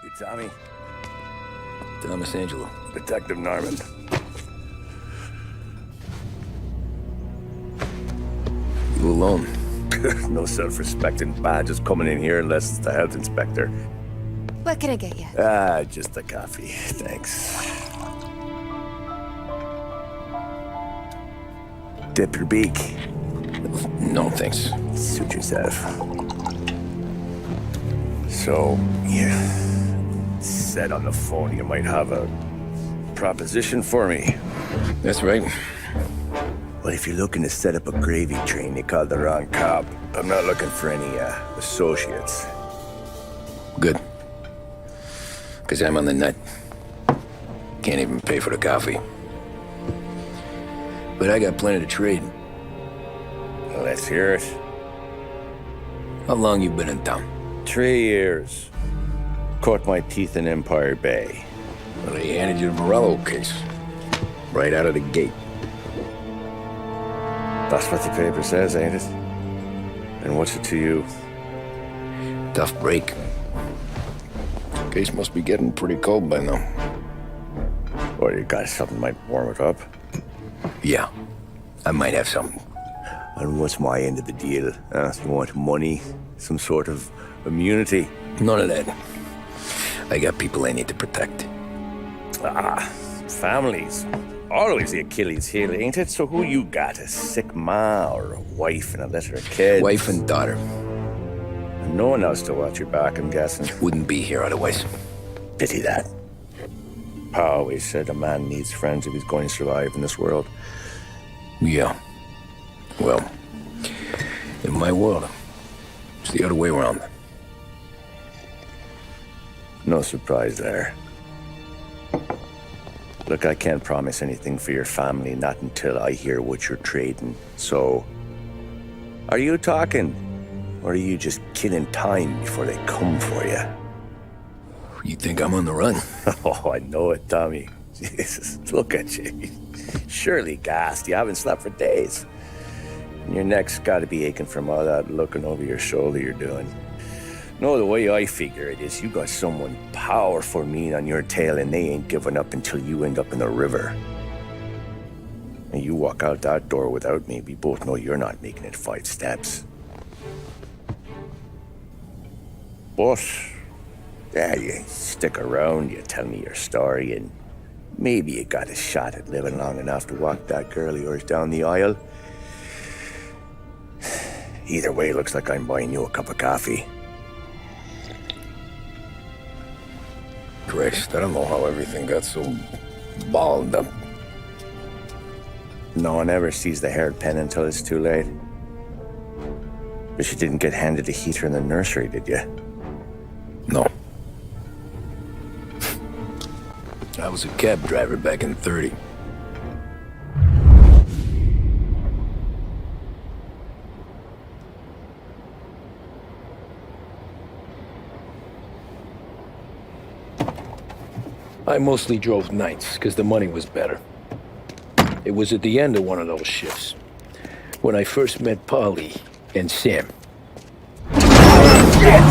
You, Tommy? Thomas Angelo. Detective Norman. You alone? No self-respecting badges coming in here unless it's the health inspector. What can I get you? Just a coffee. Thanks. Dip your beak. No, thanks. Suit yourself. So, you said on the phone you might have a proposition for me. That's right. Well, if you're looking to set up a gravy train, you called the wrong cop. I'm not looking for any, associates. Good. Because I'm on the nut. Can't even pay for the coffee. But I got plenty to trade. Well, let's hear it. How long you been in town? 3 years. Caught my teeth in Empire Bay. Well, they handed you the Morello case. Right out of the gate. That's what the paper says, ain't it? And what's it to you? Tough break. Case must be getting pretty cold by now. Or you got something might warm it up? Yeah, I might have something. And what's my end of the deal? You want money? Some sort of immunity? None of that. I got people I need to protect. Families. Always the Achilles heel, ain't it? So who you got? A sick ma or a wife and a litter of kids? Wife and daughter. And no one else to watch your back, I'm guessing. Wouldn't be here otherwise. Pity that. Pa always said a man needs friends if he's going to survive in this world. Yeah. Well, in my world, it's the other way around. No surprise there. Look, I can't promise anything for your family, not until I hear what you're trading. So, are you talking? Or are you just killing time before they come for you? You think I'm on the run? Oh, I know it, Tommy. Jesus, look at you. Surely gassed. You haven't slept for days. And your neck's got to be aching from all that looking over your shoulder you're doing. No, the way I figure it is you got someone powerful mean on your tail and they ain't giving up until you end up in the river. And you walk out that door without me, we both know you're not making it 5 steps. But, yeah, you stick around, you tell me your story, and maybe you got a shot at living long enough to walk that girl of yours down the aisle. Either way, looks like I'm buying you a cup of coffee. Christ, I don't know how everything got so balled up. No one ever sees the haired pen until it's too late. But you didn't get handed a heater in the nursery, did you? No. I was a cab driver back in '30. I mostly drove nights, because the money was better. It was at the end of one of those shifts, when I first met Polly and Sam. Shit!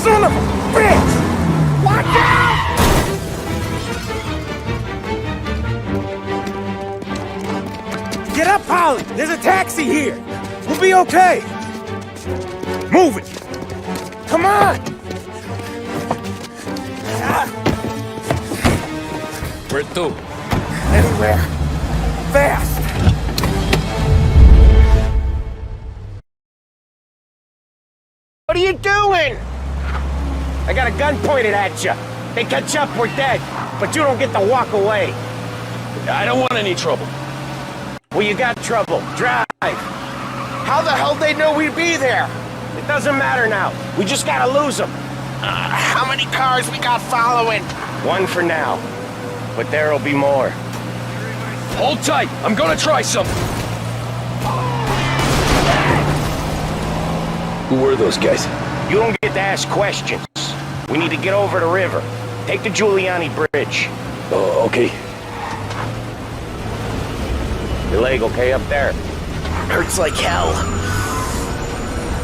Son of a bitch! Watch out! Get up, Polly! There's a taxi here! We'll be okay! Move it! Come on! Where to? Anywhere! Fast! What are you doing? I got a gun pointed at you. They catch up, we're dead. But you don't get to walk away. I don't want any trouble. Well, you got trouble. Drive. How the hell they know we'd be there? It doesn't matter now. We just gotta lose them. How many cars we got following? 1 for now. But there'll be more. Hold tight. I'm gonna try something. What are you doing? I got a gun pointed at you. They catch up, we're dead. But you don't get to walk away. Well, you got trouble. Drive. How the hell they know we'd be there? It doesn't matter now. We just gotta lose them. 1 for now. But there'll be more. Hold tight. I'm gonna try something. Who were those guys? You don't get to ask questions. We need to get over the river. Take the Giuliani Bridge. Oh, okay. Your leg okay up there? Hurts like hell.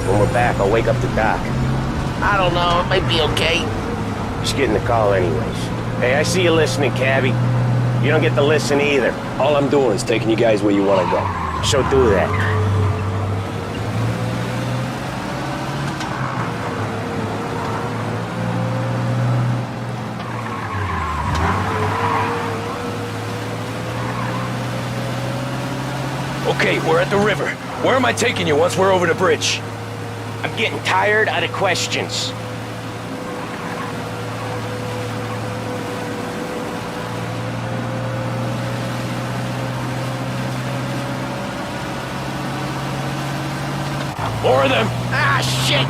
When we're back, I'll wake up the doc. I don't know, it might be okay. Just getting the call anyways. Hey, I see you listening, cabbie. You don't get to listen either. All I'm doing is taking you guys where you want to go. So do that. Okay, we're at the river. Where am I taking you once we're over the bridge? I'm getting tired of the questions. More of them! Ah, shit!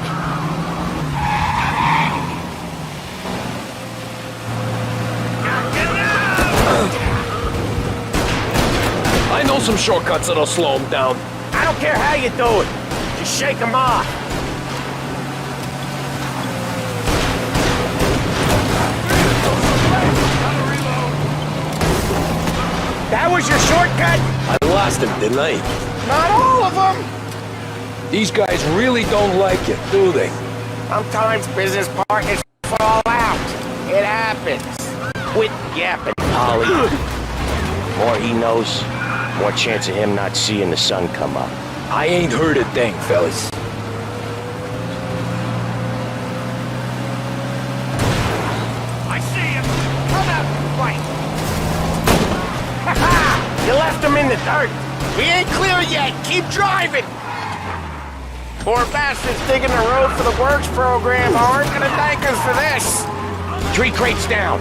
I know some shortcuts that'll slow them down. I don't care how you do it. Just shake them off. That was your shortcut? I lost him, didn't I? Not all of them. These guys really don't like you, do they? Sometimes business partners fall out. It happens. Quit yapping, Ollie. More he knows, more chance of him not seeing the sun come up. I ain't heard a thing, fellas. I see him. Come out and fight. Ha ha! You left him in the dirt. We ain't clear yet. Keep driving. Poor bastards digging the road for the works program aren't gonna thank us for this. 3 crates down.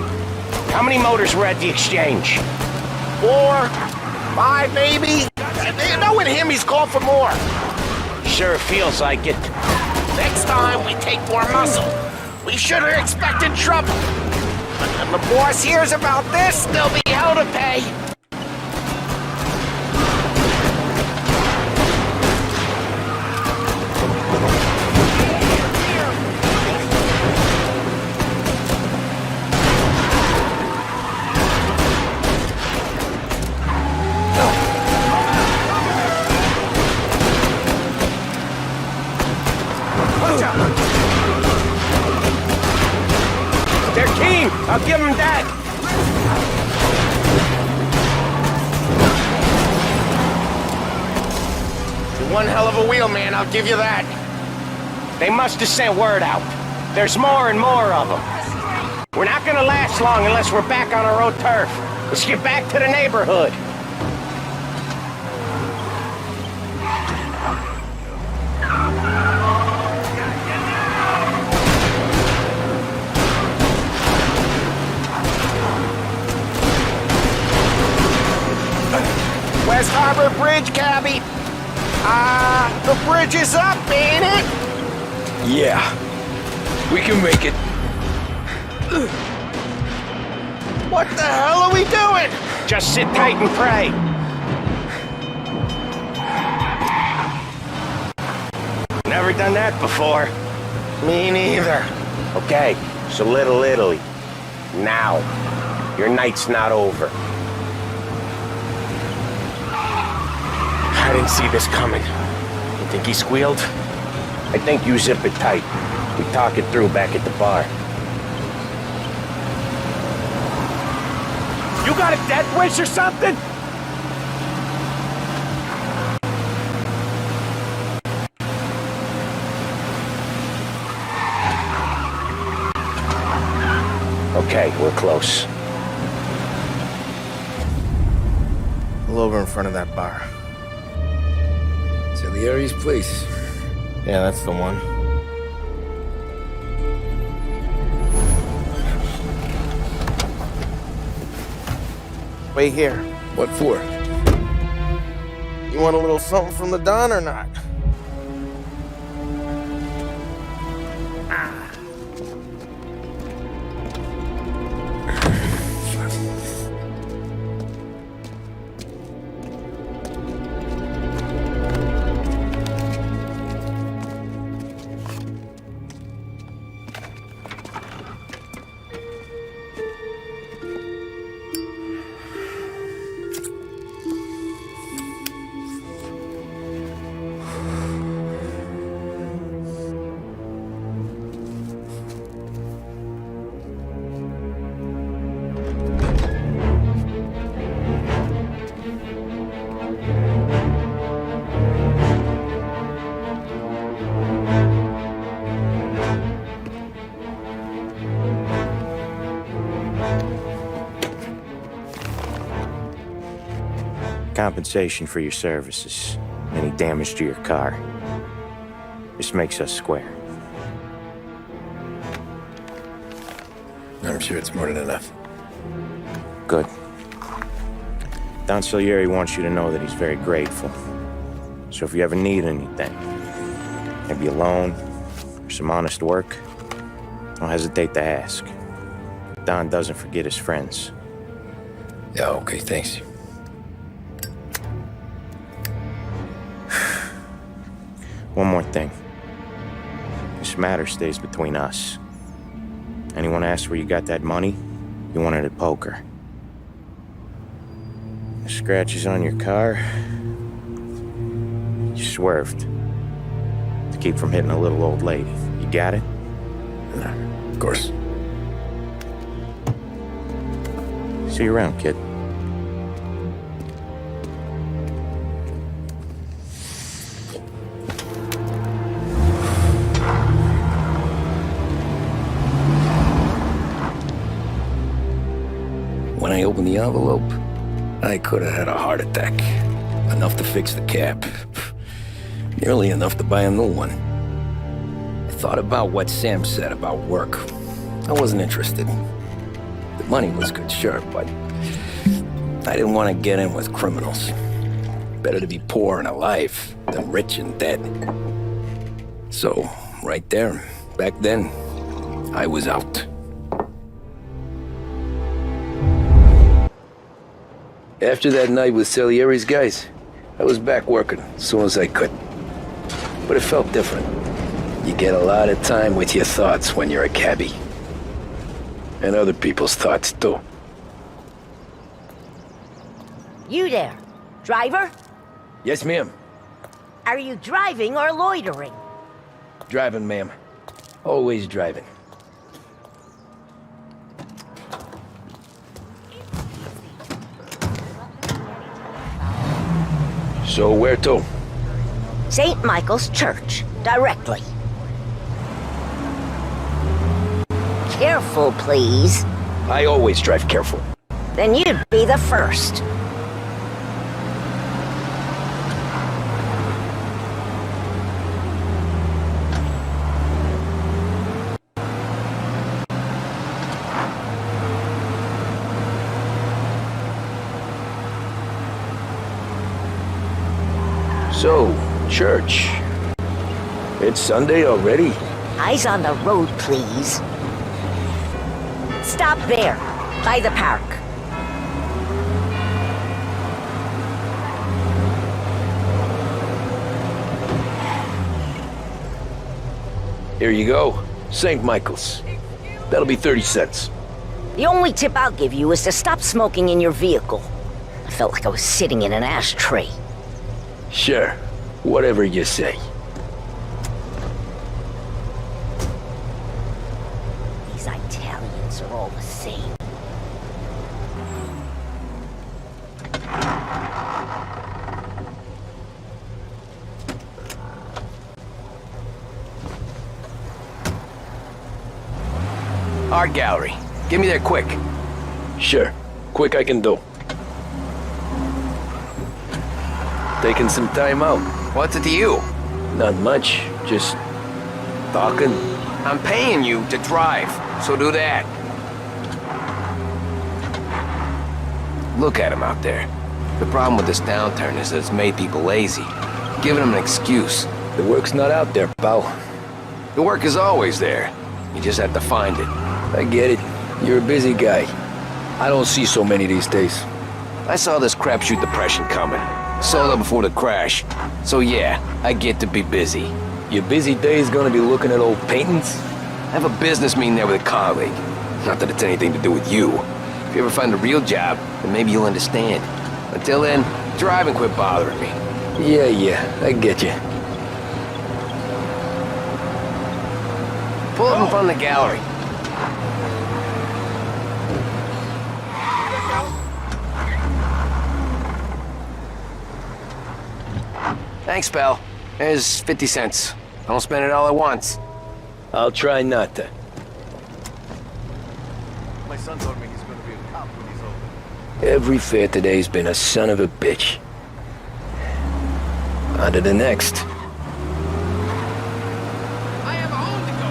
How many motors were at the exchange? 4, 5 maybe? Knowing him, he's called for more. Sure feels like it. Next time, we take more muscle. We should have expected trouble. But when the boss hears about this, there'll be hell to pay. They're keen. I'll give them that. You're one hell of a wheelman, I'll give you that. They must have sent word out. There's more and more of them. We're not gonna last long unless we're back on our own turf. Let's get back to the neighborhood. West Harbor Bridge, cabbie. The bridge is up, ain't it? Yeah. We can make it. What the hell are we doing? Just sit tight and pray. Never done that before. Me neither. Okay, so Little Italy. Now. Your night's not over. I didn't see this coming. You think he squealed? I think you zip it tight. We talk it through back at the bar. You got a death wish or something? Okay, we're close. Pull over in front of that bar. Salieri's place. Yeah, that's the one. Wait here. What for? You want a little something from the Don or not? compensation for your services. Any damage to your car. This makes us square. I'm sure it's more than enough. Good. Don Salieri wants you to know that he's very grateful. So if you ever need anything, maybe a loan or some honest work, don't hesitate to ask. Don doesn't forget his friends. Yeah, okay, thanks. One more thing. This matter stays between us. Anyone asks where you got that money, you won it at poker. The scratches on your car, you swerved to keep from hitting a little old lady. You got it? Of course. See you around, kid. When I opened the envelope, I could have had a heart attack. Enough to fix the cap. Nearly enough to buy a new one. I thought about what Sam said about work. I wasn't interested. The money was good, sure, but I didn't want to get in with criminals. Better to be poor and alive than rich and dead. So, right there, back then, I was out. After that night with Salieri's guys, I was back working as soon as I could. But it felt different. You get a lot of time with your thoughts when you're a cabbie. And other people's thoughts, too. You there, driver? Yes, ma'am. Are you driving or loitering? Driving, ma'am. Always driving. So where to? St. Michael's Church, directly. Careful, please. I always drive careful. Then you'd be the first. So, church. It's Sunday already? Eyes on the road, please. Stop there, by the park. Here you go. St. Michael's. That'll be 30 cents. The only tip I'll give you is to stop smoking in your vehicle. I felt like I was sitting in an ashtray. Sure. Whatever you say. These Italians are all the same. Art gallery. Get me there quick. Sure. Quick I can do. Taking some time out. What's it to you? Not much. Just talking. I'm paying you to drive, so do that. Look at him out there. The problem with this downturn is that it's made people lazy, giving them an excuse. The work's not out there, pal. The work is always there. You just have to find it. I get it. You're a busy guy. I don't see so many these days. I saw this crapshoot depression coming. Saw it before the crash. So yeah, I get to be busy. Your busy day is gonna be looking at old paintings? I have a business meeting there with a colleague. Not that it's anything to do with you. If you ever find a real job, then maybe you'll understand. Until then, drive and quit bothering me. Yeah, I get you. Pull up in front of the gallery. Thanks, pal. There's 50 cents. Don't spend it all at once. I'll try not to. My son told me he's going to be a cop when he's older. Every fair today's been a son of a bitch. On to the next. I have a home to go.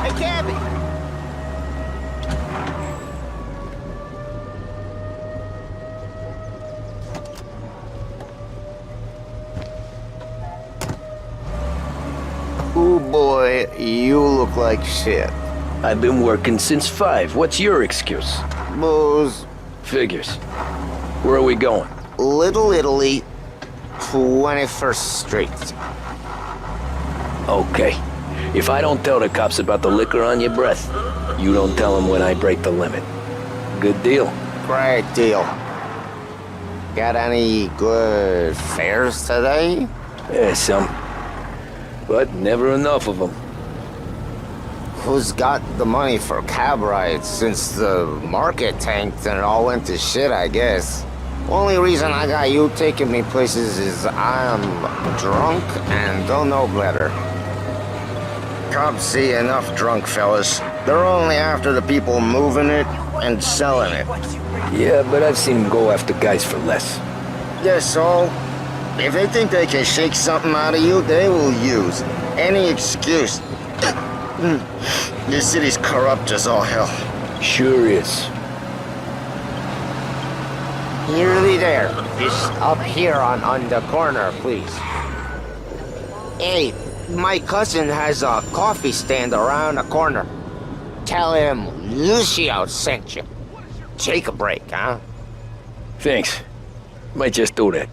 Hey, Cabby! Ooh boy, you look like shit. I've been working since 5. What's your excuse? Booze, Figures. Where are we going? Little Italy, 21st Street. Okay. If I don't tell the cops about the liquor on your breath, you don't tell them when I break the limit. Good deal. Great deal. Got any good fares today? Yeah, some. But never enough of them. Who's got the money for cab rides since the market tanked and it all went to shit, I guess? Only reason I got you taking me places is I'm drunk and don't know better. Cops see enough drunk fellas. They're only after the people moving it and selling it. Yeah, but I've seen them go after guys for less. Yes, so if they think they can shake something out of you, they will use any excuse. This city's corrupt as all hell. Sure is. Nearly there. Just up here on the corner, please. Hey, my cousin has a coffee stand around the corner. Tell him Lucio sent you. Take a break, huh? Thanks. Might just do that.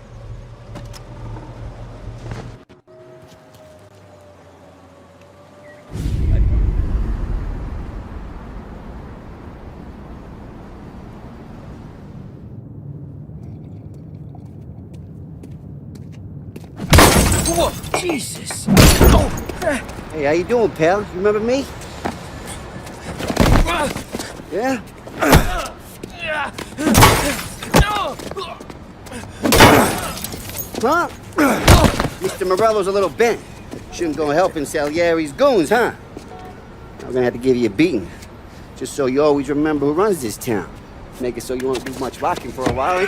Whoa, Jesus! Hey, how you doing, pal? You remember me? Yeah? Huh? Mr. Morello's a little bent. Shouldn't go helping Salieri's goons, huh? I'm gonna have to give you a beating. Just so you always remember who runs this town. Make it so you won't do much rocking for a while.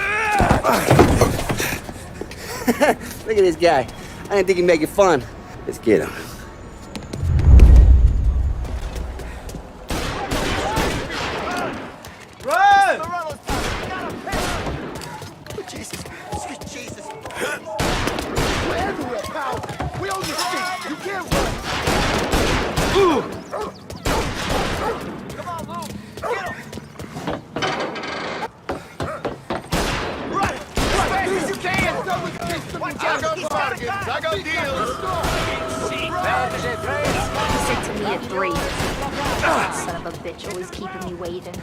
Look at this guy. I didn't think he'd make it fun. Let's get him. Run! Jesus. Jesus. We're everywhere, pal. We own this shit. You can't run. Come on, Lou. Get him. Run! As fast as you can. Watch out. I got deals. He said to me at 3. Son of a bitch, always keeping me waiting.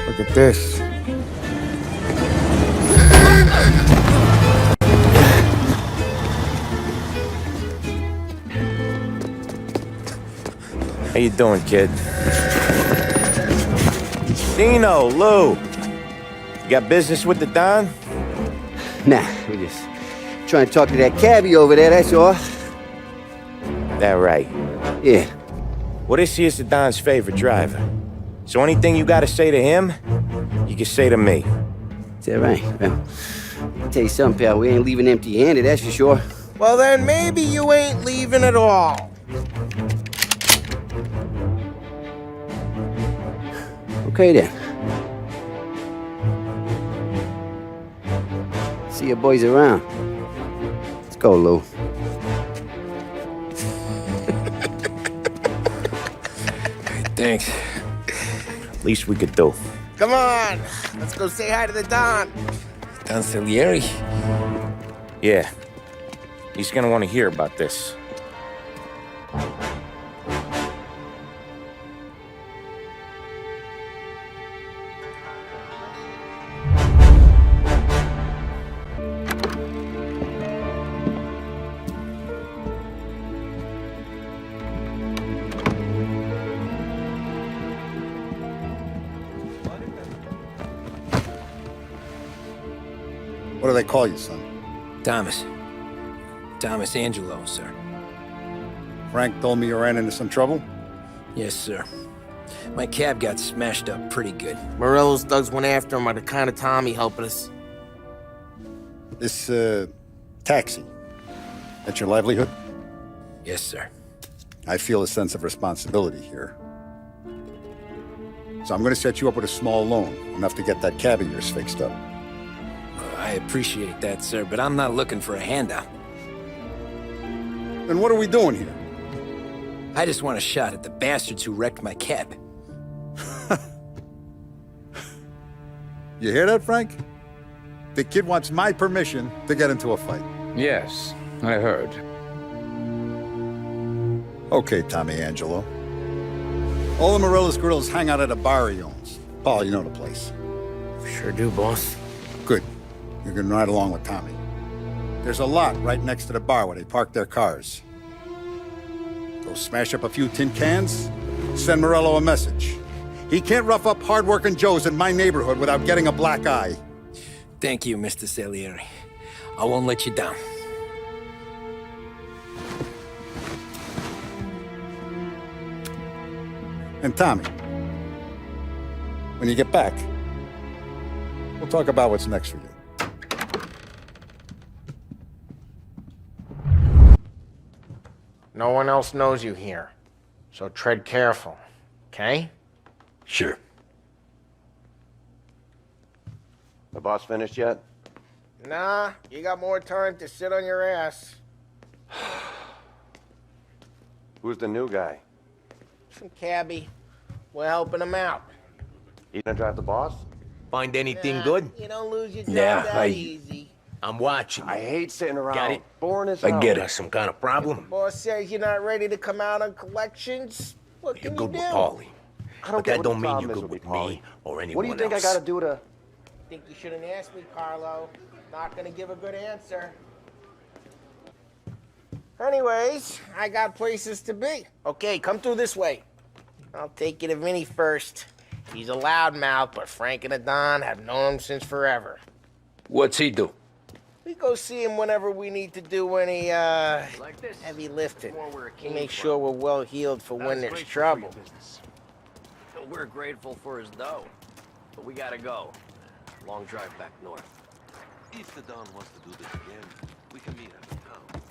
Look at this. How you doing, kid? Dino, Lou. You got business with the Don? Nah, we just trying to talk to that cabbie over there, that's all. That right. Yeah. Well, this here's the Don's favorite driver. So anything you gotta say to him, you can say to me. Is that right? Well, I'll tell you something, pal. We ain't leaving empty-handed, that's for sure. Well, then maybe you ain't leaving at all. Okay, then. See you boys around. Let's go, Lou. Thanks. Least we could do. Come on. Let's go say hi to the Don. Don Salieri? Yeah. He's gonna want to hear about this. What do they call you, son? Thomas. Thomas Angelo, sir. Frank told me you ran into some trouble? Yes, sir. My cab got smashed up pretty good. Morello's thugs went after him by the kind of Tommy helping us. This, taxi. That's your livelihood? Yes, sir. I feel a sense of responsibility here. So I'm gonna set you up with a small loan, enough to get that cab of yours fixed up. I appreciate that, sir, but I'm not looking for a handout. Then what are we doing here? I just want a shot at the bastards who wrecked my cab. You hear that, Frank? The kid wants my permission to get into a fight. Yes, I heard. Okay, Tommy Angelo. All the Morello's girls hang out at a bar he owns. Paul, you know the place. Sure do, boss. Good. You can ride along with Tommy. There's a lot right next to the bar where they park their cars. Go smash up a few tin cans, send Morello a message. He can't rough up hard-working Joes in my neighborhood without getting a black eye. Thank you, Mr. Salieri. I won't let you down. And Tommy, when you get back, we'll talk about what's next for you. No one else knows you here, so tread careful, okay? Sure. The boss finished yet? Nah, you got more time to sit on your ass. Who's the new guy? Some cabbie. We're helping him out. You gonna drive the boss? Find anything Nah, good? You don't lose your job Nah, that easy. I'm watching. I hate sitting around. Got it? Boring as I hell. get it. Got some kind of problem? Boss says you're not ready to come out on collections. What You're can good you with do? Paulie. I But get that what don't the mean problem you're is good with Paulie. me or anyone What do you think else. I gotta do to... Think you shouldn't ask me, Carlo. Not gonna give a good answer. Anyways, I got places to be. Okay, come through this way. I'll take you to Vinny first. He's a loudmouth, but Frank and the Don have known him since forever. What's he do? We go see him whenever we need to do any, heavy lifting. He makes sure we're well healed for when there's trouble. We're grateful for his dough, but we gotta go. Long drive back north. If the Don wants to do this again, we can meet at the town.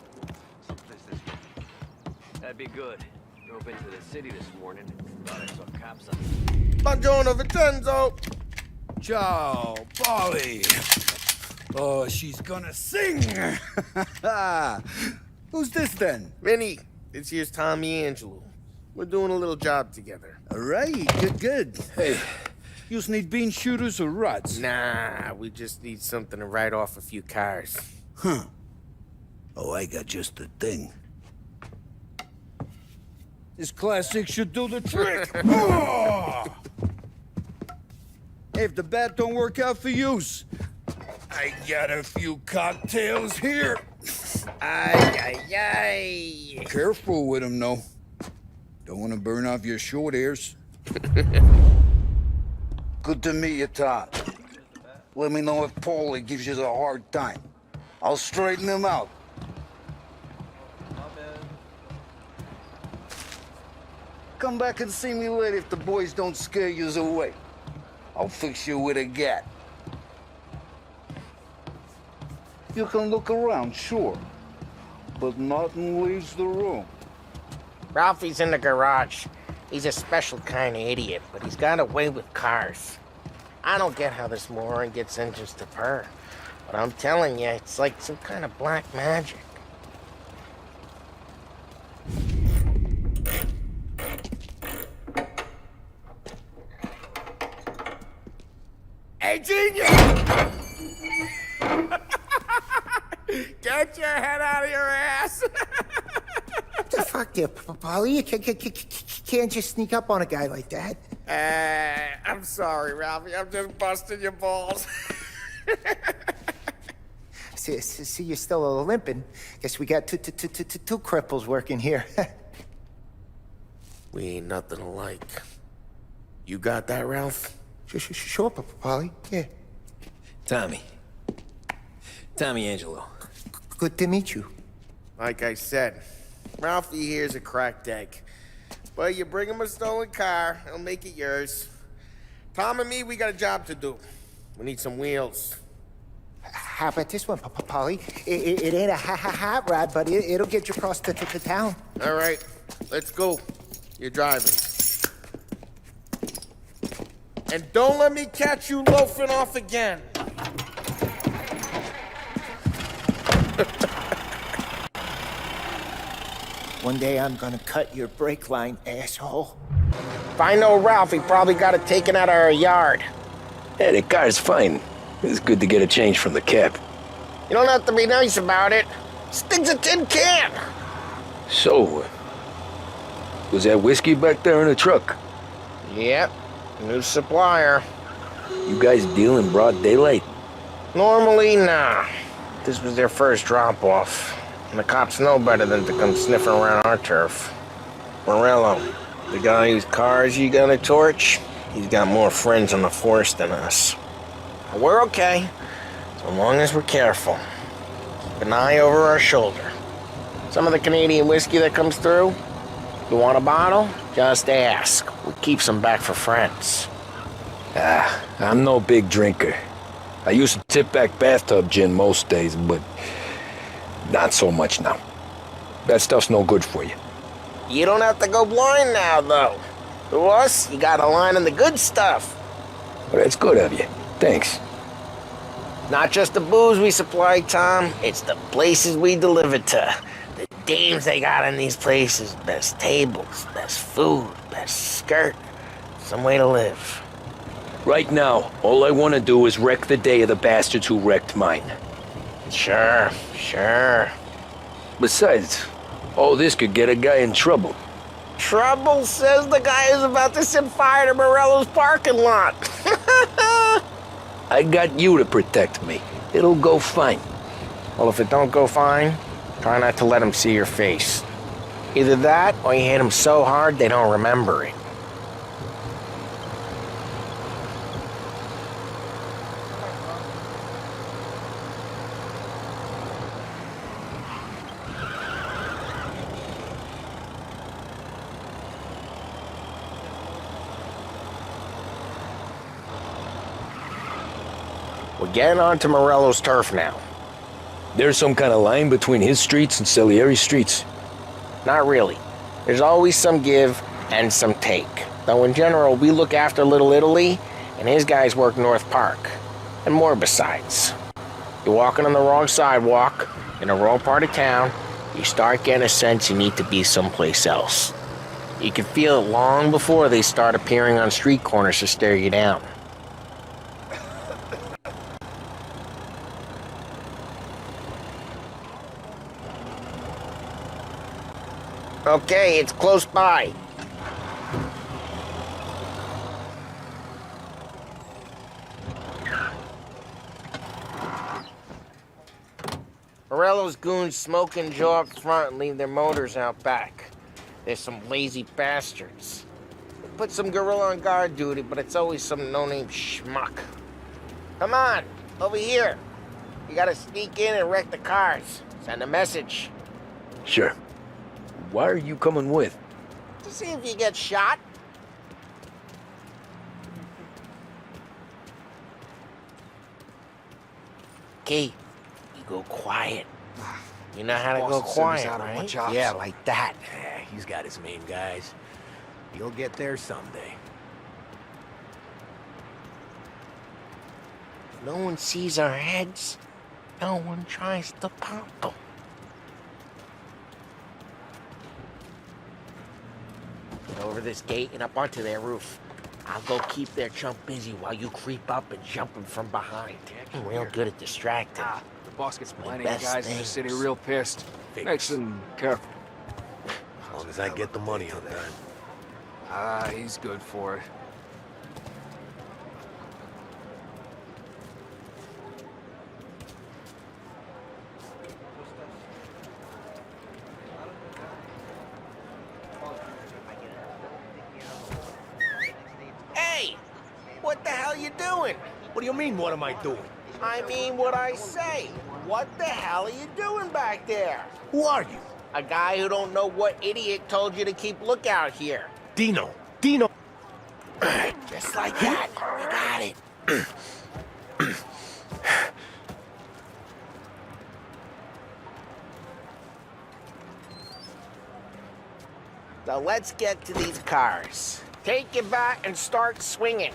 Someplace that's That'd be good. Drove into the city this morning. Thought I saw cops on. Buongiorno, Vincenzo! Ciao, Polly. Oh, she's gonna sing. Who's this then? Vinny, this here's Tommy Angelo. We're doing a little job together. All right, good. Hey, you need bean shooters or rods? Nah, we just need something to write off a few cars. Huh. Oh, I got just the thing. This classic should do the trick. Oh! Hey, if the bat don't work out for yous, I got a few cocktails here. Ay. Careful with them, though. Don't want to burn off your short hairs. Good to meet you, Todd. Let me know if Paulie gives you a hard time. I'll straighten him out. Come back and see me later if the boys don't scare yous away. I'll fix you with a gat. You can look around, sure, but nothing leaves the room. Ralphie's in the garage. He's a special kind of idiot, but he's got a way with cars. I don't get how this moron gets engines to purr, but I'm telling you, it's like some kind of black magic. Hey, genius! Get your head out of your ass! What the fuck there, Polly? You can't just sneak up on a guy like that. I'm sorry, Ralphie. I'm just busting your balls. See, you're still limping. Guess we got two cripples working here. We ain't nothing alike. You got that, Ralph? Sure, Polly. Yeah. Tommy, Tommy Angelo. Good to meet you. Like I said, Ralphie here's a cracked egg. But you bring him a stolen car, he'll make it yours. Tom and me, we got a job to do. We need some wheels. How about this one, Polly? It ain't a hot rod, but it'll get you across to town. All right, let's go. You're driving. And don't let me catch you loafing off again. One day I'm gonna cut your brake line, asshole. If I know Ralph, he probably got it taken out of our yard. Yeah, the car's fine. It's good to get a change from the cab. You don't have to be nice about it. This thing's a tin can. So, was that whiskey back there in the truck? Yep, new supplier. You guys deal in broad daylight? Normally, nah. This was their first drop-off. And the cops know better than to come sniffing around our turf. Morello, the guy whose cars you gonna torch, he's got more friends on the force than us. But we're okay, so long as we're careful. Keep an eye over our shoulder. Some of the Canadian whiskey that comes through, you want a bottle? Just ask. We keep some back for friends. I'm no big drinker. I used to tip back bathtub gin most days, but not so much now. That stuff's no good for you. You don't have to go blind now, though. To us, you got a line on the good stuff. Well, that's good of you. Thanks. Not just the booze we supply, Tom. It's the places we deliver to. The dames they got in these places. Best tables, best food, best skirt. Some way to live. Right now, all I want to do is wreck the day of the bastards who wrecked mine. Sure. Besides, all this could get a guy in trouble. Trouble, says the guy who's about to set fire to Morello's parking lot. I got you to protect me. It'll go fine. Well, if it don't go fine, try not to let him see your face. Either that, or you hit them so hard they don't remember it. We're getting onto Morello's turf now. There's some kind of line between his streets and Salieri's streets? Not really. There's always some give and some take. Though in general, we look after Little Italy, and his guys work North Park. And more besides. You're walking on the wrong sidewalk, in the wrong part of town, you start getting a sense you need to be someplace else. You can feel it long before they start appearing on street corners to stare you down. Okay, it's close by. Morello's goons smoke and jaw up front and leave their motors out back. They're some lazy bastards. They put some gorilla on guard duty, but it's always some no-name schmuck. Come on, over here. You gotta sneak in and wreck the cars. Send a message. Sure. Why are you coming with? To see if you get shot. Okay, you go quiet. You know how to go quiet, right? Yeah, like that. He's got his main guys. You'll get there someday. No one sees our heads. No one tries to pop them. Get over this gate and up onto their roof. I'll go keep their chump busy while you creep up and jump him from behind. I'm real good at distracting. The boss gets plenty The of best guys in the things. city real pissed. Makes them careful. As long as I get the money on that. He's good for it. Hey! What the hell you doing? What do you mean, what am I doing? I mean what I say. What the hell are you doing back there? Who are you? A guy who don't know what idiot told you to keep lookout here. Dino. Just like that. You got it. So let's get to these cars. Take it back and start swinging.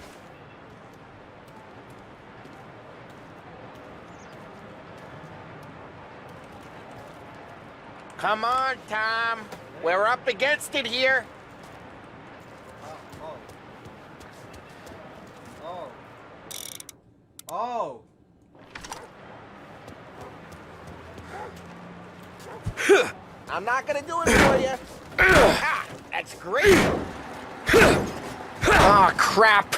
Come on, Tom. We're up against it here. Oh. I'm not gonna do it for you. Ah, that's great. Oh, crap.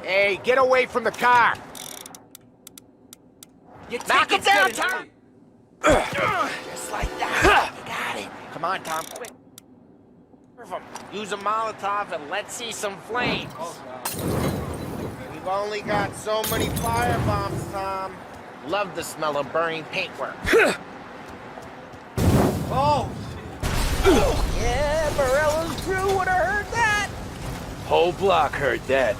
Hey, get away from the car. Knock it down, Tom. Just like that. You got it. Come on, Tom, quick. Use a Molotov and let's see some flames. We've only got so many fire bombs, Tom. Love the smell of burning paintwork. Oh! Yeah, Morello's crew would have heard that. Whole block heard that.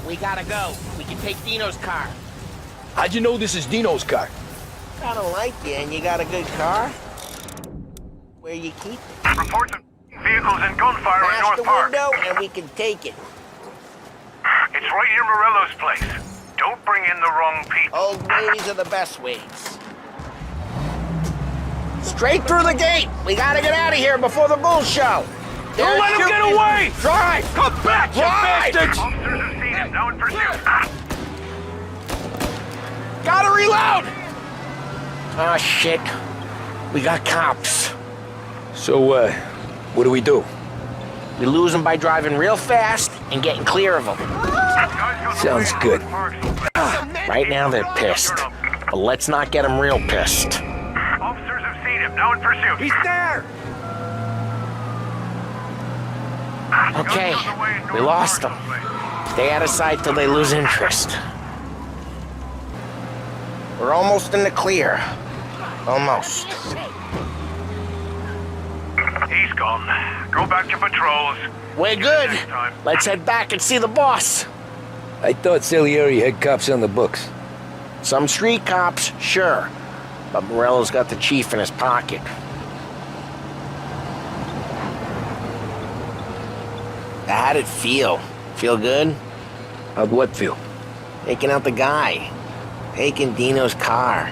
We gotta go. We can take Dino's car. How'd you know this is Dino's car? I don't like you, and you got a good car. Where you keep it? Reports of vehicles and gunfire in Smash North the Park. window, and we can take it. It's right near Morello's place. Don't bring in the wrong people. Old ways are the best ways. Straight through the gate. We gotta get out of here before the bull show. Don't let him get away! Drive! Come back, you bastards! Officers have seen him. Now in pursuit. Gotta reload! Oh, shit. We got cops. So, what do we do? We lose them by driving real fast and getting clear of them. Sounds good. Right now they're pissed. But let's not get them real pissed. Officers have seen him. Now in pursuit. He's there! Okay, we lost them. Stay out of sight till they lose interest. We're almost in the clear. Almost. He's gone. Go back to patrols. We're good. Let's head back and see the boss. I thought Salieri had cops on the books. Some street cops, sure. But Morello's got the chief in his pocket. How'd it feel? Feel good? How'd what feel? Taking out the guy. Taking Dino's car.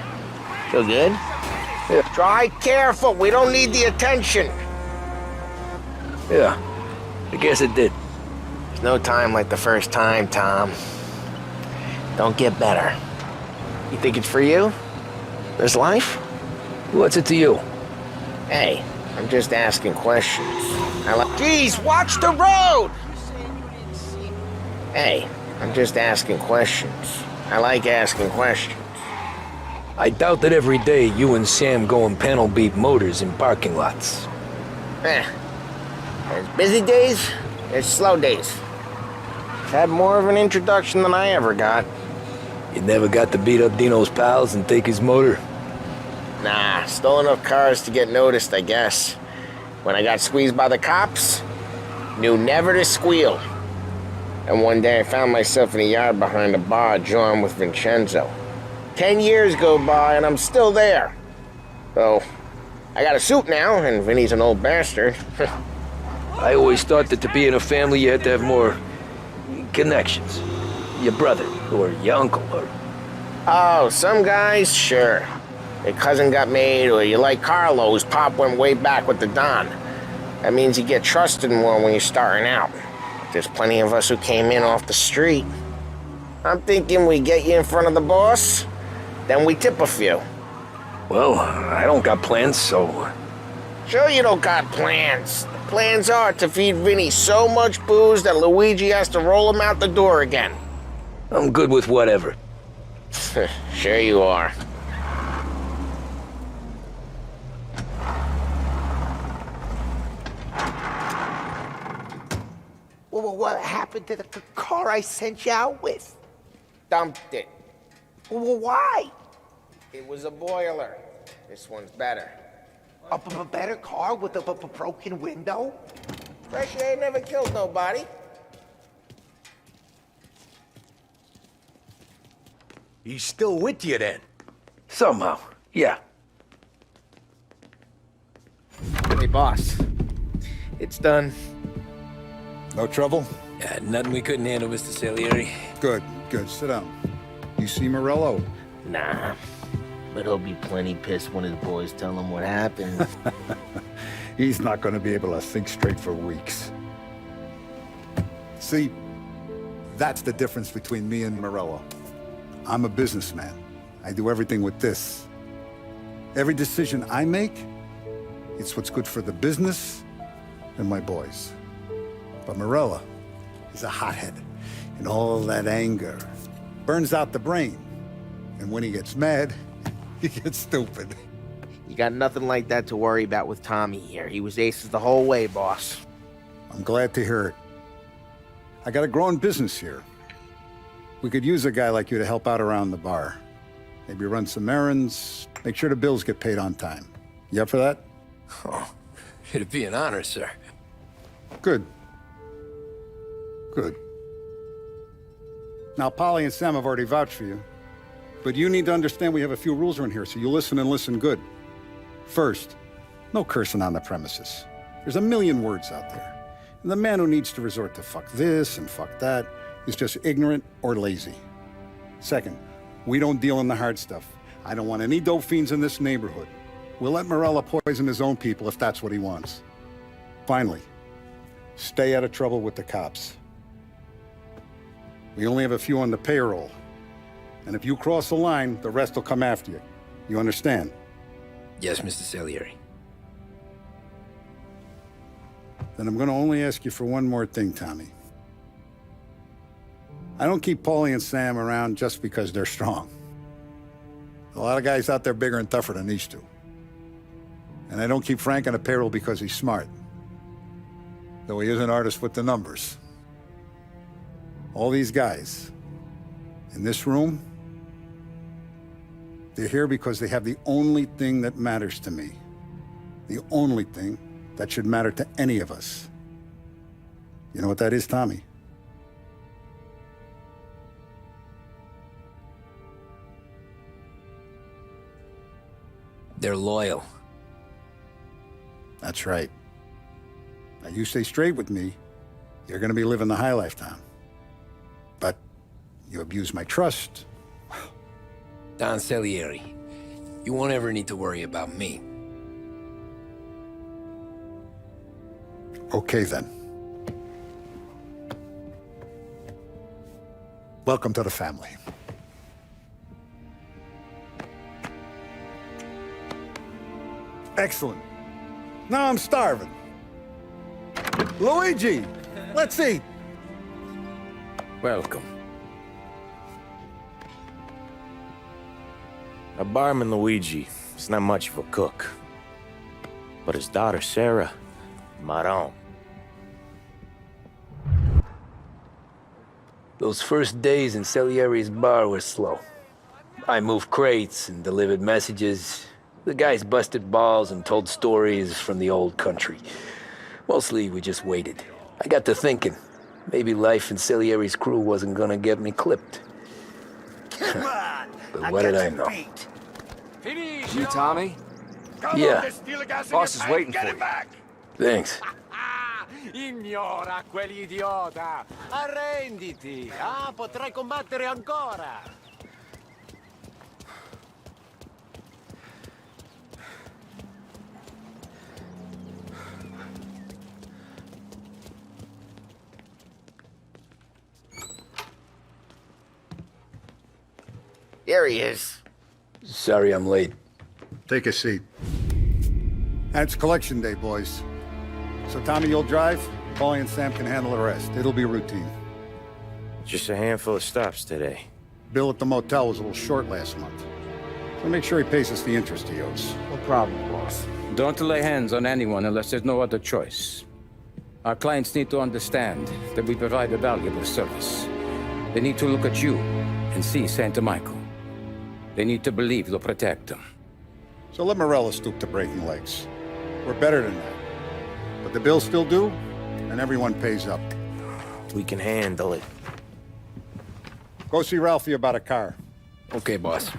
Feel good? Yeah. Drive careful. We don't need the attention. Yeah, I guess it did. There's no time like the first time, Tom. Don't get better. You think it's for you? This life? What's it to you? Hey, I'm just asking questions. Jeez, watch the road! Hey, I'm just asking questions. I like asking questions. I doubt that every day you and Sam go and panel beat motors in parking lots. There's busy days, there's slow days. Had more of an introduction than I ever got. You never got to beat up Dino's pals and take his motor? Nah, stole enough cars to get noticed, I guess. When I got squeezed by the cops, knew never to squeal. And one day I found myself in a yard behind a bar drawing with Vincenzo. 10 years go by and I'm still there. So, I got a suit now, and Vinny's an old bastard. I always thought that to be in a family you had to have more connections. Your brother, or your uncle, or... Oh, some guys, sure. Your cousin got made, or you like Carlos, Pop went way back with the Don. That means you get trusted more when you're starting out. There's plenty of us who came in off the street. I'm thinking we get you in front of the boss, then we tip a few. Well, I don't got plans, so... Sure you don't got plans. The plans are to feed Vinny so much booze that Luigi has to roll him out the door again. I'm good with whatever. Sure you are. What happened to the car I sent you out with? Dumped it. Well, why? It was a boiler. This one's better. A better car with a broken window? Fresh air never killed nobody. He's still with you then? Somehow, yeah. Hey, boss. It's done. No trouble? Yeah, nothing we couldn't handle, Mr. Salieri. Good, good. Sit down. You see Morello? Nah. But he'll be plenty pissed when his boys tell him what happened. He's not going to be able to think straight for weeks. See, that's the difference between me and Morello. I'm a businessman. I do everything with this. Every decision I make, it's what's good for the business and my boys. But Morello, he's a hothead, and all that anger burns out the brain. And when he gets mad, he gets stupid. You got nothing like that to worry about with Tommy here. He was aces the whole way, boss. I'm glad to hear it. I got a growing business here. We could use a guy like you to help out around the bar. Maybe run some errands, make sure the bills get paid on time. You up for that? Oh, it'd be an honor, sir. Good. Good. Now, Polly and Sam have already vouched for you. But you need to understand we have a few rules around here, so you listen and listen good. First, no cursing on the premises. There's a million words out there. And the man who needs to resort to fuck this and fuck that is just ignorant or lazy. Second, we don't deal in the hard stuff. I don't want any dope fiends in this neighborhood. We'll let Morello poison his own people if that's what he wants. Finally, stay out of trouble with the cops. We only have a few on the payroll. And if you cross the line, the rest will come after you. You understand? Yes, Mr. Salieri. Then I'm gonna only ask you for one more thing, Tommy. I don't keep Paulie and Sam around just because they're strong. A lot of guys out there bigger and tougher than these two. And I don't keep Frank on the payroll because he's smart. Though he is an artist with the numbers. All these guys in this room, they're here because they have the only thing that matters to me. The only thing that should matter to any of us. You know what that is, Tommy? They're loyal. That's right. Now you stay straight with me, you're gonna be living the high life, Tom. But you abuse my trust. Don Salieri, you won't ever need to worry about me. Okay, then. Welcome to the family. Excellent. Now I'm starving. Luigi, let's eat. Welcome. A barman Luigi is not much of a cook. But his daughter Sarah, Maron. Those first days in Salieri's bar were slow. I moved crates and delivered messages. The guys busted balls and told stories from the old country. Mostly, we just waited. I got to thinking, maybe life in Salieri's crew wasn't gonna get me clipped. Come on! But what did I know? You, Tommy? Yeah. Boss is waiting for you. Thanks. Ignora quell'idiota! Arrenditi! Ah, potrai combattere ancora! There he is. Sorry I'm late. Take a seat. And it's collection day, boys. So Tommy, you'll drive. Paulie and Sam can handle the rest. It'll be routine. Just a handful of stops today. Bill at the motel was a little short last month. So make sure he pays us the interest he owes. No problem, boss. Don't lay hands on anyone unless there's no other choice. Our clients need to understand that we provide a valuable service. They need to look at you and see Santa Michael. They need to believe you'll protect them. So let Morello stoop to breaking legs. We're better than that. But the bills still due, and everyone pays up. We can handle it. Go see Ralphie about a car. Okay, boss.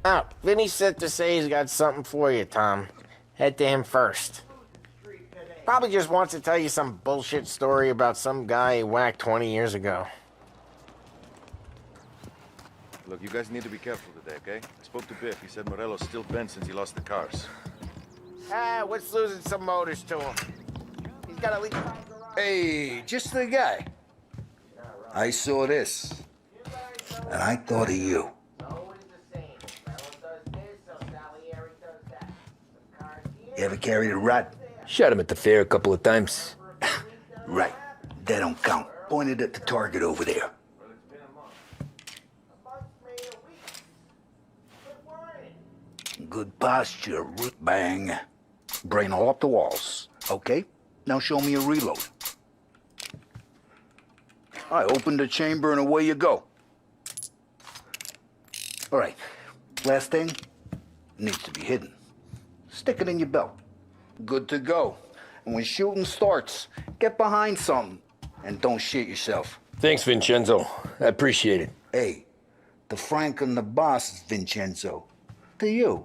Oh, Vinny sent to say he's got something for you, Tom. Head to him first. Probably just wants to tell you some bullshit story about some guy he whacked 20 years ago. Look, you guys need to be careful today, okay? I spoke to Biff. He said Morello's still bent since he lost the cars. What's losing some motors to him? He's got a leak. Hey, just the guy. I saw this, and I thought of you. You ever carried a rat? Shot him at the fair a couple of times. Right. That don't count. Pointed at the target over there. Good posture. Bang. Brain all up the walls. Okay? Now show me a reload. I open the chamber and away you go. All right. Last thing. Needs to be hidden. Stick it in your belt. Good to go. And when shooting starts, get behind something. And don't shit yourself. Thanks, Vincenzo. I appreciate it. Hey, the Frank and the boss is Vincenzo. To you,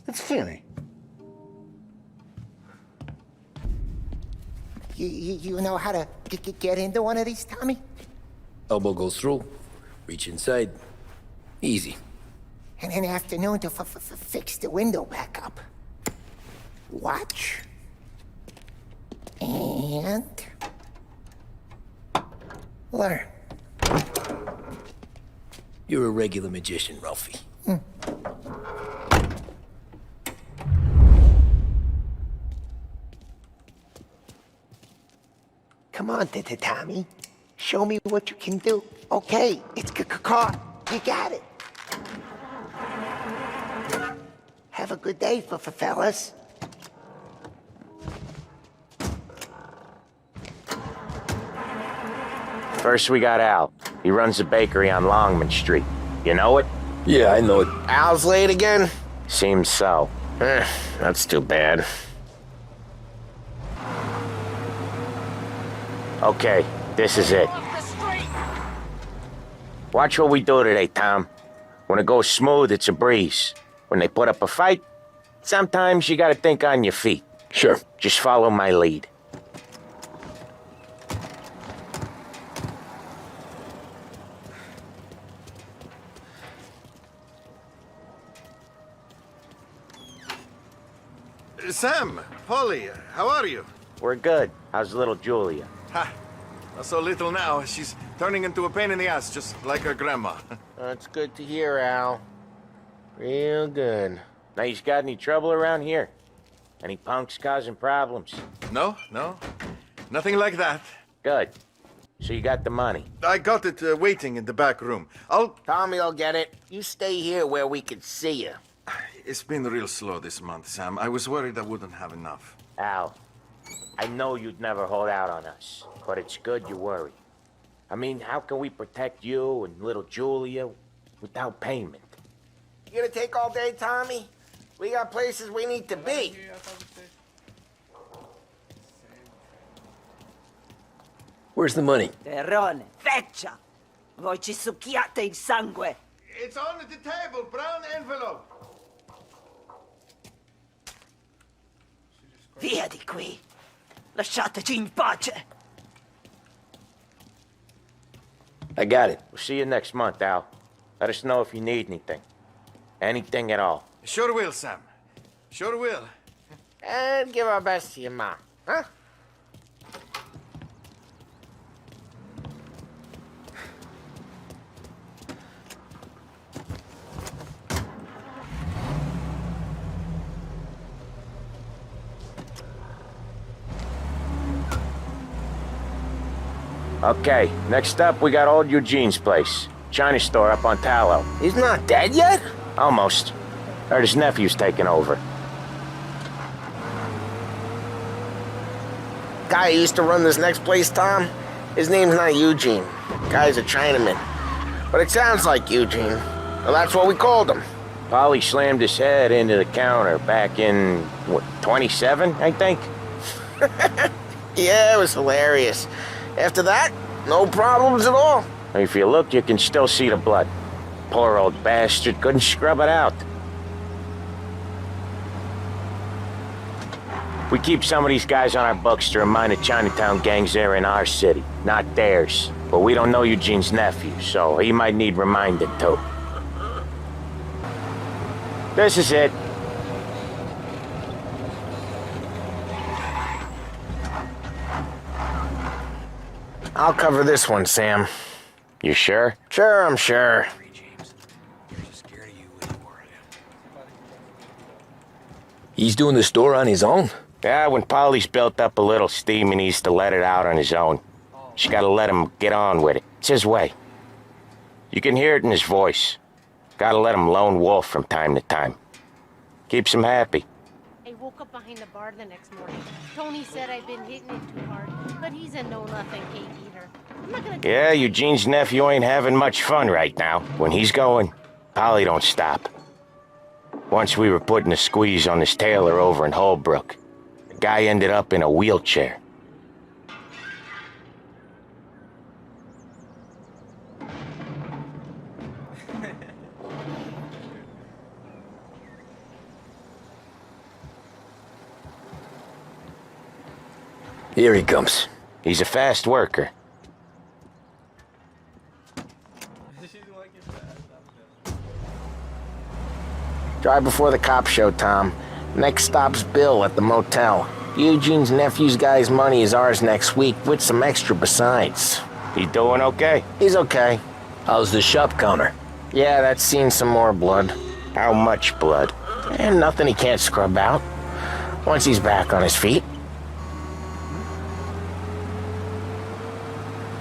it's Finny. You know how to get into one of these, Tommy? Elbow goes through. Reach inside. Easy. And an afternoon to fix the window back up. Watch. And... learn. You're a regular magician, Ralphie. Come on, Tommy. Show me what you can do. Okay, it's caught. You got it. Have a good day, fellas. First, we got Al. He runs a bakery on Longman Street. You know it? Yeah, I know it. Al's late again? Seems so. That's too bad. Okay, this is it. Watch what we do today, Tom. When it goes smooth, it's a breeze. When they put up a fight, sometimes you gotta think on your feet. Sure. Just follow my lead. Sam, Polly, how are you? We're good. How's little Julia? Ha! Not so little now. She's turning into a pain in the ass, just like her grandma. That's good to hear, Al. Real good. Now, you got any trouble around here? Any punks causing problems? No. Nothing like that. Good. So you got the money? I got it waiting in the back room. Tommy will get it. You stay here where we can see you. It's been real slow this month, Sam. I was worried I wouldn't have enough. Al, I know you'd never hold out on us, but it's good you worry. I mean, how can we protect you and little Julia without payment? You gonna take all day, Tommy? We got places we need to be. Where's the money? Terrone, feccia! Voi ci succhiate il sangue! It's on the table, brown envelope. Via di qui! Lasciateci in pace! I got it. We'll see you next month, Al. Let us know if you need anything. Anything at all. Sure will, Sam. Sure will. And give our best to your mom, huh? Okay, next up, we got old Eugene's place. China store up on Tallow. He's not dead yet? Almost. Heard his nephew's taking over. Guy who used to run this next place, Tom? His name's not Eugene. Guy's a Chinaman. But it sounds like Eugene. Well, that's what we called him. Polly slammed his head into the counter back in, what, 27, I think? Yeah, it was hilarious. After that, no problems at all. If you look, you can still see the blood. Poor old bastard couldn't scrub it out. We keep some of these guys on our books to remind the Chinatown gangs they're in our city, not theirs. But we don't know Eugene's nephew, so he might need reminding too. This is it. I'll cover this one, Sam. You sure? Sure, I'm sure. He's doing the store on his own? Yeah, when Polly's built up a little steam, he needs to let it out on his own. Just gotta let him get on with it. It's his way. You can hear it in his voice. Gotta let him lone wolf from time to time. Keeps him happy. I woke up behind the bar the next morning. Tony said I'd been hitting it too hard, but he's a know-nothing cake eater. I'm not gonna... Yeah, Eugene's nephew ain't having much fun right now. When he's going, Polly don't stop. Once we were putting a squeeze on this tailor over in Holbrook. The guy ended up in a wheelchair. Here he comes. He's a fast worker. Drive before the cops show, Tom. Next stop's Bill at the motel. Eugene's nephew's guy's money is ours next week, with some extra besides. He doing okay? He's okay. How's the shop counter? Yeah, that's seen some more blood. How much blood? And nothing he can't scrub out. Once he's back on his feet.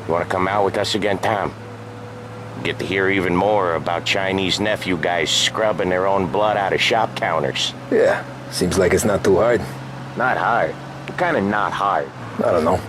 You want to come out with us again, Tom? Get to hear even more about Chinese nephew guys scrubbing their own blood out of shop counters. Yeah, seems like it's not too hard. Not hard? What kind of not hard? I don't know.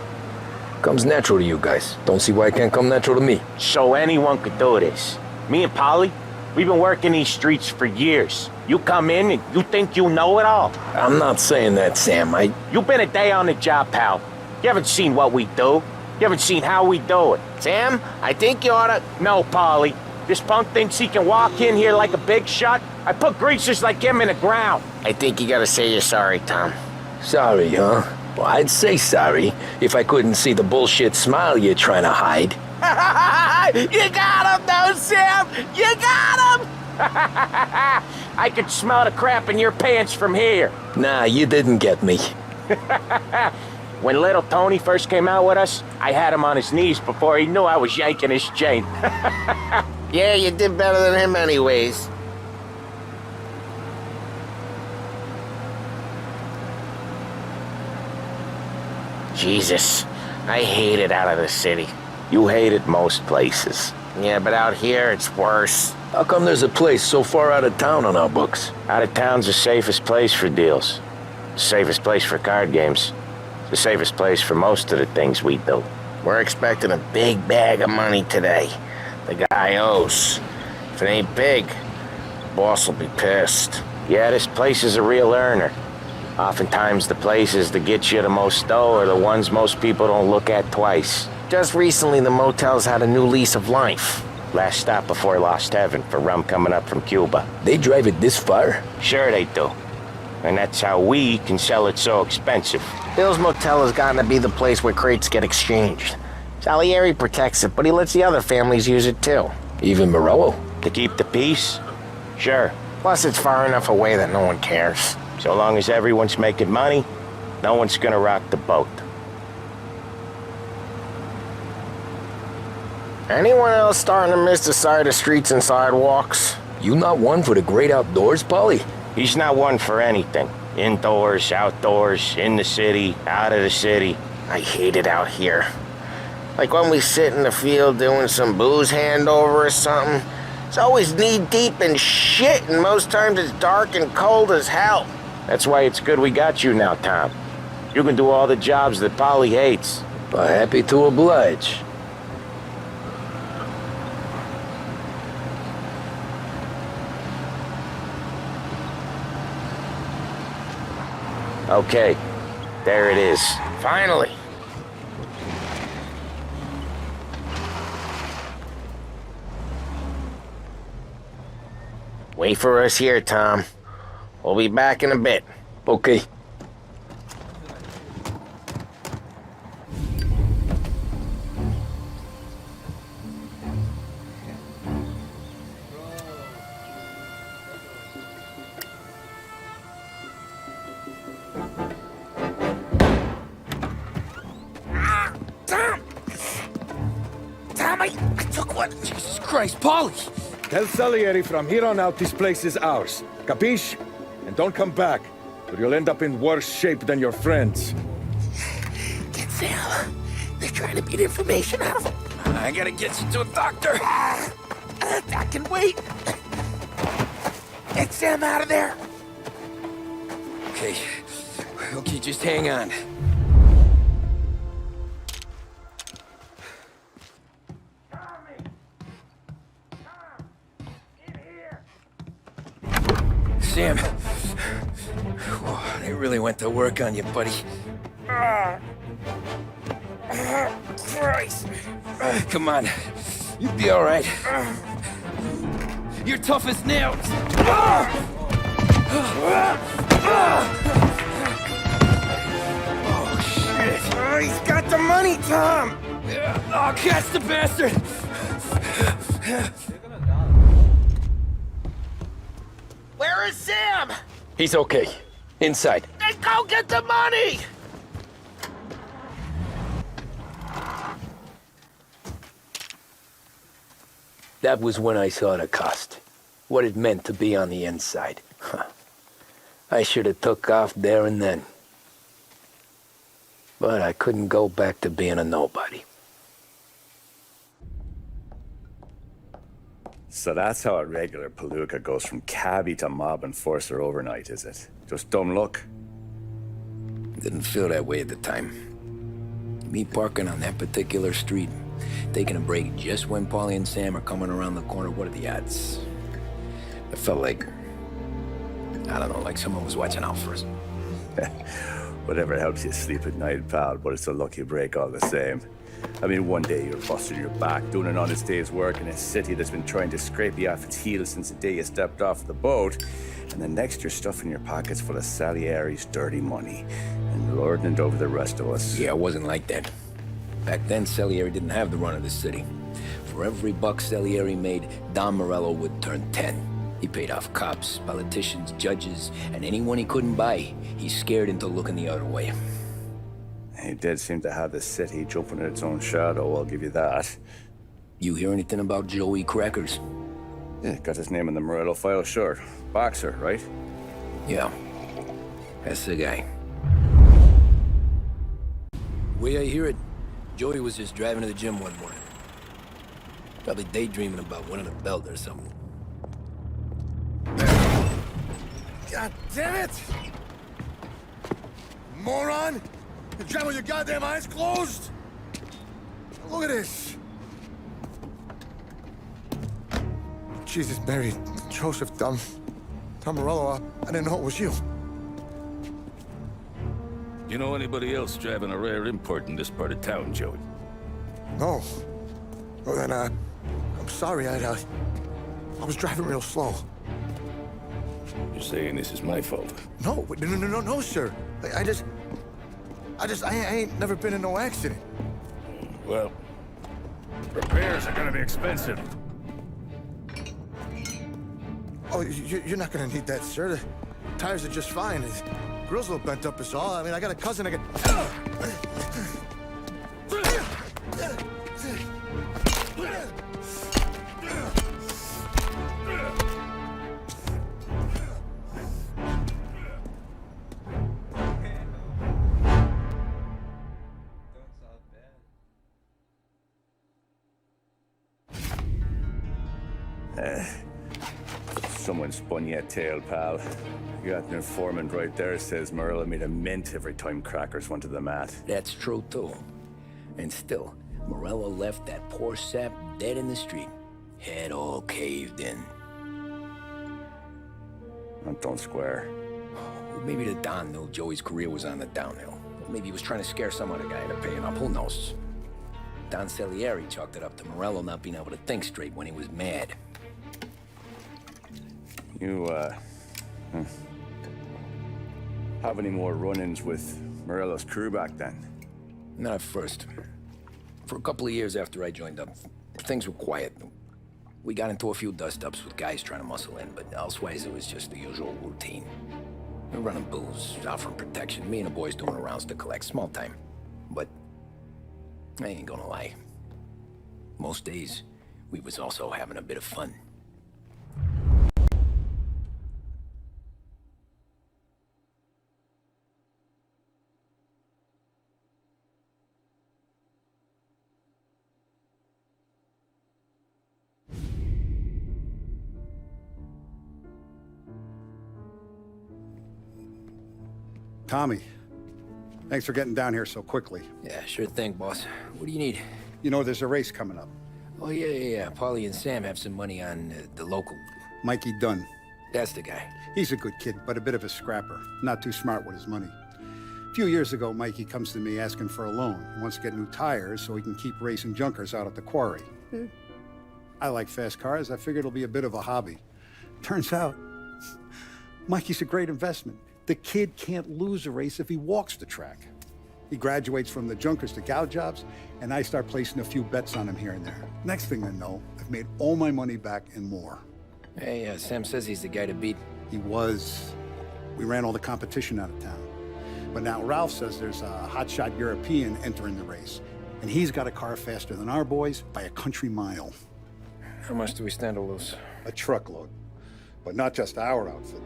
Comes natural to you guys. Don't see why it can't come natural to me. So anyone could do this. Me and Polly, we've been working these streets for years. You come in and you think you know it all. I'm not saying that, Sam. You've been a day on the job, pal. You haven't seen what we do. You haven't seen how we do it. Sam, I think you oughta... No, Polly. This punk thinks he can walk in here like a big shot. I put greasers like him in the ground. I think you gotta say you're sorry, Tom. Sorry, huh? Well, I'd say sorry if I couldn't see the bullshit smile you're trying to hide. You got him, though, Sam! You got him! I could smell the crap in your pants from here. Nah, you didn't get me. When little Tony first came out with us, I had him on his knees before he knew I was yanking his chain. Yeah, you did better than him anyways. Jesus, I hate it out of the city. You hate it most places. Yeah, but out here, it's worse. How come there's a place so far out of town on our books? Out of town's the safest place for deals. The safest place for card games. The safest place for most of the things we do. We're expecting a big bag of money today. The guy owes. If it ain't big, boss will be pissed. Yeah, this place is a real earner. Oftentimes the places that get you the most dough are the ones most people don't look at twice. Just recently, the motel's had a new lease of life. Last stop before Lost Heaven for rum coming up from Cuba. They drive it this far? Sure they do. And that's how we can sell it so expensive. Bill's Motel has gotten to be the place where crates get exchanged. Salieri protects it, but he lets the other families use it too. Even Morello? To keep the peace? Sure. Plus, it's far enough away that no one cares. So long as everyone's making money, no one's gonna rock the boat. Anyone else starting to miss the sight of streets and sidewalks? You not one for the great outdoors, Polly? He's not one for anything. Indoors, outdoors, in the city, out of the city. I hate it out here. Like when we sit in the field doing some booze handover or something, It's always knee-deep in shit, and most times it's dark and cold as hell. That's why it's good we got you now, Tom. You can do all the jobs that Polly hates. Happy to oblige. Okay, there it is. Finally. Wait for us here, Tom. We'll be back in a bit. Okay. Tom, I took one. Jesus Christ, Polly! Tell Salieri from here on out this place is ours. Capiche? And don't come back, or you'll end up in worse shape than your friends. Get Sam. They're trying to beat information out of him. I gotta get you to a doctor. I can wait. Get Sam out of there. Okay. Okay, just hang on. Sam. Whoa, they really went to work on you, buddy. Christ. Come on. You'll be all right. You're tough as nails. Oh, shit. Oh, he's got the money, Tom. Oh, catch the bastard. Where is Sam? He's okay. Inside. Then go get the money! That was when I saw the cost. What it meant to be on the inside. Huh. I should have took off there and then. But I couldn't go back to being a nobody. So that's how a regular palooka goes from cabbie to mob enforcer overnight, is it? Just dumb luck? Didn't feel that way at the time. Me parking on that particular street, taking a break just when Paulie and Sam are coming around the corner, what are the odds? I felt like, I don't know, like someone was watching out for us. Whatever helps you sleep at night, pal, but it's a lucky break all the same. I mean, one day you're busting your back, doing an honest day's work in a city that's been trying to scrape you off its heels since the day you stepped off the boat, and the next you're stuffing your pockets full of Salieri's dirty money and lording it over the rest of us. Yeah, it wasn't like that. Back then, Salieri didn't have the run of the city. For every buck Salieri made, Don Morello would turn 10. He paid off cops, politicians, judges, and anyone he couldn't buy, he scared into looking the other way. He did seem to have the city jumping at its own shadow, I'll give you that. You hear anything about Joey Crackers? Yeah, got his name in the Morello file, sure. Boxer, right? Yeah, that's the guy. The way I hear it, Joey was just driving to the gym one morning. Probably daydreaming about winning a belt or something. God damn it! Moron! You're driving with your goddamn eyes closed? Look at this! Jesus, Mary, Joseph, Tom Morello, I didn't know it was you. You know anybody else driving a rare import in this part of town, Joey? No. Well then, I'm sorry, I was driving real slow. You're saying this is my fault? No, no, sir. I ain't never been in no accident. Well, repairs are gonna be expensive. Oh, you're not gonna need that, sir. The tires are just fine. The grill's a little bent up is all. I mean, I got a cousin I can... Someone spun you a tale, pal. You got an informant right there says Morello made a mint every time crackers went to the mat. That's true, too. And still, Morello left that poor sap dead in the street. Head all caved in. That don't square. Maybe the Don knew Joey's career was on the downhill. Maybe he was trying to scare some other guy into paying up, who knows? Don Salieri chalked it up to Morello not being able to think straight when he was mad. You, have any more run-ins with Morello's crew back then? Not at first. For a couple of years after I joined up, things were quiet. We got into a few dust-ups with guys trying to muscle in, but elsewise it was just the usual routine. We're running booze, offering protection, me and the boys doing the rounds to collect, small time. But I ain't gonna lie. Most days, we was also having a bit of fun. Tommy, thanks for getting down here so quickly. Yeah, sure thing, boss. What do you need? You know there's a race coming up. Oh, yeah. Paulie and Sam have some money on the local. Mikey Dunn. That's the guy. He's a good kid, but a bit of a scrapper. Not too smart with his money. A few years ago, Mikey comes to me asking for a loan. He wants to get new tires so he can keep racing junkers out at the quarry. I like fast cars. I figured it'll be a bit of a hobby. Turns out, Mikey's a great investment. The kid can't lose a race if he walks the track. He graduates from the junkers to gal jobs, and I start placing a few bets on him here and there. Next thing I know, I've made all my money back and more. Hey, Sam says he's the guy to beat. He was. We ran all the competition out of town. But now Ralph says there's a hotshot European entering the race, and he's got a car faster than our boys by a country mile. How much do we stand to lose? A truckload. But not just our outfit.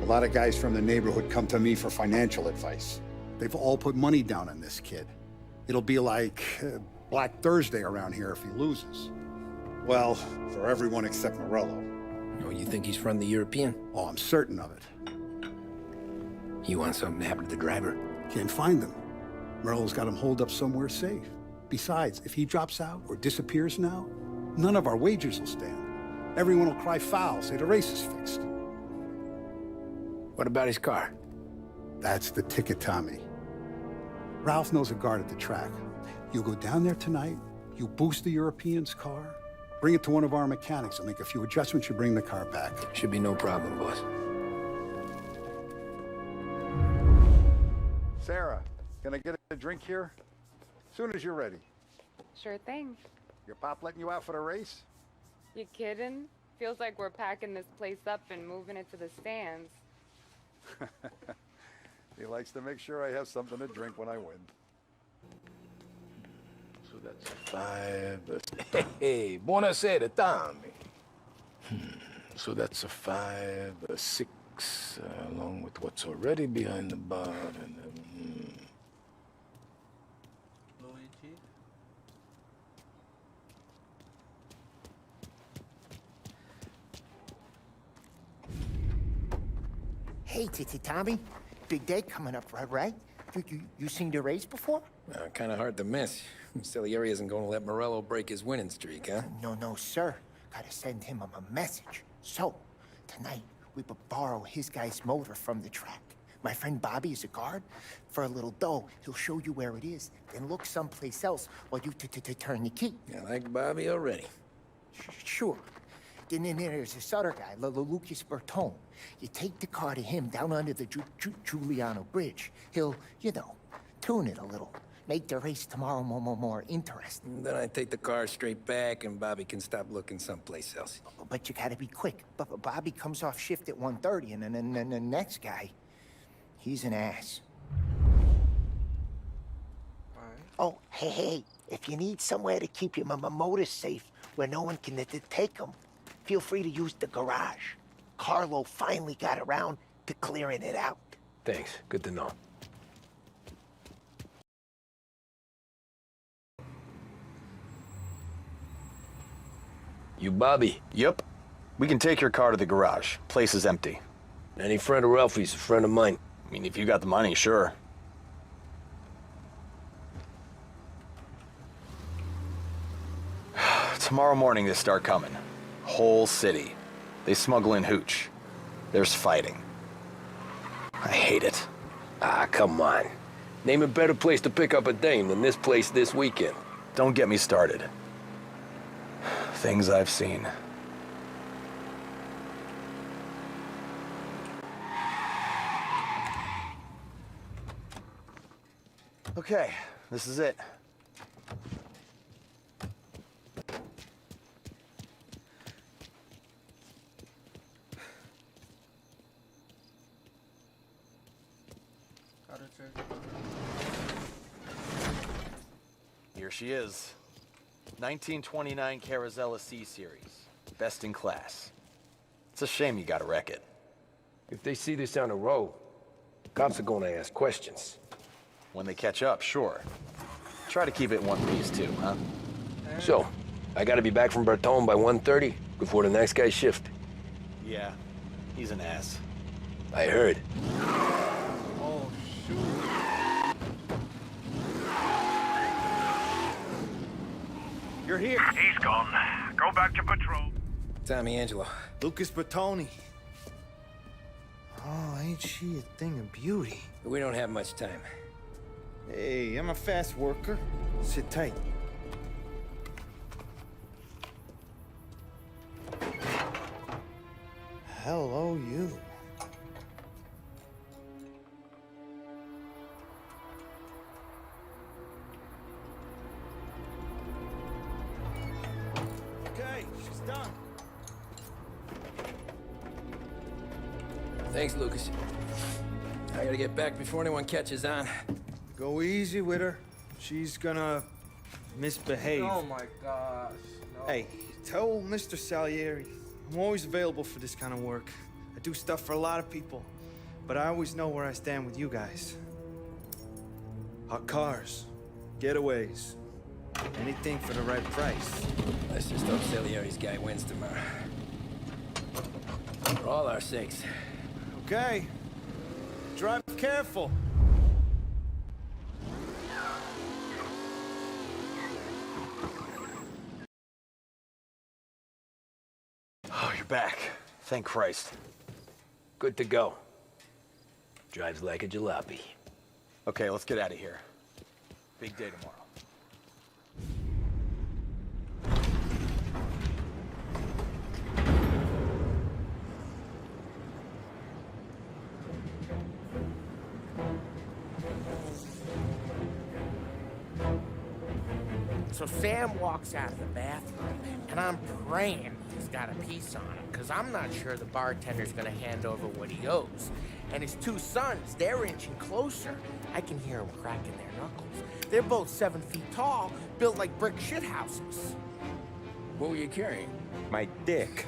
A lot of guys from the neighborhood come to me for financial advice. They've all put money down on this kid. It'll be like Black Thursday around here if he loses. Well, for everyone except Morello. Oh, you think he's from the European? Oh, I'm certain of it. You want something to happen to the driver? Can't find him. Morello's got him holed up somewhere safe. Besides, if he drops out or disappears now, none of our wagers will stand. Everyone will cry foul, say the race is fixed. What about his car? That's the ticket, Tommy. Ralph knows a guard at the track. You go down there tonight, you boost the European's car, bring it to one of our mechanics, and make a few adjustments, you bring the car back. Should be no problem, boss. Sarah, can I get a drink here? Soon as you're ready. Sure thing. Your pop letting you out for the race? You kidding? Feels like we're packing this place up and moving it to the stands. He likes to make sure I have something to drink when I win. So that's a 5. Hey, buonasera, Tommy. So that's a 5, a 6, along with what's already behind the bar, and Hey, Tommy. Big day coming up, right? You seen the race before? Kind of hard to miss. Salieri isn't going to let Morello break his winning streak, huh? No, sir. Gotta send him a message. So, tonight, we borrow his guy's motor from the track. My friend Bobby is a guard. For a little dough, he'll show you where it is, then look someplace else while you turn the key. I like Bobby already. Sure. Then there's this other guy, Lucas Bertone. You take the car to him down under the Giuliano Bridge. He'll, tune it a little. Make the race tomorrow more interesting. Then I take the car straight back and Bobby can stop looking someplace else. But you gotta be quick. But Bobby comes off shift at 1:30, and then the next guy, he's an ass. Oh, hey, if you need somewhere to keep your motor safe where no one can take them, feel free to use the garage. Carlo finally got around to clearing it out. Thanks. Good to know. You Bobby? Yep. We can take your car to the garage. Place is empty. Any friend of Ralphie's a friend of mine. I mean, if you got the money, sure. Tomorrow morning they start coming. Whole city. They smuggle in hooch. There's fighting. I hate it. Ah, come on. Name a better place to pick up a dame than this place this weekend. Don't get me started. Things I've seen. Okay, this is it. Here she is. 1929 Carazella C-Series. Best in class. It's a shame you gotta wreck it. If they see this on the road, cops are gonna ask questions. When they catch up, sure. Try to keep it in one piece too, huh? So, I gotta be back from Bertone by 1:30 before the next guy's shift. Yeah, he's an ass. I heard. Oh, shoot. You're here. He's gone. Go back to patrol. Tommy Angelo. Lucas Bertoni. Oh, ain't she a thing of beauty? We don't have much time. Hey, I'm a fast worker. Sit tight. Hello, you. Okay, she's done. Thanks, Lucas. I gotta get back before anyone catches on. Go easy with her. She's gonna misbehave. Oh my gosh. No. Hey, tell Mr. Salieri I'm always available for this kind of work. I do stuff for a lot of people, but I always know where I stand with you guys. Hot cars, getaways, anything for the right price. Let's just hope Salieri's guy wins tomorrow. For all our sakes. Okay. Drive careful. Oh, you're back. Thank Christ. Good to go. Drives like a jalopy. Okay, let's get out of here. Big day tomorrow. So Sam walks out of the bathroom, and I'm praying he's got a piece on him, because I'm not sure the bartender's gonna hand over what he owes. And his two sons, they're inching closer. I can hear them cracking their knuckles. They're both 7 feet tall, built like brick shithouses. What were you carrying? My dick.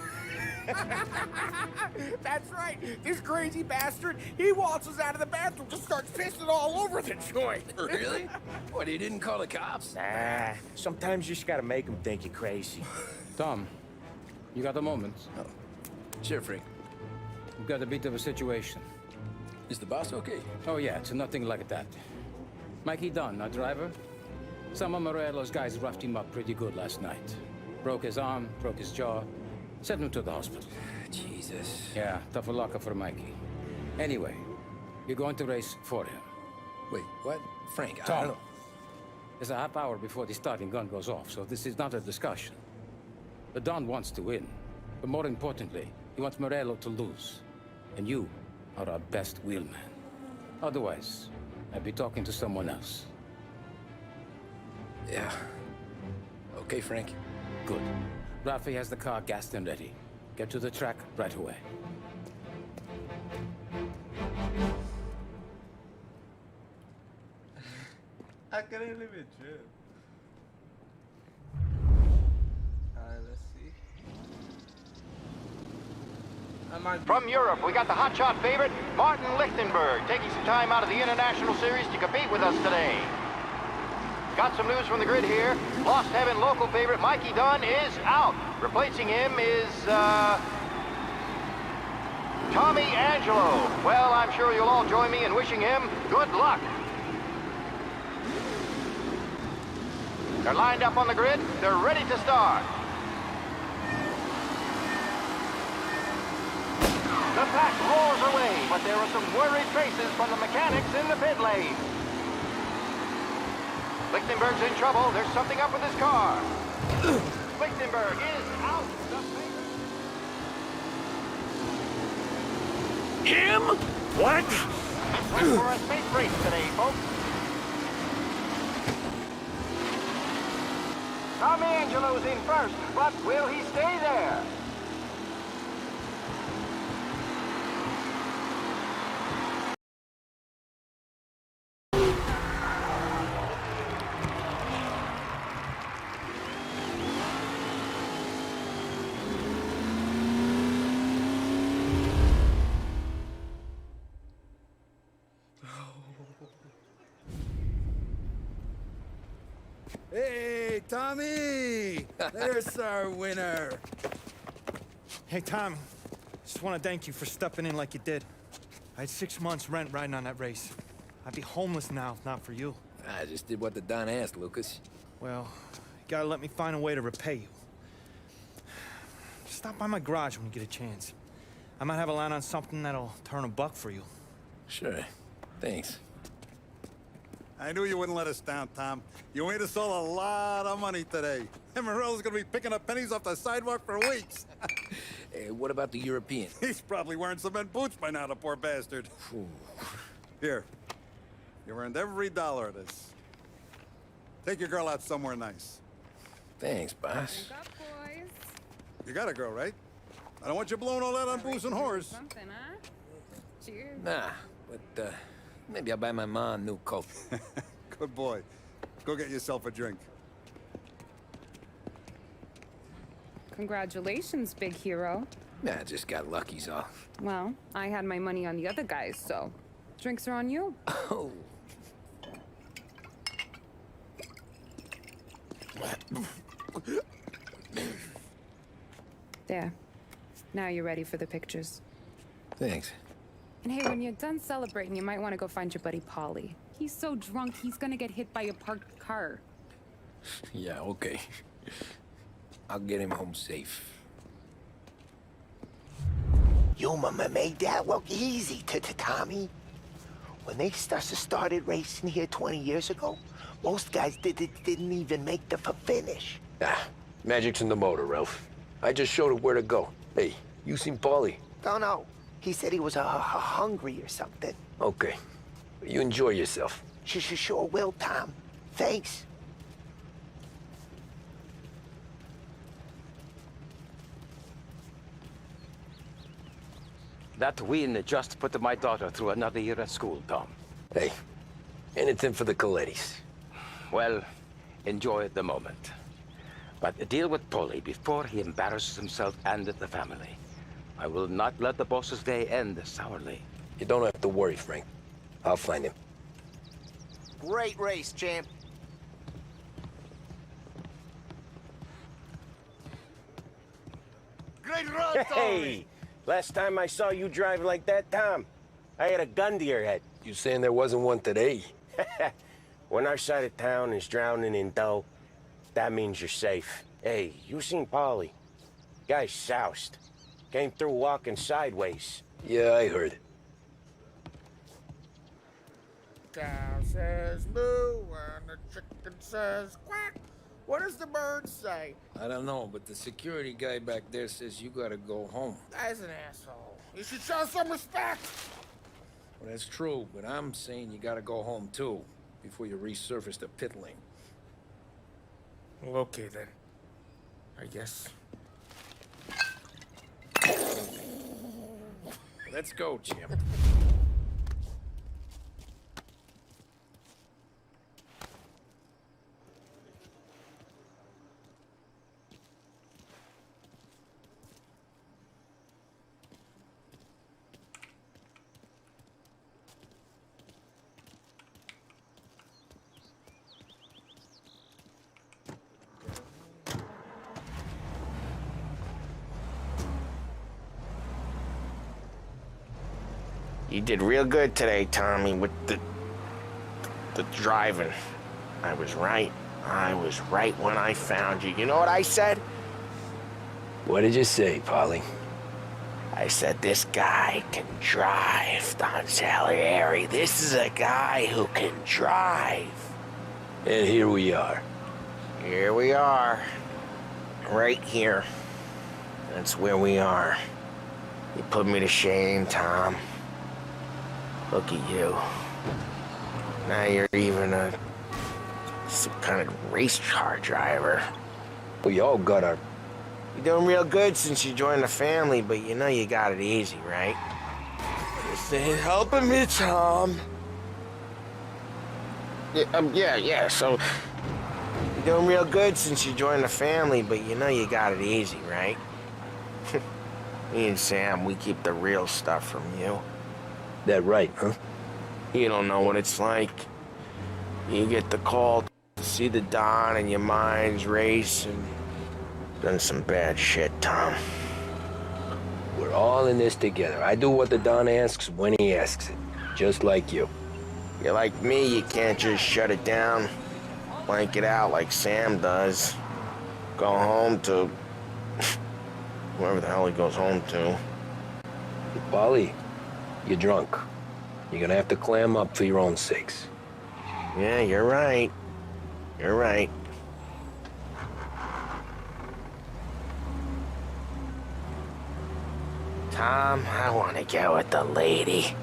That's right. This crazy bastard, he waltzes out of the bathroom and starts pissing all over the joint. Really? What, he didn't call the cops? Nah, sometimes you just gotta make them think you're crazy. Tom, you got a moment? Oh. Sure, Frank. We've got a bit of a situation. Is the boss okay? Oh yeah, it's nothing like that. Mikey Dunn, our driver. Some of Morello's guys roughed him up pretty good last night. Broke his arm, broke his jaw. Sent him to the hospital. Jesus. Yeah, tough luck for Mikey. Anyway, you're going to race for him. Wait, what? Frank, Tom, I don't... there's a half hour before the starting gun goes off, so this is not a discussion. The Don wants to win, but more importantly, he wants Morello to lose. And you are our best wheelman. Otherwise, I'd be talking to someone else. Yeah. Okay, Frank. Good. Rafi has the car gassed and ready. Get to the track right away. I couldn't even trip. Alright, let's see. From Europe, we got the hotshot favorite, Martin Lichtenberg, taking some time out of the International Series to compete with us today. Got some news from the grid here. Lost Heaven local favorite Mikey Dunn is out. Replacing him is, Tommy Angelo. Well, I'm sure you'll all join me in wishing him good luck. They're lined up on the grid. They're ready to start. The pack roars away, but there are some worried faces from the mechanics in the pit lane. Lichtenberg's in trouble. There's something up with his car. Lichtenberg is out. Him? What? It's time for a space race today, folks. Tommy Angelo's in first, but will he stay there? Hey, Tommy! There's our winner. Hey, Tommy. Just want to thank you for stepping in like you did. I had 6 months rent riding on that race. I'd be homeless now if not for you. I just did what the Don asked, Lucas. Well, you gotta let me find a way to repay you. Stop by my garage when you get a chance. I might have a line on something that'll turn $1 for you. Sure. Thanks. I knew you wouldn't let us down, Tom. You made us all a lot of money today. And Morello's gonna be picking up pennies off the sidewalk for weeks. Hey, what about the European? He's probably wearing cement boots by now, the poor bastard. Here. You earned every dollar of this. Take your girl out somewhere nice. Thanks, boss. Wake up, boys. You got a girl, right? I don't want you blowing all that on booze and whores. Something, huh? Cheers. Nah, but, maybe I'll buy my mom a new coat. Good boy. Go get yourself a drink. Congratulations, big hero. Nah, I just got lucky's all. Well, I had my money on the other guys, so drinks are on you. Oh. There. Now you're ready for the pictures. Thanks. And hey, when you're done celebrating, you might want to go find your buddy Paulie. He's so drunk, he's gonna get hit by a parked car. Yeah, okay. I'll get him home safe. Your mama made that look easy to Tommy. When they started racing here 20 years ago, most guys didn't even make the finish. Ah, magic's in the motor, Ralph. I just showed it where to go. Hey, you seen Paulie? Don't know. He said he was hungry or something. Okay. You enjoy yourself. Sure will, Tom. Thanks. That win just put my daughter through another year at school, Tom. Hey, anything for the Colettis. Well, enjoy the moment. But deal with Paulie before he embarrasses himself and the family. I will not let the boss's day end sourly. You don't have to worry, Frank. I'll find him. Great race, champ. Great run, Tommy! Last time I saw you drive like that, Tom, I had a gun to your head. You saying there wasn't one today? When our side of town is drowning in dough, that means you're safe. Hey, you seen Paulie? Guy's soused. Came through walking sideways. Yeah, I heard. Cow says moo and the chicken says quack. What does the bird say? I don't know, but the security guy back there says you gotta go home. Guy's an asshole. You should show some respect. Well, that's true, but I'm saying you gotta go home too, before you resurface the pit lane. Well, okay then. I guess. Let's go, champ. You did real good today, Tommy, with the driving. I was right. I was right when I found you. You know what I said? What did you say, Polly? I said, this guy can drive, Don Salieri. This is a guy who can drive. And here we are. Here we are. Right here. That's where we are. You put me to shame, Tom. Look at you. Now you're even some kind of race car driver. We all got our... You're doing real good since you joined the family, but you know you got it easy, right? This ain't helping me, Tom. Yeah, so... You're doing real good since you joined the family, but you know you got it easy, right? Me and Sam, we keep the real stuff from you. That right, huh? You don't know what it's like. You get the call to see the Don and your mind's race and... Done some bad shit, Tom. We're all in this together. I do what the Don asks when he asks it. Just like you. You're like me, you can't just shut it down. Blank it out like Sam does. Go home to... whoever the hell he goes home to. Polly, you're drunk. You're gonna have to clam up for your own sakes. Yeah, you're right. You're right. Tom, I want to get with the lady.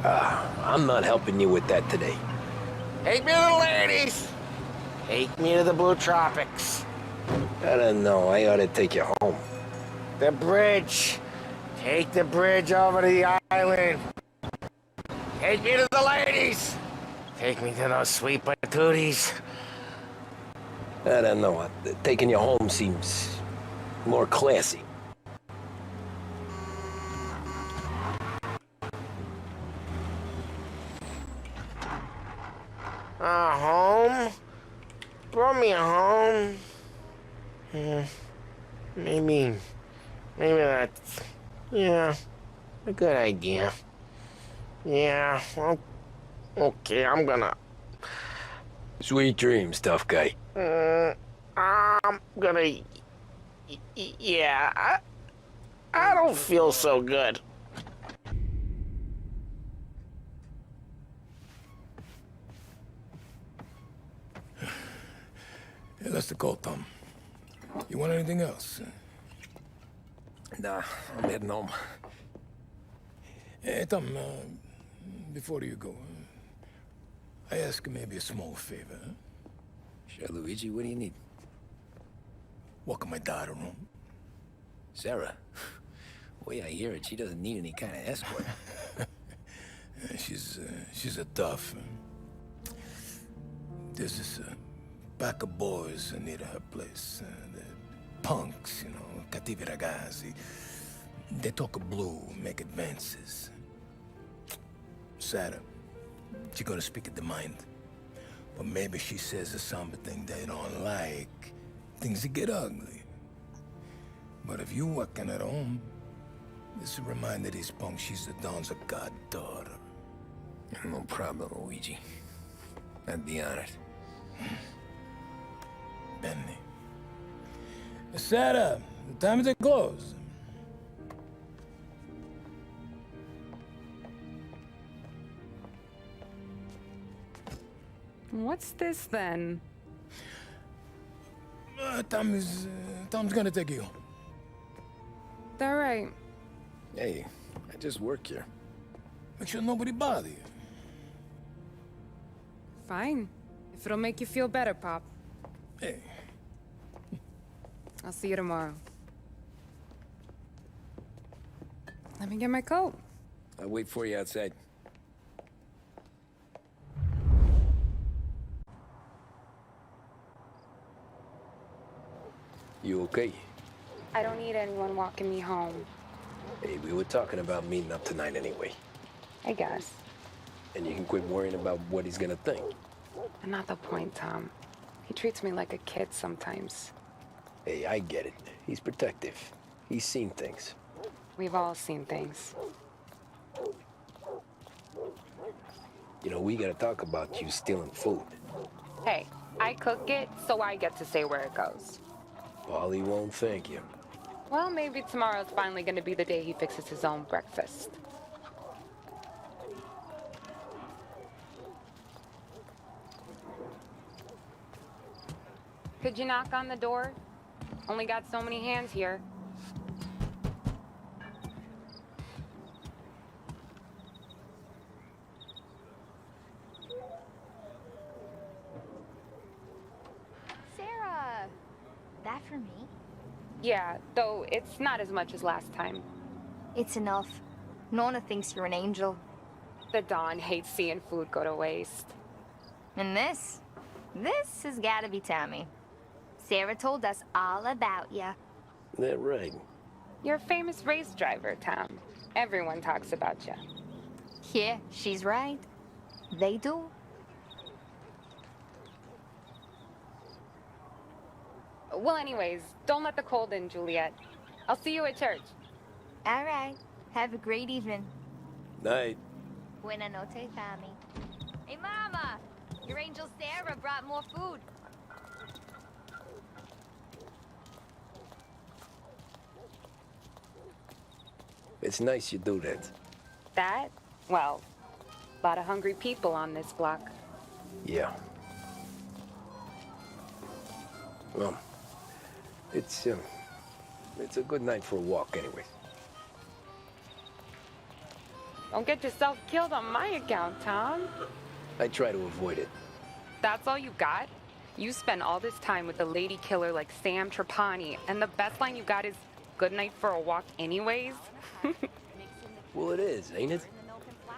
I'm not helping you with that today. Take me to the ladies! Take me to the Blue Tropics. I don't know. I ought to take you home. The bridge. Take the bridge over to the island. Take me to the ladies. Take me to those sweet patooties. I don't know. Taking you home seems more classy. Home? Brought me home. Maybe that's, yeah, a good idea. Yeah, well, okay, I'm gonna... Sweet dreams, tough guy. I'm gonna... Yeah, I don't feel so good. Hey, that's the call, Tom. You want anything else? Nah, I'm heading home. Hey, Tom, before you go, I ask maybe a small favor. Huh? Sure, Luigi, what do you need? Welcome my daughter home. Sarah? The way I hear it, she doesn't need any kind of escort. She's a tough. There's this pack of boys near her place. The punks, you know, cattivi ragazzi. They talk blue, make advances. Sarah, she's gonna speak at the mind. But maybe she says something they don't like. Things that get ugly. But if you working at home, this will remind these punks she's the Don's a goddaughter. No problem, Luigi. I'd be honored. Benny. Sarah, the time to close. What's this then? Tom's gonna take you. All right. Hey, I just work here. Make sure nobody bother you. Fine. If it'll make you feel better, Pop. Hey. I'll see you tomorrow. Let me get my coat. I'll wait for you outside. You okay? I don't need anyone walking me home. Hey, we were talking about meeting up tonight anyway. I guess. And you can quit worrying about what he's gonna think. Not the point, Tom. He treats me like a kid sometimes. Hey, I get it. He's protective. He's seen things. We've all seen things. You know, we gotta talk about you stealing food. Hey, I cook it, so I get to say where it goes. Paulie won't thank you. Well, maybe tomorrow's finally gonna be the day he fixes his own breakfast. Could you knock on the door? Only got so many hands here. Sarah! That for me? Yeah, though it's not as much as last time. It's enough. Nona thinks you're an angel. The Don hates seeing food go to waste. And this has gotta be Tammy. Sarah told us all about ya. That right. You're a famous race driver, Tom. Everyone talks about you. Yeah, she's right. They do. Well, anyways, don't let the cold in, Juliet. I'll see you at church. All right. Have a great evening. Night. Buena noche, Tammy. Hey, Mama! Your angel Sarah brought more food. It's nice you do that. That? Well, a lot of hungry people on this block. Yeah. Well, it's a good night for a walk anyway. Don't get yourself killed on my account, Tom. I try to avoid it. That's all you got? You spend all this time with a lady killer like Sam Trapani, and the best line you got is, "Good night for a walk anyways"? Well, it is, ain't it?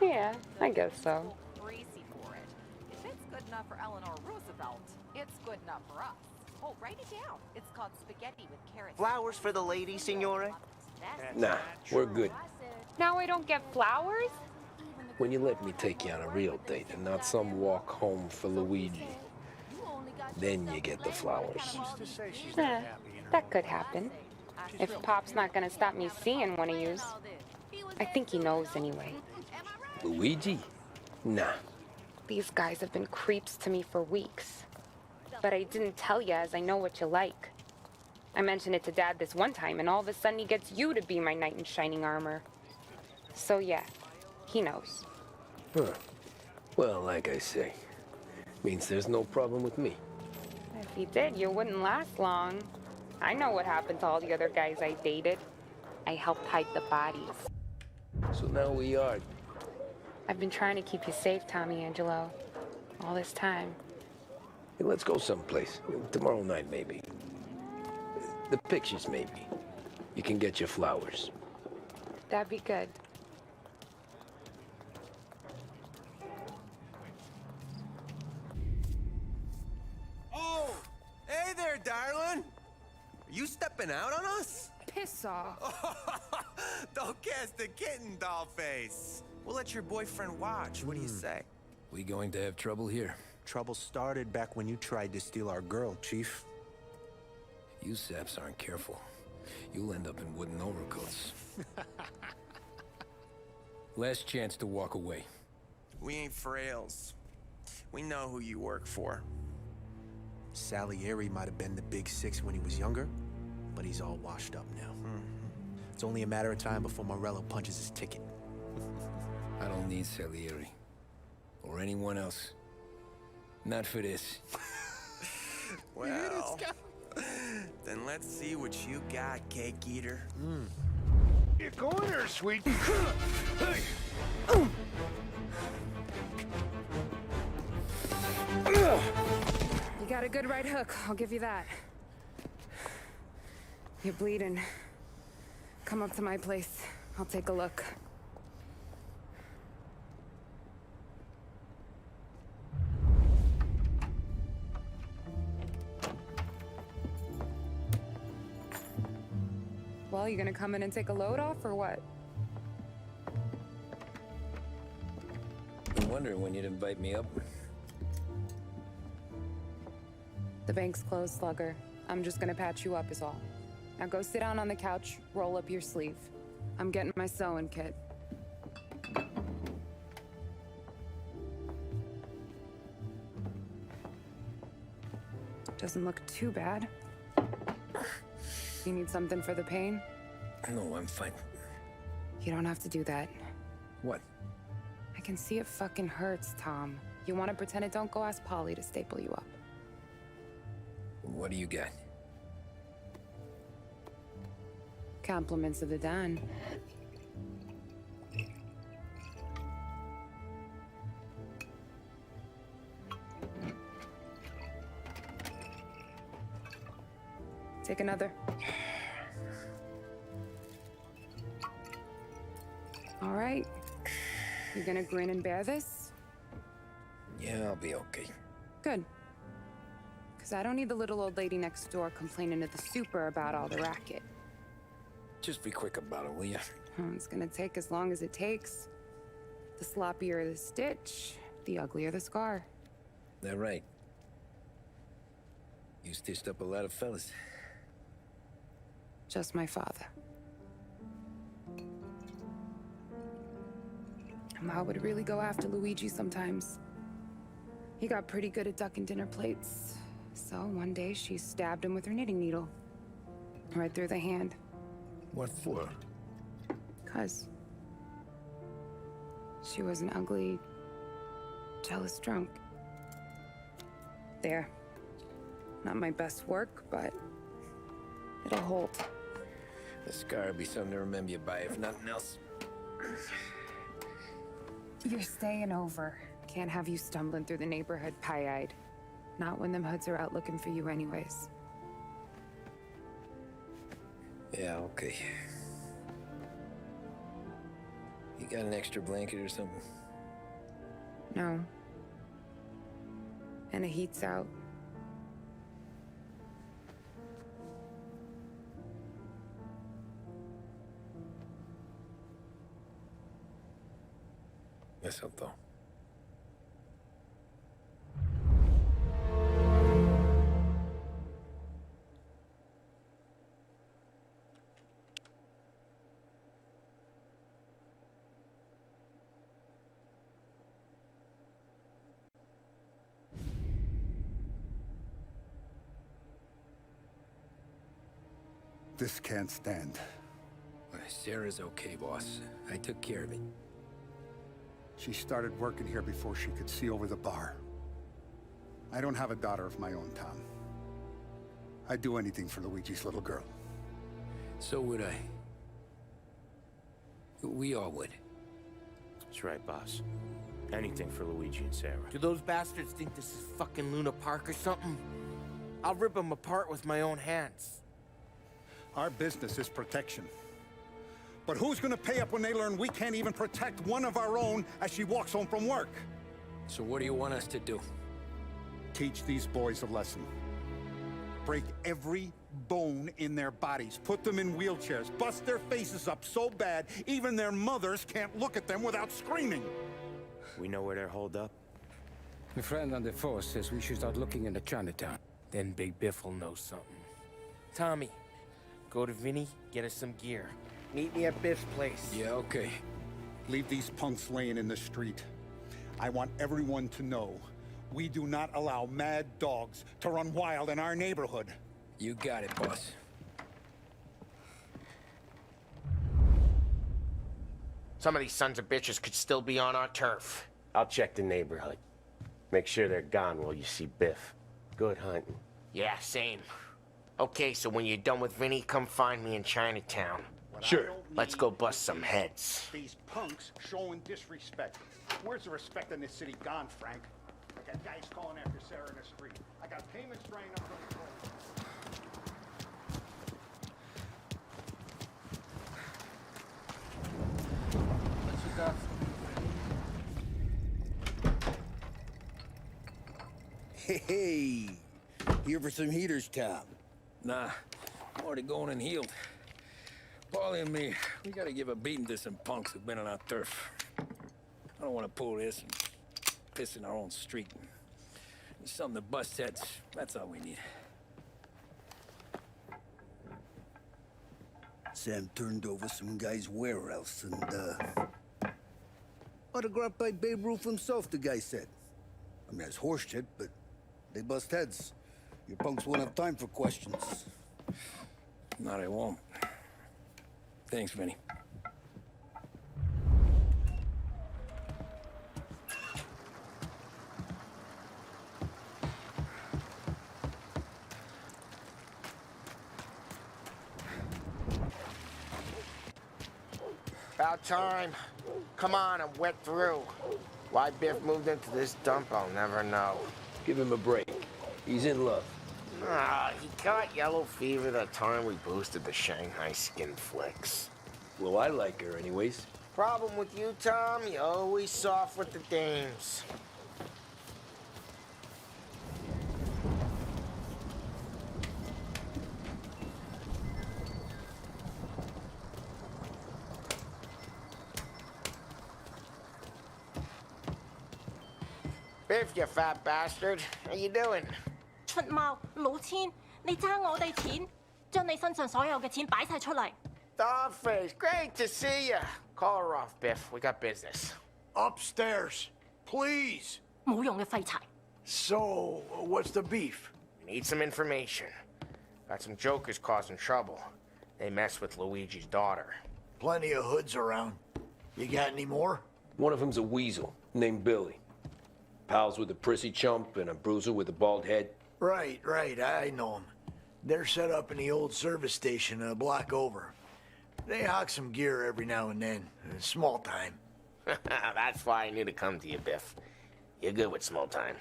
Yeah, I guess so. Crazy for it. If it's good enough for Eleanor Roosevelt, it's good enough for us. Oh, write it down. It's called spaghetti with carrots. Flowers for the lady, signore? Nah, we're good. Now I don't get flowers? When you let me take you on a real date and not some walk home for Luigi, then you get the flowers. That could happen. If Pop's not gonna stop me seeing one of yous. I think he knows anyway. Luigi? Nah. These guys have been creeps to me for weeks. But I didn't tell you as I know what you like. I mentioned it to Dad this one time, and all of a sudden he gets you to be my knight in shining armor. So yeah, he knows. Huh. Well, like I say, means there's no problem with me. If he did, you wouldn't last long. I know what happened to all the other guys I dated. I helped hide the bodies. So now we are. I've been trying to keep you safe, Tommy Angelo. All this time. Hey, let's go someplace. Tomorrow night, maybe. The pictures, maybe. You can get your flowers. That'd be good. Oh! Hey there, darling! Are you stepping out on us? Piss off. Don't cast the kitten, dollface. We'll let your boyfriend watch. What do you say? We going to have trouble here? Trouble started back when you tried to steal our girl, Chief. You saps aren't careful. You'll end up in wooden overcoats. Last chance to walk away. We ain't frails. We know who you work for. Salieri might have been the big six when he was younger, but he's all washed up now. It's only a matter of time before Morello punches his ticket. I don't need Salieri. Or anyone else. Not for this. Well, then let's see what you got, cake eater. Get going there, sweet. You got a good right hook, I'll give you that. You're bleeding. Come up to my place. I'll take a look. Well, you gonna come in and take a load off, or what? I'm wondering when you'd invite me up. The bank's closed, Slugger. I'm just gonna patch you up is all. Now go sit down on the couch, roll up your sleeve. I'm getting my sewing kit. Doesn't look too bad. You need something for the pain? No, I'm fine. You don't have to do that. What? I can see it fucking hurts, Tom. You want to pretend it don't? Go ask Polly to staple you up. What do you got? Compliments of the Don. Take another. All right. You gonna grin and bear this? Yeah, I'll be okay. Good. Because I don't need the little old lady next door complaining to the super about all the racket. Just be quick about it, will ya? It's gonna take as long as it takes. The sloppier the stitch, the uglier the scar. That right? You stitched up a lot of fellas. Just my father. Ma would really go after Luigi sometimes. He got pretty good at ducking dinner plates. So one day she stabbed him with her knitting needle. Right through the hand. What for? 'Cause she was an ugly, jealous drunk. There. Not my best work, but it'll hold. The scar will be something to remember you by, if nothing else. You're staying over. Can't have you stumbling through the neighborhood pie-eyed. Not when them hoods are out looking for you anyways. Yeah, okay. You got an extra blanket or something? No. And the heat's out. Yes, I'll go. This can't stand. Sarah's okay, boss. I took care of it. She started working here before she could see over the bar. I don't have a daughter of my own, Tom. I'd do anything for Luigi's little girl. So would I. We all would. That's right, boss. Anything for Luigi and Sarah. Do those bastards think this is fucking Luna Park or something? I'll rip them apart with my own hands. Our business is protection. But who's gonna pay up when they learn we can't even protect one of our own as she walks home from work? So what do you want us to do? Teach these boys a lesson. Break every bone in their bodies. Put them in wheelchairs. Bust their faces up so bad, even their mothers can't look at them without screaming. We know where they're holed up? My friend on the force says we should start looking into Chinatown. Then Big Biff will know something. Tommy, go to Vinny, get us some gear. Meet me at Biff's place. Yeah, okay. Leave these punks laying in the street. I want everyone to know we do not allow mad dogs to run wild in our neighborhood. You got it, boss. Some of these sons of bitches could still be on our turf. I'll check the neighborhood. Make sure they're gone while you see Biff. Good hunting. Yeah, same. Okay, so when you're done with Vinny, come find me in Chinatown. Sure. Let's go bust some heads. These punks showing disrespect. Where's the respect in this city gone, Frank? I got guys calling after Sarah in the street. I got payments drying up on the road. What you got for me? Hey, here for some heaters, Tom? Nah, I'm already going and healed. Paulie and me, we gotta give a beating to some punks who've been on our turf. I don't want to pull this and piss in our own street. There's something to bust heads. That's all we need. Sam turned over some guys' warehouse and, autographed by Babe Ruth himself, the guy said. I mean, it's horse shit, but they bust heads. You punks won't have time for questions. Not I won't. Thanks, Vinny. About time. Come on, I'm wet through. Why Biff moved into this dump, I'll never know. Give him a break. He's in love. Ah, he caught yellow fever the time we boosted the Shanghai skin flicks. Well, I like her anyways. Problem with you, Tom, you always soft with the dames. Biff, you fat bastard. How you doing? 出貓老千，你爭我哋錢，將你身上所有嘅錢擺晒出嚟。Dogface, great to see you. Call her off, Biff. We got business. Upstairs, please. 冇用嘅廢柴。So, what's the beef? We need some information. Got some jokers causing trouble. They mess with Luigi's daughter. Plenty of hoods around. You got any more? One of them's a weasel named Billy. Pals with a prissy chump and a bruiser with a bald head. Right, I know them. They're set up in the old service station a block over. They hawk some gear every now and then. Small time. That's why I knew to come to you, Biff. You're good with small time.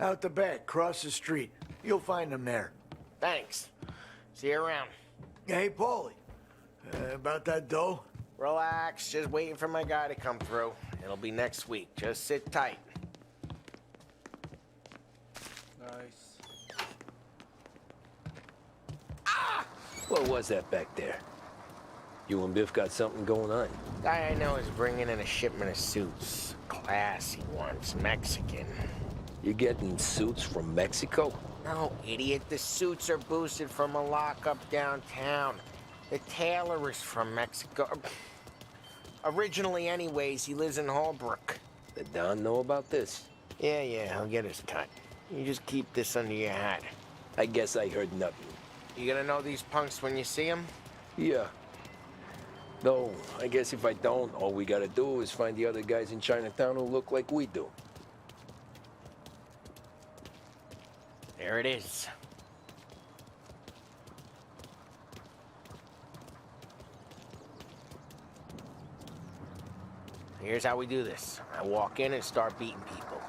Out the back, cross the street. You'll find them there. Thanks. See you around. Hey, Paulie. About that dough? Relax. Just waiting for my guy to come through. It'll be next week. Just sit tight. Nice. What was that back there? You and Biff got something going on. Guy I know is bringing in a shipment of suits. Classy ones, Mexican. You getting suits from Mexico? No, idiot. The suits are boosted from a lockup downtown. The tailor is from Mexico. Originally, anyways, he lives in Holbrook. Did Don know about this? Yeah, he'll get his cut. You just keep this under your hat. I guess I heard nothing. You gonna know these punks when you see them? Yeah. No, I guess if I don't, all we gotta do is find the other guys in Chinatown who look like we do. There it is. Here's how we do this. I walk in and start beating people.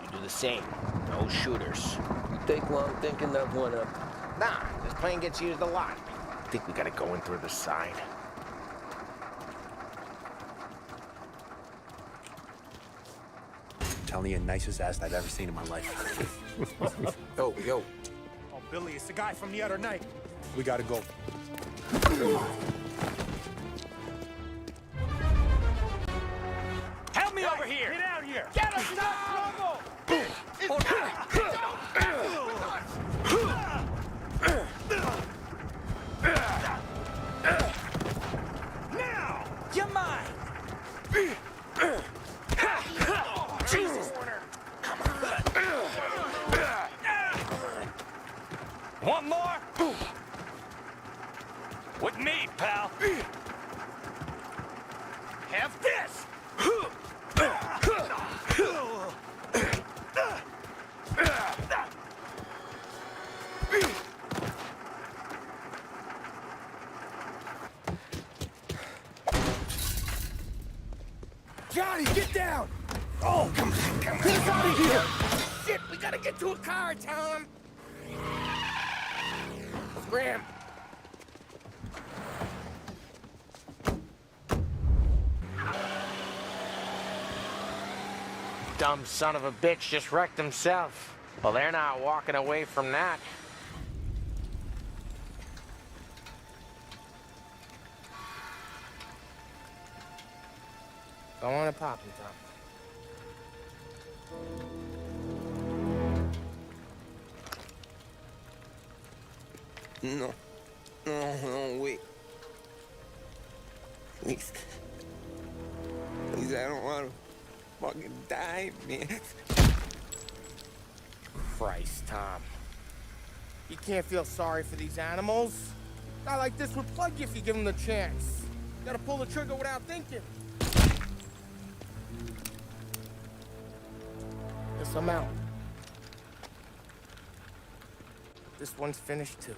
You do the same. No shooters. You take long thinking that one up. Nah, this plane gets used a lot. I think we gotta go in through the side. Telling you, nicest ass I've ever seen in my life. Yo. Oh, Billy, it's the guy from the other night. We gotta go. Help me over here! Get out here! Get us out! Now! You're mine! Jesus! Come on! Want more? With me, pal! Have this! Johnny, get down! Oh, come on. Get us out of here! Shit, we gotta get to a car, Tom! Scram! Dumb son of a bitch just wrecked himself. Well, they're not walking away from that. Go on and pop him, Tom. No, wait. Please, I don't want to fucking die, man. Christ, Tom. You can't feel sorry for these animals. A guy like this would plug you if you give him the chance. You gotta pull the trigger without thinking. Guess I'm out. This one's finished too.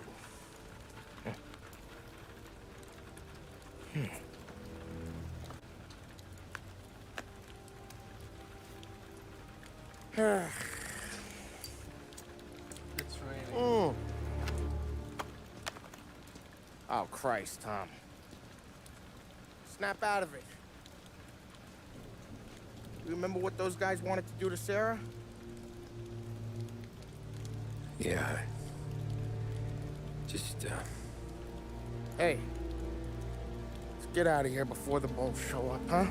It's raining. Oh, Christ, Tom. Snap out of it. You remember what those guys wanted to do to Sarah? Yeah. Just, Hey. Let's get out of here before the bulls show up, huh?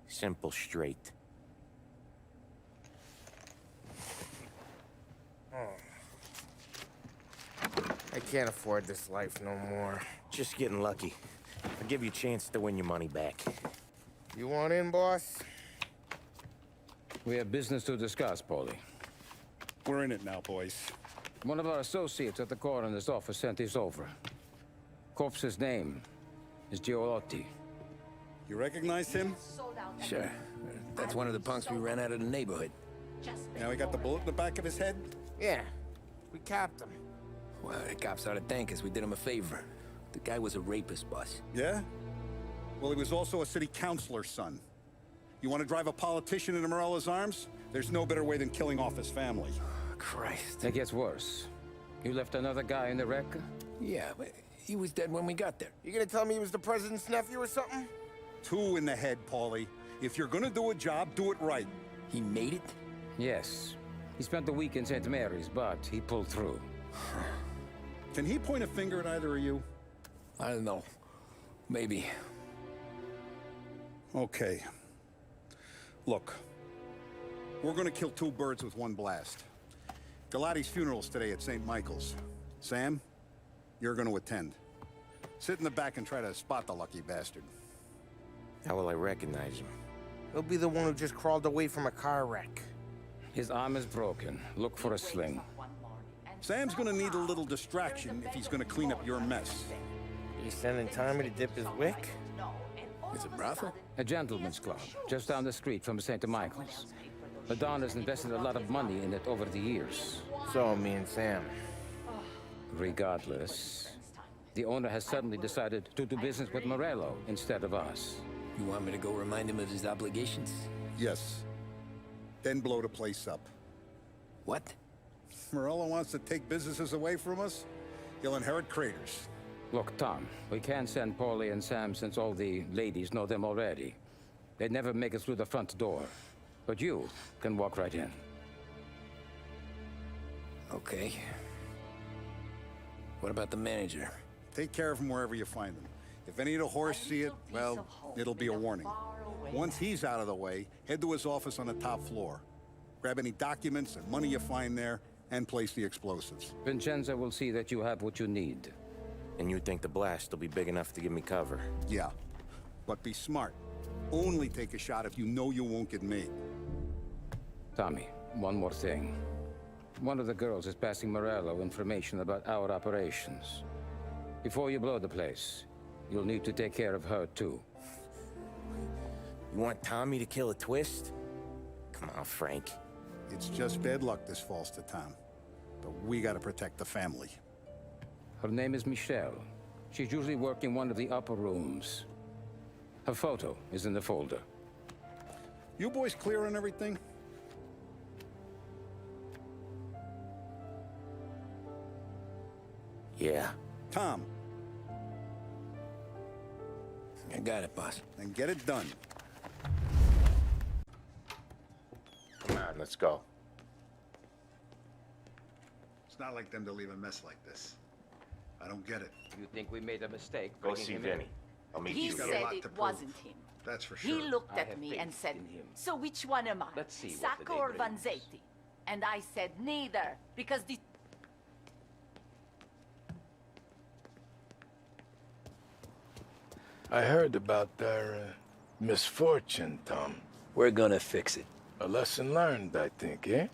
Simple, straight. I can't afford this life no more. Just getting lucky. I'll give you a chance to win your money back. You want in, boss? We have business to discuss, Paulie. We're in it now, boys. One of our associates at the coroner's office sent this over. Corpse's name is Giolotti. You recognize him? sure. That's one of the punks we ran out of the neighborhood. Now he got the bullet in the back of his head? Yeah. We capped him. Well, the cops ought to thank us. We did him a favor. The guy was a rapist, boss. Yeah? Well, he was also a city councilor's son. You want to drive a politician into Morella's arms? There's no better way than killing off his family. Christ. It gets worse. You left another guy in the wreck? Yeah, but he was dead when we got there. You gonna tell me he was the president's nephew or something? 2 in the head, Paulie. If you're gonna do a job, do it right. He made it? Yes. He spent the week in St. Mary's, but he pulled through. Can he point a finger at either of you? I don't know. Maybe. Okay. Look. We're gonna kill 2 birds with 1 blast. Galati's funeral's today at St. Michael's. Sam, you're gonna attend. Sit in the back and try to spot the lucky bastard. How will I recognize him? He'll be the one who just crawled away from a car wreck. His arm is broken. Look for a sling. Sam's gonna need a little distraction if he's gonna clean up your mess. You sending Tommy to dip his wick? It's a brothel? A gentleman's club, just down the street from St. Michael's. The Don has invested a lot of money in it over the years. So, me and Sam. Regardless, the owner has suddenly decided to do business with Morello instead of us. You want me to go remind him of his obligations? Yes. Then blow the place up. What? Morello wants to take businesses away from us? He'll inherit craters. Look, Tom, we can't send Paulie and Sam since all the ladies know them already. They'd never make it through the front door. But you can walk right in. Okay. What about the manager? Take care of him wherever you find him. If any of the horse see it, well, it'll be a warning. Once he's out of the way, head to his office on the top floor. Grab any documents and money you find there, and place the explosives. Vincenzo will see that you have what you need. And you think the blast will be big enough to give me cover? Yeah. But be smart. Only take a shot if you know you won't get made. Tommy, one more thing. One of the girls is passing Morello information about our operations. Before you blow the place, you'll need to take care of her, too. You want Tommy to kill a twist? Come on, Frank. It's just bad luck this falls to Tom. But we gotta protect the family. Her name is Michelle. She's usually working one of the upper rooms. Her photo is in the folder. You boys clear on everything? Yeah. Tom. I got it, boss. Then get it done. Come on, let's go. It's not like them to leave a mess like this. I don't get it. You think we made a mistake? Go bringing see him Vinny. in? I'll meet He you said here. it wasn't him. That's for He sure. looked I at have me faith and said, in him. so which one am I? Let's see what the Sacco day or brings. Vanzetti? And I said, neither, because the... I heard about their misfortune, Tom. We're gonna fix it. A lesson learned, I think, eh?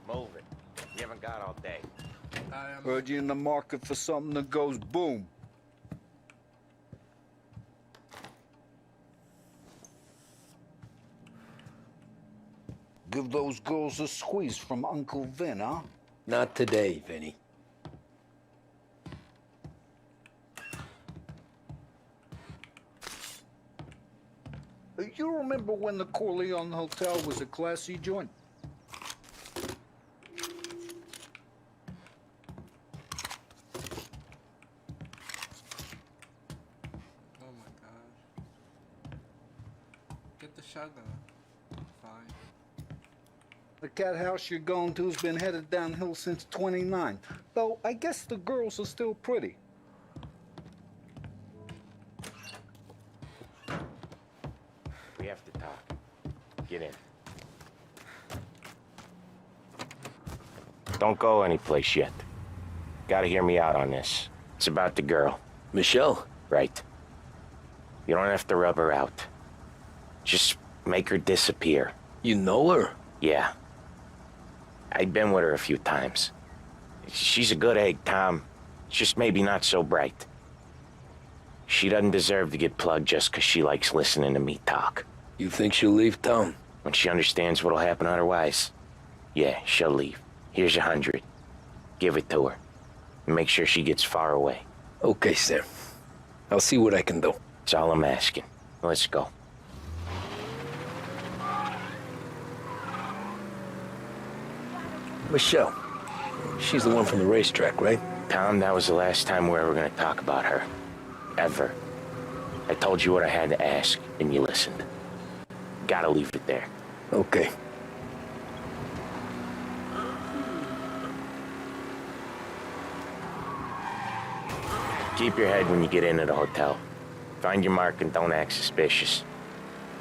Move it. We haven't got all day. Heard you in the market for something that goes boom. Give those girls a squeeze from Uncle Vin, huh? Not today, Vinny. You remember when the Corleone Hotel was a classy joint? Oh my gosh. Get the shotgun. Fine. The cat house you're going to's been headed downhill since 29. Though I guess the girls are still pretty. We have to talk. Get in. Don't go anyplace yet. Gotta hear me out on this. It's about the girl. Michelle? Right. You don't have to rub her out. Just make her disappear. You know her? Yeah. I've been with her a few times. She's a good egg, Tom. Just maybe not so bright. She doesn't deserve to get plugged just 'cause she likes listening to me talk. You think she'll leave town? When she understands what'll happen otherwise, yeah, she'll leave. Here's 100. Give it to her. And make sure she gets far away. Okay, Sam. I'll see what I can do. That's all I'm asking. Let's go. Michelle. She's the one from the racetrack, right? Tom, that was the last time we were ever gonna talk about her. Ever. I told you what I had to ask, and you listened. Gotta leave it there. Okay. Keep your head when you get into the hotel. Find your mark and don't act suspicious.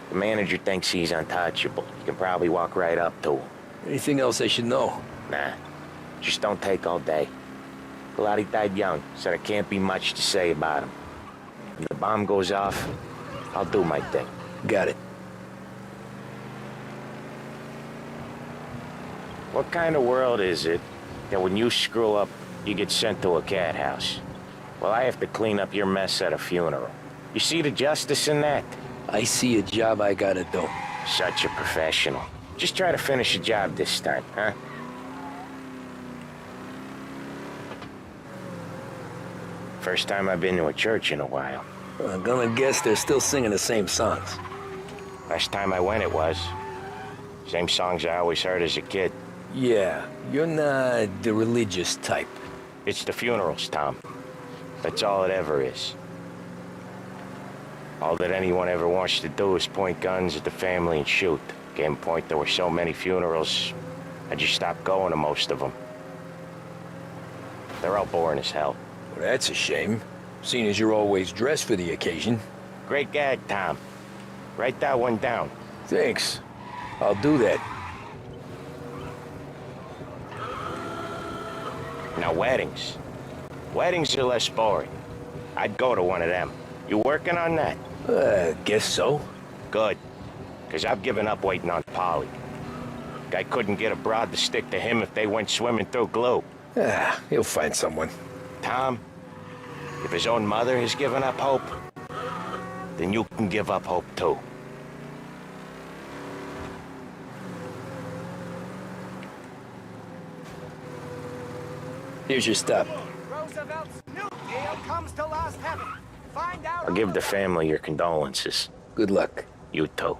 The manager thinks he's untouchable. You can probably walk right up to him. Anything else I should know? Nah. Just don't take all day. Galati died young, so there can't be much to say about him. When the bomb goes off, I'll do my thing. Got it. What kind of world is it that when you screw up, you get sent to a cat house? Well, I have to clean up your mess at a funeral. You see the justice in that? I see a job I gotta do. Such a professional. Just try to finish the job this time, huh? First time I've been to a church in a while. I'm gonna guess they're still singing the same songs. Last time I went, it was. Same songs I always heard as a kid. Yeah, you're not the religious type. It's the funerals, Tom. That's all it ever is. All that anyone ever wants to do is point guns at the family and shoot. Game point, there were so many funerals, I just stopped going to most of them. They're all boring as hell. Well, that's a shame, seeing as you're always dressed for the occasion. Great gag, Tom. Write that one down. Thanks. I'll do that. Now, weddings. Weddings are less boring. I'd go to one of them. You working on that? Guess so. Good. Because I've given up waiting on Polly. Guy couldn't get a broad to stick to him if they went swimming through glue. He'll find someone. Tom, if his own mother has given up hope, then you can give up hope too. Here's your stop. Roosevelt's new deal comes to Lost Heaven. Find out. I'll give the family your condolences. Good luck. You too.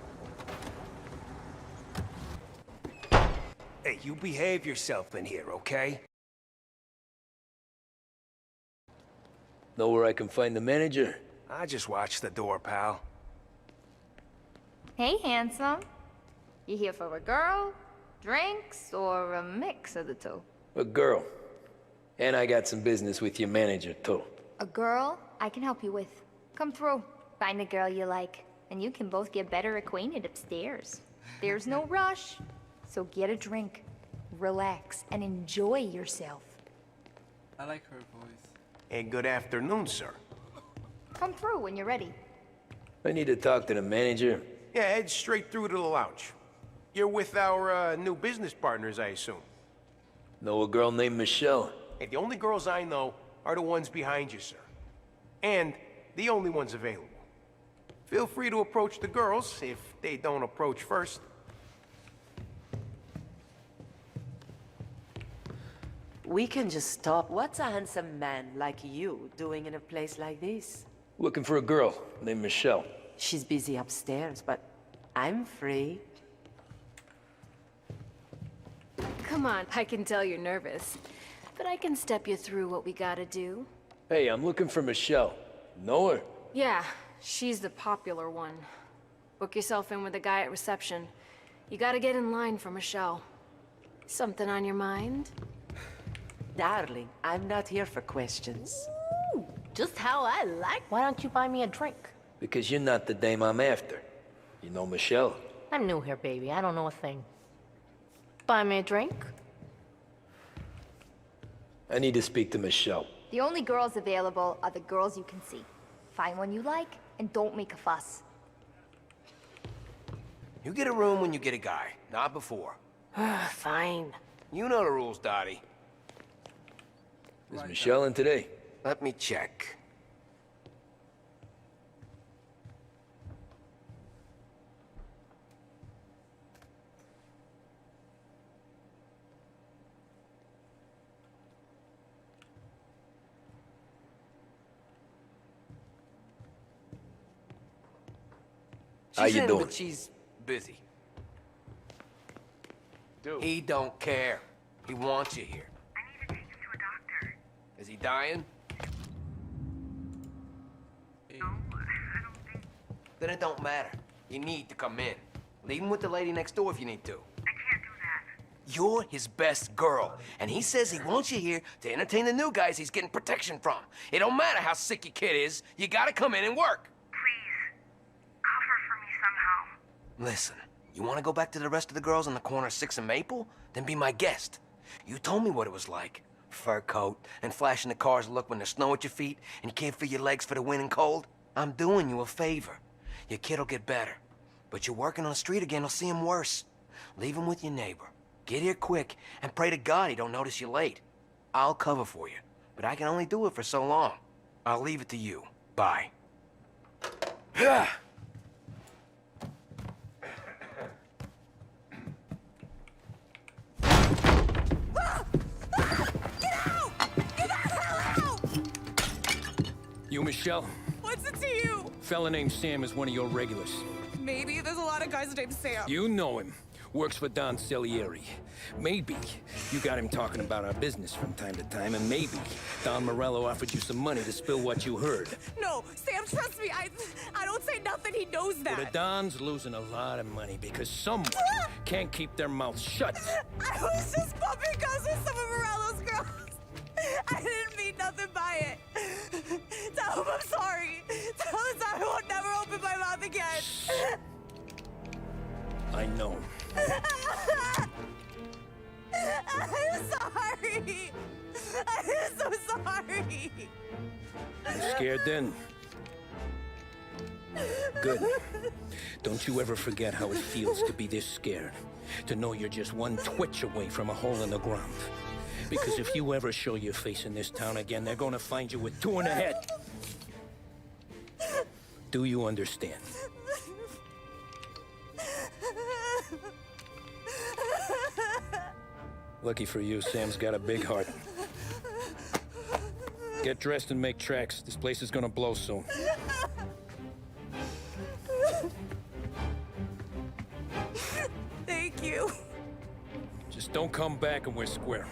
Hey, you behave yourself in here, okay? Know where I can find the manager? I just watched the door, pal. Hey, handsome. You here for a girl, drinks, or a mix of the two? A girl. And I got some business with your manager, too. A girl I can help you with. Come through. Find the girl you like, and you can both get better acquainted upstairs. There's no rush, so get a drink. relax, and enjoy yourself. I like her voice. Hey, good afternoon, sir. Come through when you're ready. I need to talk to the manager. Yeah, head straight through to the lounge. You're with our new business partners, I assume. Know a girl named Michelle? Hey, the only girls I know are the ones behind you, sir. And the only ones available. Feel free to approach the girls if they don't approach first. We can just stop. What's a handsome man like you doing in a place like this? Looking for a girl named Michelle. She's busy upstairs, but I'm free. Come on, I can tell you're nervous. But I can step you through what we gotta do. Hey, I'm looking for Michelle. Know her? Yeah, she's the popular one. Book yourself in with the guy at reception. You gotta get in line for Michelle. Something on your mind? Darling, I'm not here for questions. Ooh, just how I like. Why don't you buy me a drink? Because you're not the dame I'm after. You know Michelle? I'm new here, baby. I don't know a thing. Buy me a drink? I need to speak to Michelle. The only girls available are the girls you can see. Find one you like, and don't make a fuss. You get a room when you get a guy, not before. Fine. You know the rules, Dottie. Is Michelle in today? Let me check. How you in, doing? But she's busy. Dude. He don't care. He wants you here. I need to take him to a doctor. Is he dying? No, I don't think... Then it don't matter. You need to come in. Leave him with the lady next door if you need to. I can't do that. You're his best girl, and he says he wants you here to entertain the new guys he's getting protection from. It don't matter how sick your kid is, you gotta come in and work. Please, cover for me somehow. Listen, you wanna go back to the rest of the girls on the corner of 6th and Maple? Then be my guest. You told me what it was like. Fur coat, and flashing the car's look when there's snow at your feet, and you can't feel your legs for the wind and cold. I'm doing you a favor. Your kid'll get better. But you're working on the street again, will see him worse. Leave him with your neighbor. Get here quick, and pray to God he don't notice you late. I'll cover for you, but I can only do it for so long. I'll leave it to you. Bye. You Michelle? What's it to you? Fella named Sam is one of your regulars. Maybe there's a lot of guys named Sam. You know him. Works for Don Salieri. Maybe you got him talking about our business from time to time, and maybe Don Morello offered you some money to spill what you heard. No, Sam, trust me. I don't say nothing. He knows that. Well, the Don's losing a lot of money because someone can't keep their mouth shut. I was just bumping guns with some of Morello's girls. I didn't mean nothing by it. Tell him I'm sorry. Tell him I won't never open my mouth again. I know. I'm sorry. I'm so sorry. You scared then? Good. Don't you ever forget how it feels to be this scared. To know you're just one twitch away from a hole in the ground. Because if you ever show your face in this town again, they're gonna find you with two in the head. Do you understand? Lucky for you, Sam's got a big heart. Get dressed and make tracks. This place is gonna blow soon. Thank you. Just don't come back and we're square.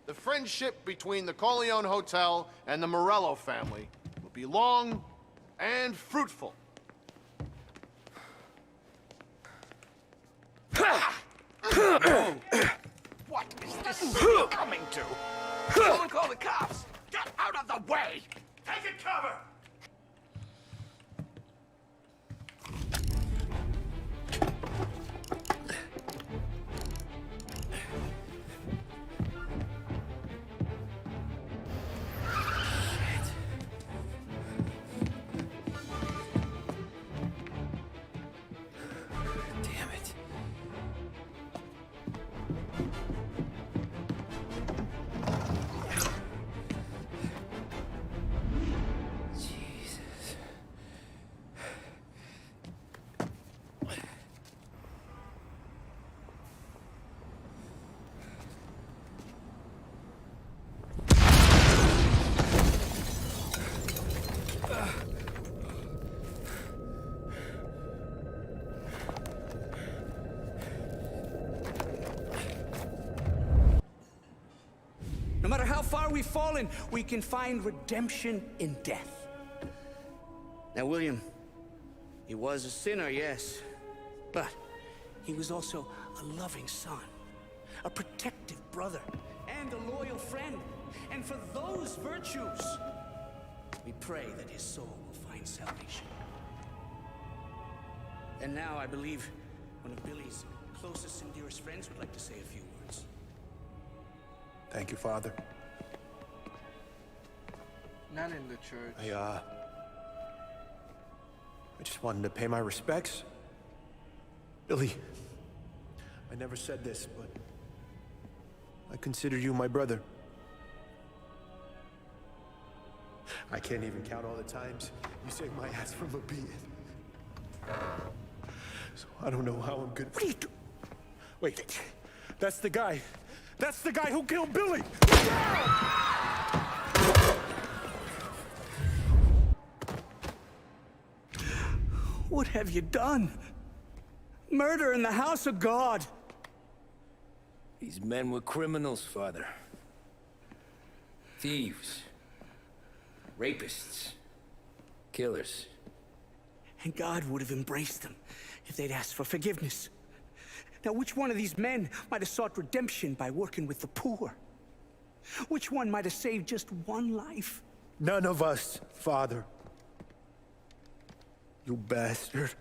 The friendship between the Corleone Hotel and the Morello family will be long and fruitful. What is this coming to? Someone call the cops! Get out of the way! Take it cover! how far we've fallen, we can find redemption in death. Now, William, he was a sinner, yes, but he was also a loving son, a protective brother, and a loyal friend. And for those virtues, we pray that his soul will find salvation. And now I believe one of Billy's closest and dearest friends would like to say a few words. Thank you, Father. Not in the church. I just wanted to pay my respects. Billy, I never said this, but I consider you my brother. I can't even count all the times you saved my ass from a beating. So I don't know how I'm good. What are you doing? Wait, that's the guy. That's the guy who killed Billy! What have you done? Murder in the house of God! These men were criminals, Father. Thieves. Rapists. Killers. And God would have embraced them if they'd asked for forgiveness. Now, which one of these men might have sought redemption by working with the poor? Which one might have saved just one life? None of us, Father. You bastard.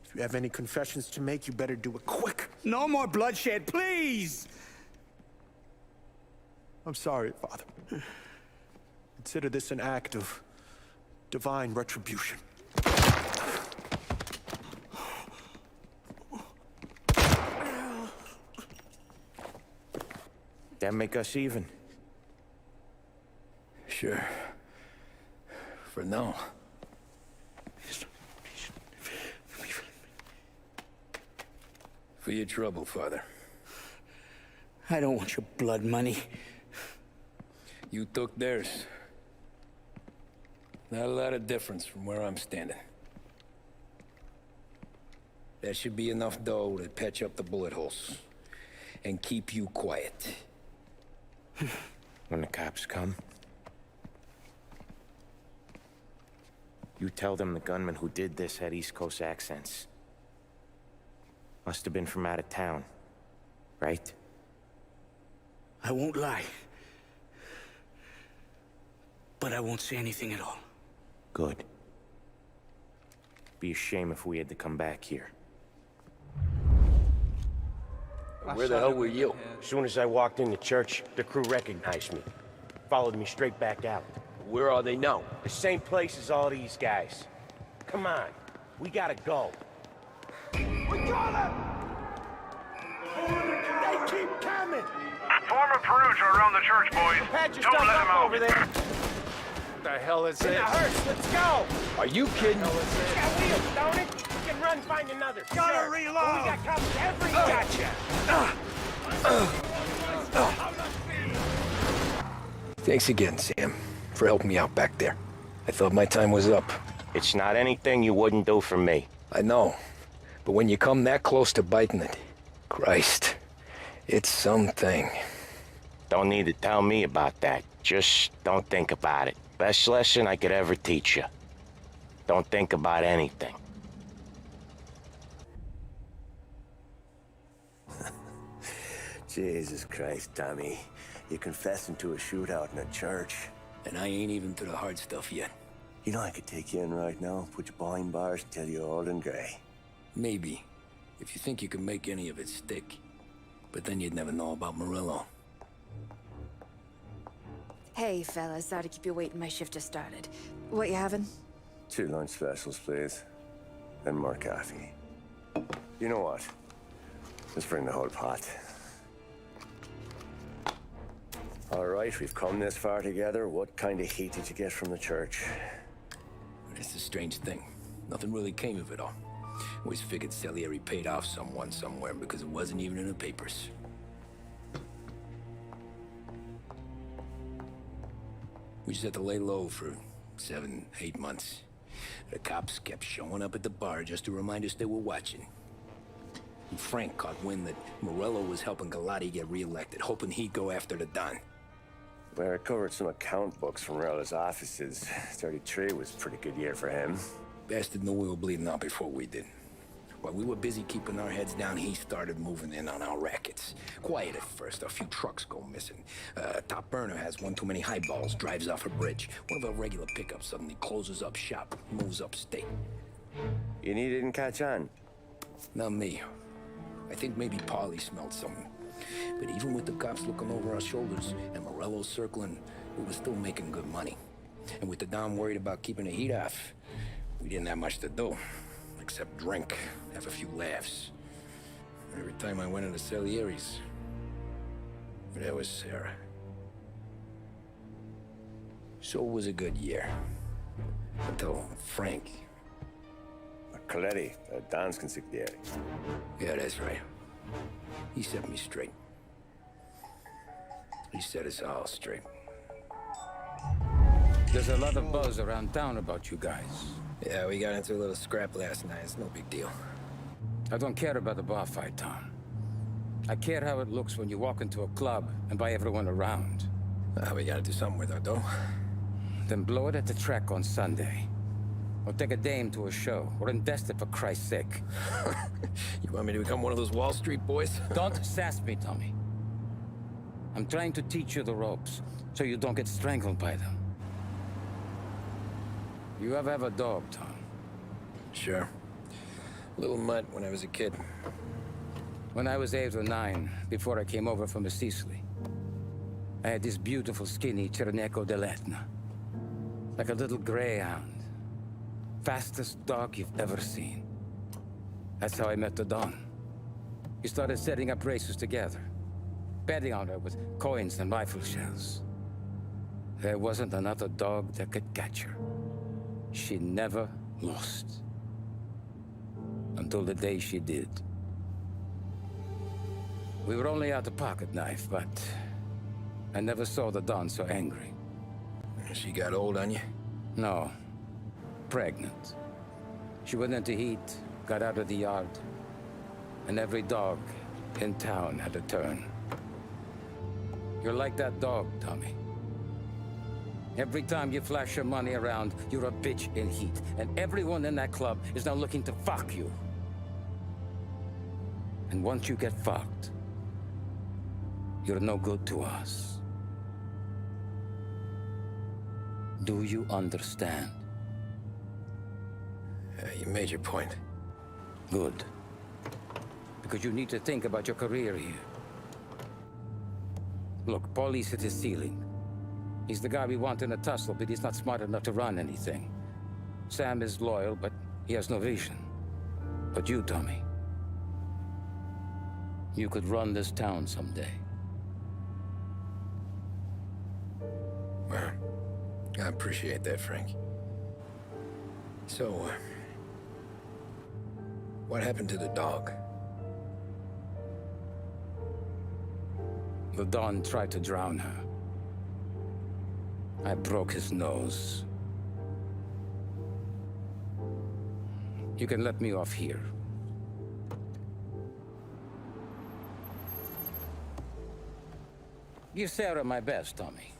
If you have any confessions to make, you better do it quick. No more bloodshed, please! I'm sorry, Father. Consider this an act of divine retribution. That make us even? Sure. For now. For your trouble, Father. I don't want your blood money. You took theirs. Not a lot of difference from where I'm standing. That should be enough dough to patch up the bullet holes. And keep you quiet. When the cops come, you tell them the gunman who did this had East Coast accents. Must have been from out of town, right? I won't lie. But I won't say anything at all. Good. Be a shame if we had to come back here. Where the hell were you? As soon as I walked in the church, the crew recognized me. Followed me straight back out. Where are they now? The same place as all these guys. Come on, we gotta go. We got them! They keep coming! Form a perimeter around the church, boys. Patch your Don't stuff let them up out. over there. What the hell is In this? the hearse, let's go! Are you kidding? It's got wheels, don't it? We can run, find another. Gotta Sure. reload. But we got cops every gotcha. Thanks again, Sam, for helping me out back there. I thought my time was up. It's not anything you wouldn't do for me. I know. But when you come that close to biting it, Christ, it's something. Don't need to tell me about that. Just don't think about it. Best lesson I could ever teach you. Don't think about anything. Jesus Christ, Tommy. You're confessing to a shootout in a church. And I ain't even to the hard stuff yet. You know I could take you in right now, put you behind bars till you're old and gray. Maybe. If you think you can make any of it stick. But then you'd never know about Morello. Hey, fellas. Sorry to keep you waiting. My shift just started. What you having? 2 lunch specials, please. And more coffee. You know what? Let's bring the whole pot. All right, we've come this far together. What kind of heat did you get from the church? It's a strange thing. Nothing really came of it all. Always figured Salieri paid off someone somewhere because it wasn't even in the papers. We just had to lay low for 7, 8 months. The cops kept showing up at the bar just to remind us they were watching. And Frank caught wind that Morello was helping Galati get reelected, hoping he'd go after the Don. Well, I recovered some account books from Morello's offices. 33 was a pretty good year for him. Bastard knew we were bleeding out before we did. While we were busy keeping our heads down, he started moving in on our rackets. Quiet at first, a few trucks go missing. Top burner has one too many highballs, drives off a bridge. One of our regular pickups suddenly closes up shop, moves upstate. And he didn't catch on? Not me. I think maybe Paulie smelled something. But even with the cops looking over our shoulders and Morello circling, we were still making good money. And with the Don worried about keeping the heat off, we didn't have much to do. Except drink, have a few laughs. Every time I went into Salieri's, there was Sarah. So it was a good year. Until Frank. Coletti, Don's consigliere. Yeah, that's right. He set me straight. He set us all straight. There's a lot of buzz around town about you guys. Yeah, we got into a little scrap last night. It's no big deal. I don't care about the bar fight, Tom. I care how it looks when you walk into a club and by everyone around. We gotta do something with our dough. Then blow it at the track on Sunday. Or take a dame to a show. Or invest it for Christ's sake. You want me to become one of those Wall Street boys? Don't sass me, Tommy. I'm trying to teach you the ropes, so you don't get strangled by them. You ever have a dog, Tom? Sure. Little mutt when I was a kid. When I was 8 or 9, before I came over from Sicily, I had this beautiful, skinny Cerneco dell'Etna. Like a little greyhound. Fastest dog you've ever seen. That's how I met the Don. We started setting up races together. Betting on her with coins and rifle shells. There wasn't another dog that could catch her. She never lost. Until the day she did. We were only out a pocket knife, but I never saw the Don so angry. She got old on you? No. Pregnant. She went into heat, got out of the yard, and every dog in town had a turn. You're like that dog, Tommy. Every time you flash your money around, you're a bitch in heat, and everyone in that club is now looking to fuck you. And once you get fucked, you're no good to us. Do you understand? You made your point. Good. Because you need to think about your career here. Look, Paulie's hit his ceiling. He's the guy we want in a tussle, but he's not smart enough to run anything. Sam is loyal, but he has no vision. But you, Tommy, you could run this town someday. Well, I appreciate that, Frank. So, what happened to the dog? The Don tried to drown her. I broke his nose. You can let me off here. Give Sarah my best, Tommy.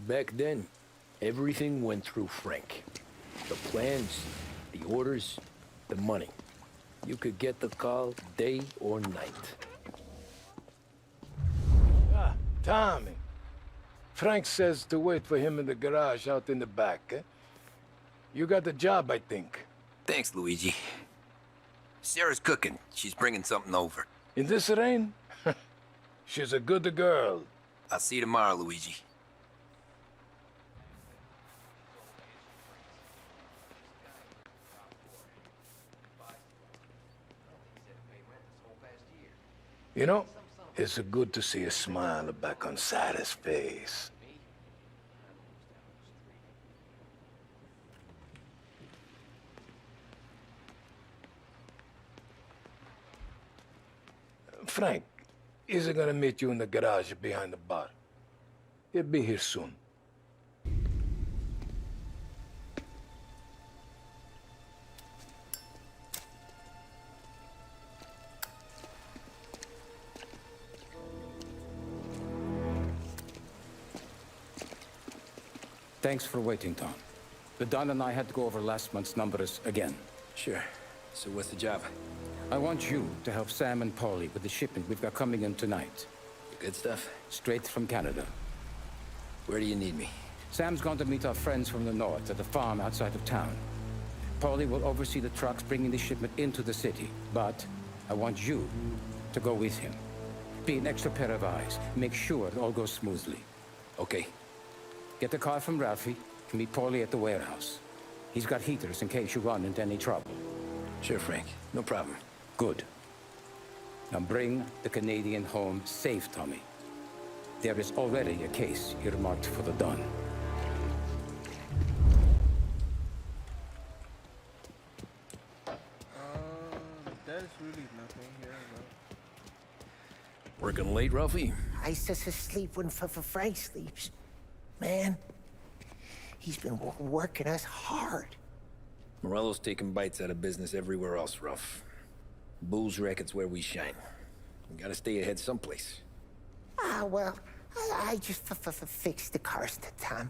Back then, everything went through Frank. The plans, the orders, the money. You could get the call day or night. Ah, Tommy. Frank says to wait for him in the garage out in the back, eh? You got the job, I think. Thanks, Luigi. Sarah's cooking. She's bringing something over. In this rain? She's a good girl. I'll see you tomorrow, Luigi. You know, it's good to see a smile back on Sarah's face. Frank, He's gonna meet you in the garage behind the bar. He'll be here soon. Thanks for waiting, Tom. The Don and I had to go over last month's numbers again. Sure. So what's the job? I want you to help Sam and Paulie with the shipment we've got coming in tonight. The good stuff? Straight from Canada. Where do you need me? Sam's going to meet our friends from the north at the farm outside of town. Paulie will oversee the trucks bringing the shipment into the city, but I want you to go with him. Be an extra pair of eyes. Make sure it all goes smoothly. Okay. Get the car from Ralphie and meet Paulie at the warehouse. He's got heaters in case you run into any trouble. Sure, Frank. No problem. Good. Now bring the Canadian home safe, Tommy. There is already a case earmarked for the Don. There's really nothing here. Working late, Ralphie? I sleep when Frank sleeps. Man, he's been working us hard. Morello's taking bites out of business everywhere else, Ruff. Bull's racket's where we shine. We gotta stay ahead someplace. Well, I just fixed the cars, Tom.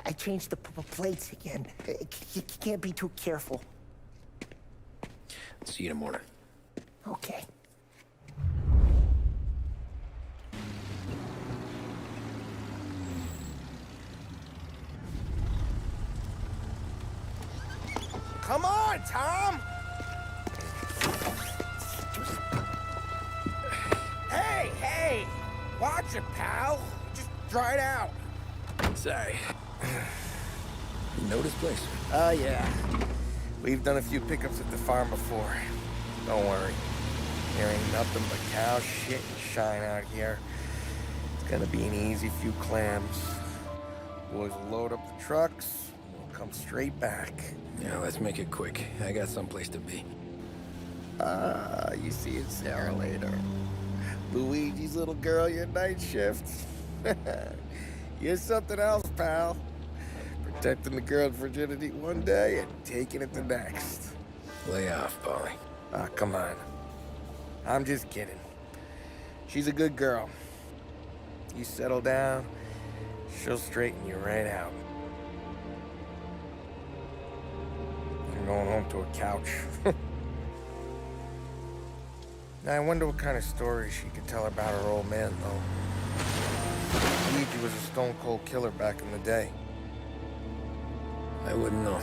I changed the plates again. You can't be too careful. See you in the morning. Okay. Come on, Tom! Hey! Watch it, pal. Just dry it out. Sorry. You know this place? Yeah. We've done a few pickups at the farm before. Don't worry. There ain't nothing but cow shit and shine out here. It's gonna be an easy few clams. Boys will load up the trucks, and we'll come straight back. Yeah, let's make it quick. I got someplace to be. You see it, Sarah, later. Luigi's little girl, your night shift. You're something else, pal. Protecting the girl's virginity one day and taking it the next. Lay off, Paulie. Come on. I'm just kidding. She's a good girl. You settle down, she'll straighten you right out. I'm going home to a couch. Now, I wonder what kind of stories she could tell about her old man, though. Luigi was a stone-cold killer back in the day. I wouldn't know.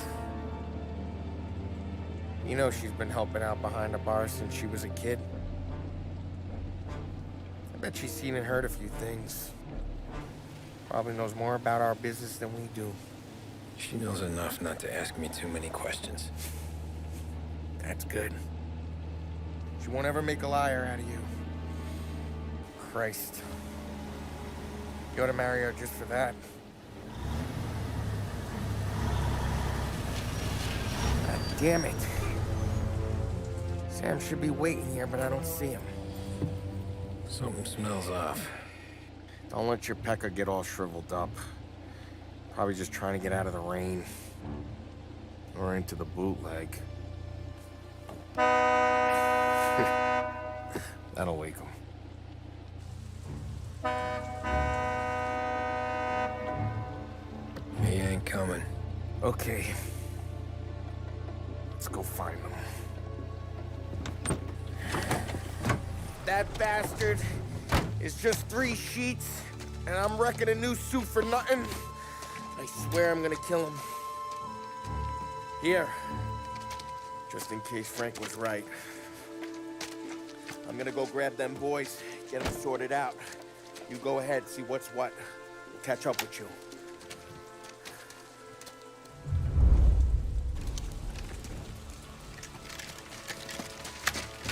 You know she's been helping out behind the bar since she was a kid. I bet she's seen and heard a few things. Probably knows more about our business than we do. She knows enough not to ask me too many questions. That's good. She won't ever make a liar out of you. Christ. You ought to marry her just for that. God damn it. Sam should be waiting here, but I don't see him. Something smells off. Don't let your pecker get all shriveled up. Probably just trying to get out of the rain. Or into the bootleg. That'll wake him. He ain't coming. Okay. Let's go find him. That bastard is just 3 sheets, and I'm wrecking a new suit for nothing. I swear I'm gonna kill him. Here. Just in case Frank was right. I'm gonna go grab them boys, get them sorted out. You go ahead, see what's what. We'll catch up with you.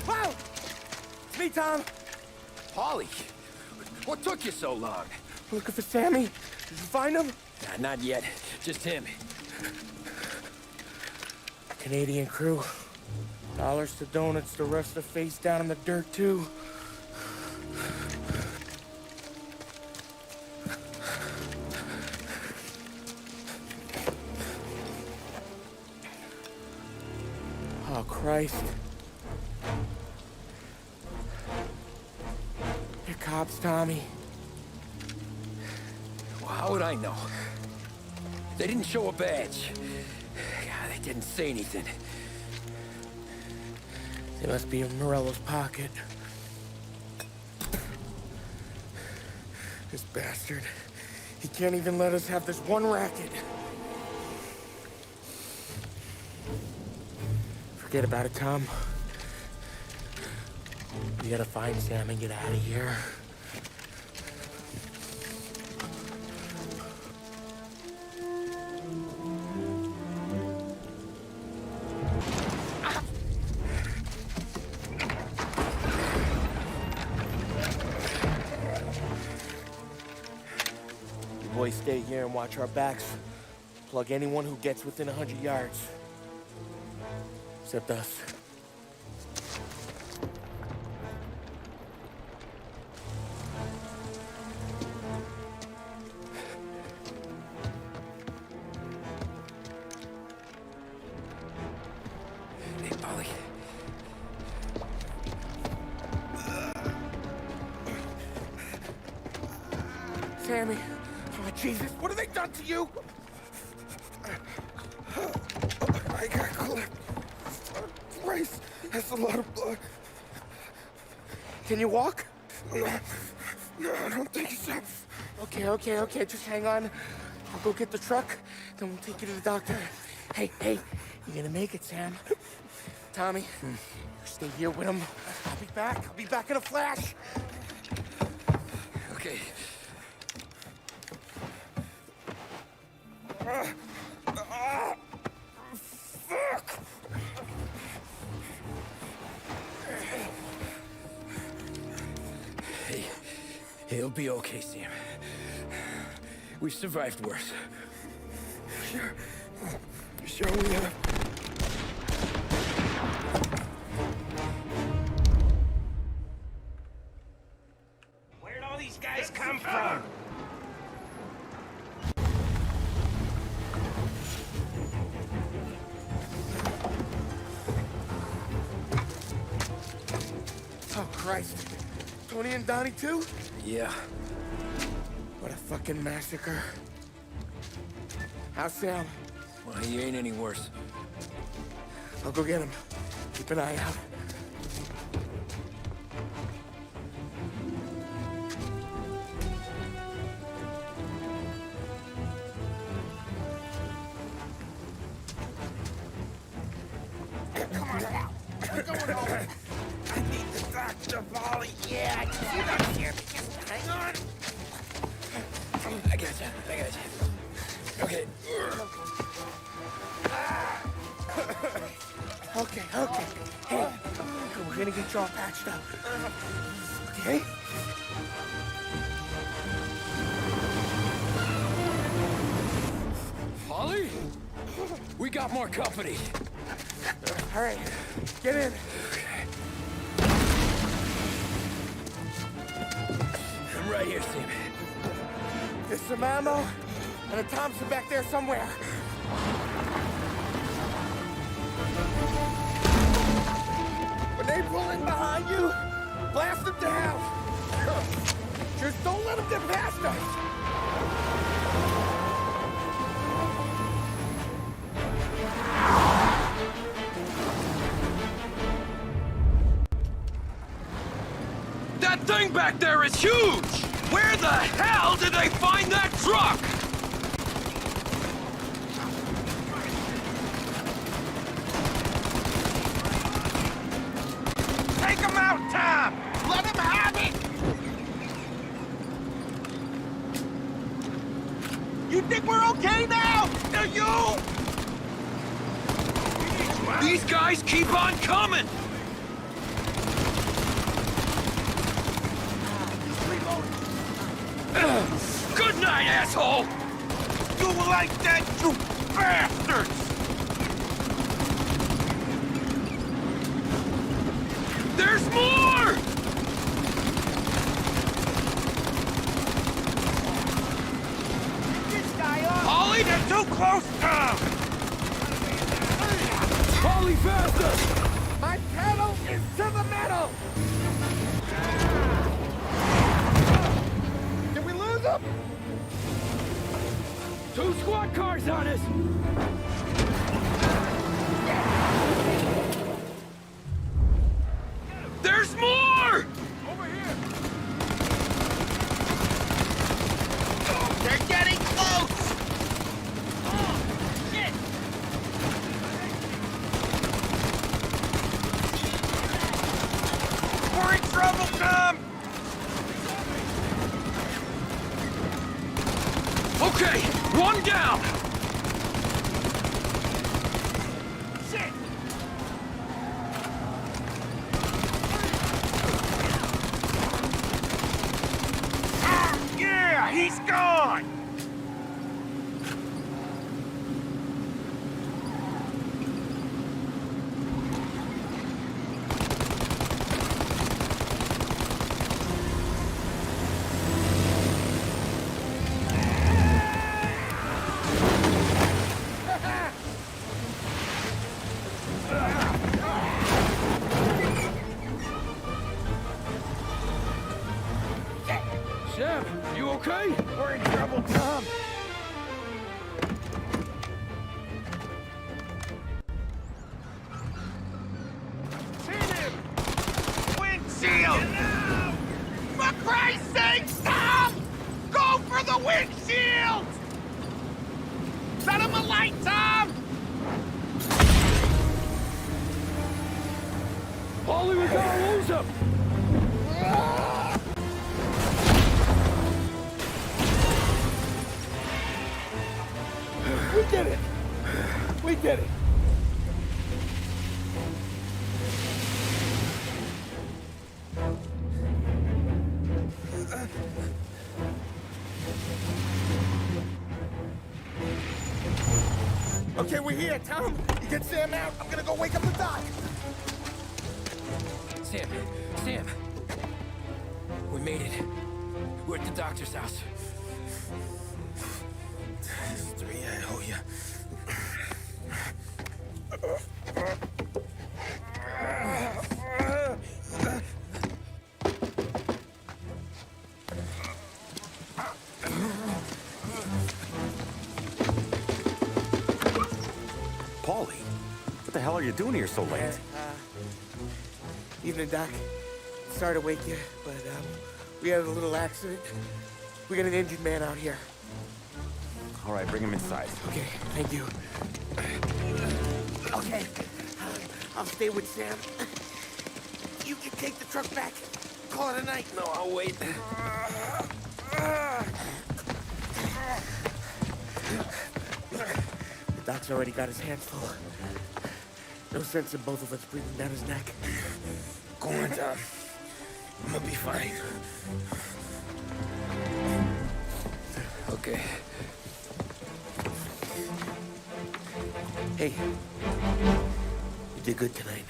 Wow! It's me, Tom. Paulie, what took you so long? Looking for Sammy. Did you find him? Nah, not yet. Just him. Canadian crew. Dollars to donuts, the rest are face down in the dirt, too. Oh, Christ. They're cops, Tommy. Well, how would I know? They didn't show a badge. God, they didn't say anything. They must be in Morello's pocket. This bastard. He can't even let us have this one racket. Forget about it, Tom. We gotta find Sam and get out of here. You boys stay here and watch our backs. Plug anyone who gets within 100 yards. Except us. Hey, Polly. Sammy. Oh, Jesus, what have they done to you? I got clipped. Christ, that's a lot of blood. Can you walk? No, I don't think so. Okay, just hang on. I'll go get the truck, then we'll take you to the doctor. Hey, you're gonna make it, Sam. Tommy, you stay here with him. I'll be back in a flash. Okay. Fuck! Hey, it'll be okay, Sam. We've survived worse. Sure we have. Where'd all these guys come from? Oh, Christ. Tony and Donnie, too? Yeah. What a fucking massacre. How's Sam? Well, he ain't any worse. I'll go get him. Keep an eye out. Come on now. We're going home. I need the doctor, Molly. Yeah, you got here. Just hang on. I gotcha. Okay. Okay. Hey, we're gonna get you all patched up. Okay? Polly? We got more company. All right, get in. I'm right here, Sam. There's some ammo and a Thompson back there somewhere. When they pull in behind you, blast them down. Just don't let them get past us. That thing back there is huge! Where the hell did they find that truck? Take him out, Tom! Let him have it! You think we're okay now? Do you? These guys keep on coming! Good night, asshole! You like that, you bastards! There's more! Get this guy up! Ollie, they're too close, Tom! Polly, faster! My pedal is to the metal! Did we lose him? 2 squad cars on us! There's more! Over here! They're getting close! Oh, shit! We're in trouble, Tom! Okay, 1 down! Shit! Yeah, he's gone! Sam, you okay? We're in trouble, Tom. Hit him! Windshield! For Christ's sake, Tom! Go for the windshield! Set him a light, Tom! Polly, we gotta lose him! We did it! We did it! Okay, we're here, Tom. You get Sam out. I'm gonna go wake up the doc. Sam! We made it. We're at the doctor's house. 3, I owe you. Paulie, what the hell are you doing here so late? Evening, Doc. Sorry to wake you, but we had a little accident. We got an injured man out here. All right, bring him inside. Okay, thank you. Okay, I'll stay with Sam. You can take the truck back. Call it a night. No, I'll wait. The doc's already got his hands full. No sense in both of us breathing down his neck. Go on, Tom. I'm gonna be fine. Okay. Hey, you did good tonight.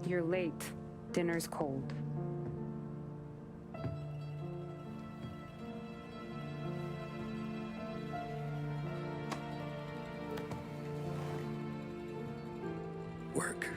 You're late. Dinner's cold. Work.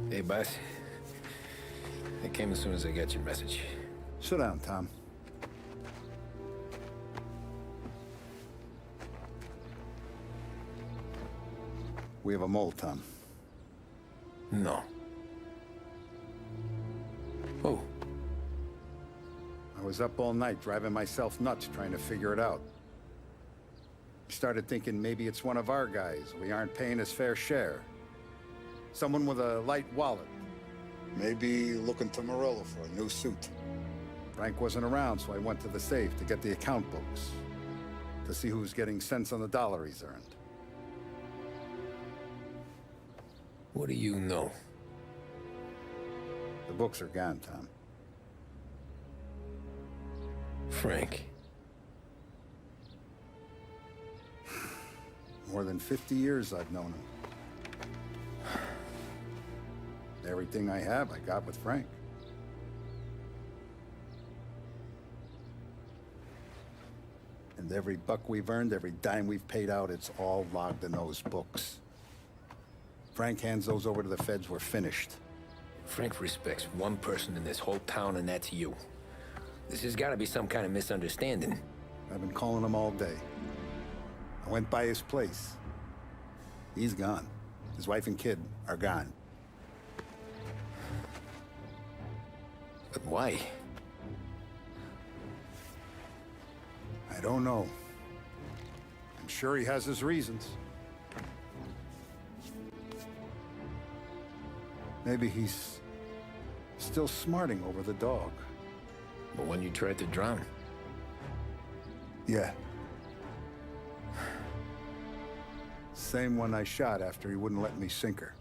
Hey, boss. I came as soon as I got your message. Sit down, Tom. We have a mole, Tom. No. Oh. I was up all night driving myself nuts trying to figure it out. Started thinking maybe it's one of our guys. We aren't paying his fair share. Someone with a light wallet. Maybe looking to Morello for a new suit. Frank wasn't around, so I went to the safe to get the account books. To see who's getting cents on the dollar he's earned. What do you know? The books are gone, Tom. Frank. More than 50 years I've known him. Everything I have, I got with Frank. And every buck we've earned, every dime we've paid out, it's all logged in those books. Frank hands those over to the feds, we're finished. Frank respects one person in this whole town, and that's you. This has got to be some kind of misunderstanding. I've been calling him all day. I went by his place. He's gone. His wife and kid are gone. But why? I don't know. I'm sure he has his reasons. Maybe he's still smarting over the dog. The one you tried to drown? Yeah. Same one I shot after he wouldn't let me sink her.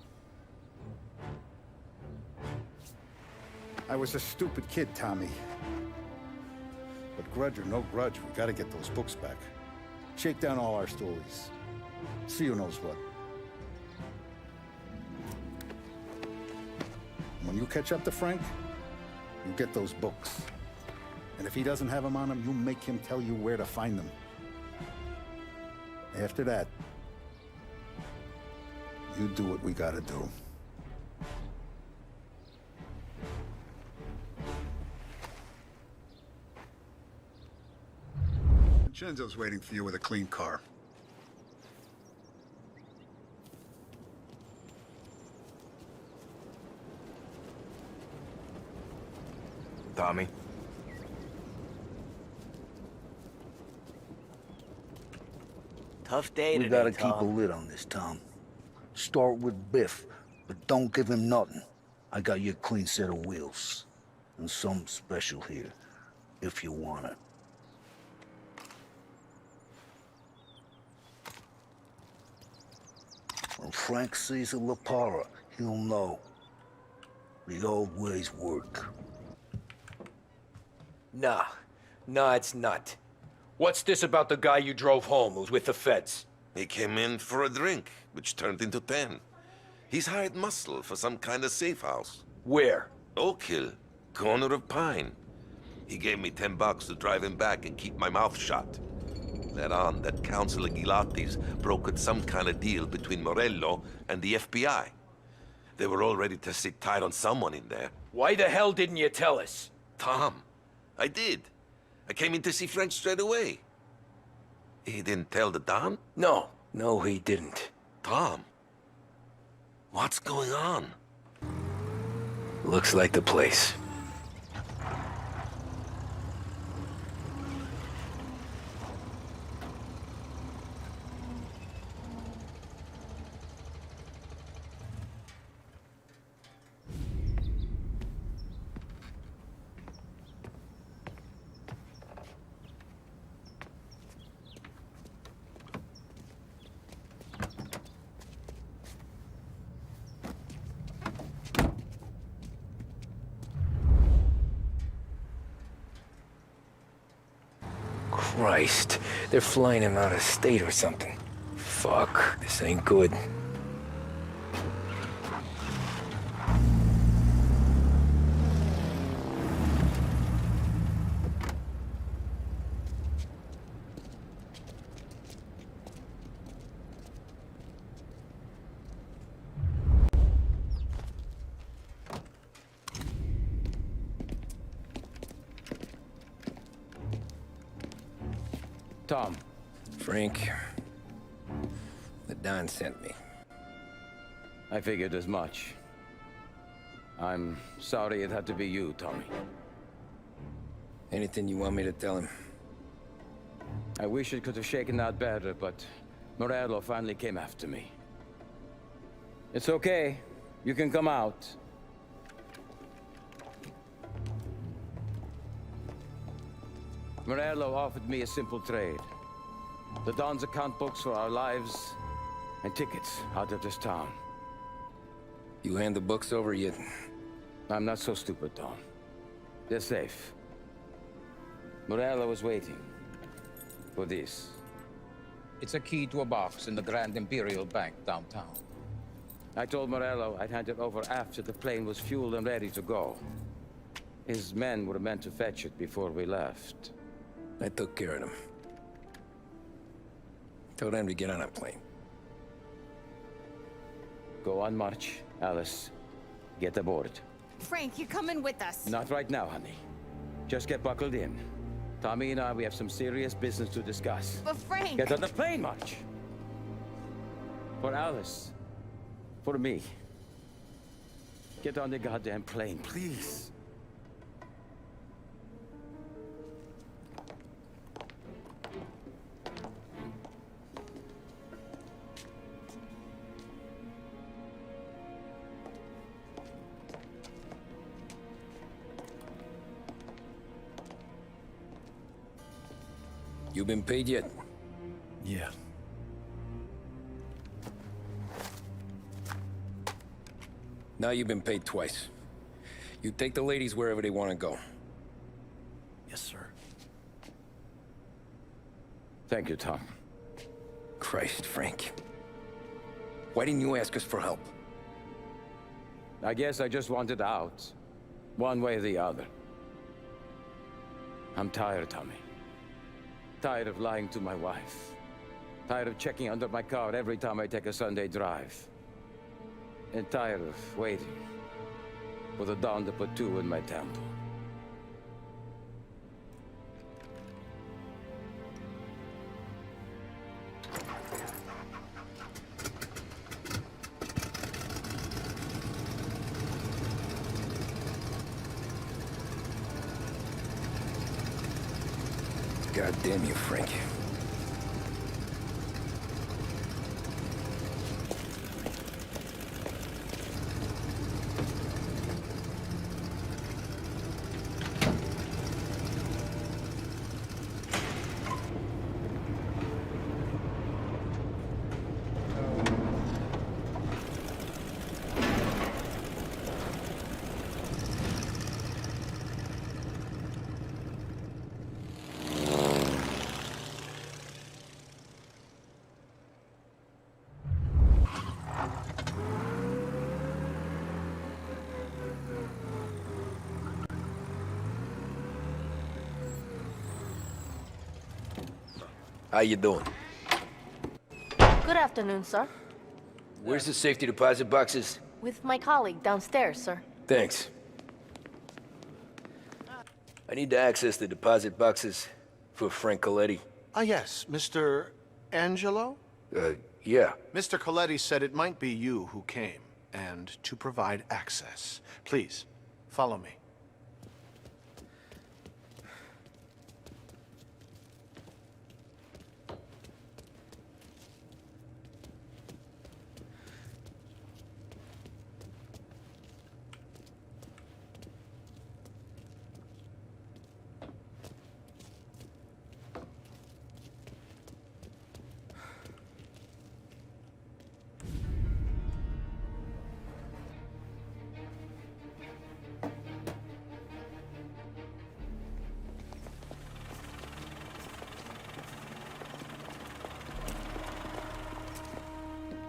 I was a stupid kid, Tommy. But grudge or no grudge, we gotta get those books back. Shake down all our stories. See who knows what. When you catch up to Frank, you get those books. And if he doesn't have them on him, you make him tell you where to find them. After that, you do what we gotta do. Vincenzo's waiting for you with a clean car. Tommy? Tough day We today, gotta keep a Tom. lid on this, Tom. Start with Biff, but don't give him nothing. I got you a clean set of wheels. And something special here, if you want it. When Frank sees a La Parra, he'll know. The old ways work. Nah, it's not. What's this about the guy you drove home who's with the feds? He came in for a drink, which turned into 10. He's hired muscle for some kind of safe house. Where? Oak Hill, corner of Pine. He gave me $10 to drive him back and keep my mouth shut. Let on that Councilor Gilatti's brokered some kind of deal between Morello and the FBI. They were all ready to sit tight on someone in there. Why the hell didn't you tell us? Tom, I did. I came in to see Frank straight away. He didn't tell the Don? No, he didn't. Tom, what's going on? Looks like the place. Christ, they're flying him out of state or something. Fuck, this ain't good. Tom. Frank. The Don sent me. I figured as much. I'm sorry it had to be you, Tommy. Anything you want me to tell him? I wish it could have shaken out better, but Morello finally came after me. It's okay. You can come out. Morello offered me a simple trade. The Don's account books for our lives and tickets out of this town. You hand the books over yet? I'm not so stupid, Don. They're safe. Morello was waiting for this. It's a key to a box in the Grand Imperial Bank downtown. I told Morello I'd hand it over after the plane was fueled and ready to go. His men were meant to fetch it before we left. I took care of them. Told them to get on a plane. Go on, March. Alice, get aboard. Frank, you're coming with us. Not right now, honey. Just get buckled in. Tommy and I, we have some serious business to discuss. But Frank... Get on the plane, March! For Alice. For me. Get on the goddamn plane, please. You been paid yet? Yeah. Now you've been paid twice. You take the ladies wherever they want to go. Yes, sir. Thank you, Tom. Christ, Frank. Why didn't you ask us for help? I guess I just wanted out. One way or the other. I'm tired, Tommy. Tired of lying to my wife. Tired of checking under my car every time I take a Sunday drive. And tired of waiting for the dawn to put two in my temple. God damn you, Frank. How you doing? Good afternoon, sir. Where's the safety deposit boxes? With my colleague downstairs, sir. Thanks. I need to access the deposit boxes for Frank Coletti. Ah, yes, Mr. Angelo? Yeah. Mr. Coletti said it might be you who came, and to provide access. Please, follow me.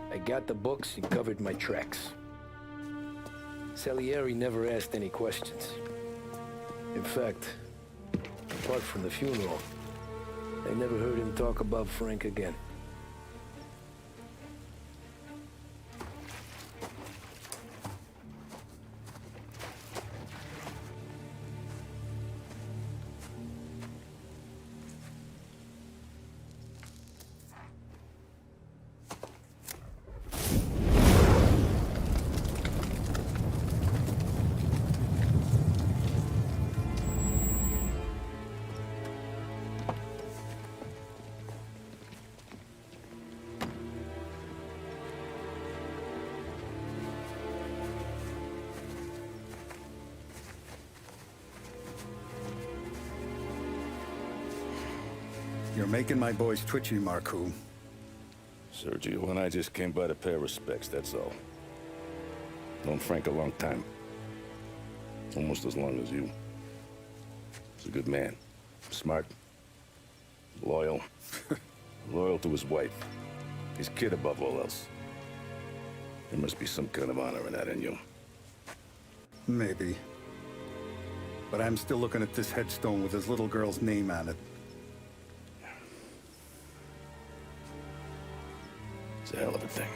I got the books and covered my tracks. Salieri never asked any questions. In fact, apart from the funeral, I never heard him talk about Frank again. You're making my boys twitchy, Marku. Sergio and I just came by to pay respects, that's all. Known Frank a long time. Almost as long as you. He's a good man. Smart. Loyal. Loyal to his wife. His kid above all else. There must be some kind of honor in that in you. Maybe. But I'm still looking at this headstone with his little girl's name on it. It's a hell of a thing.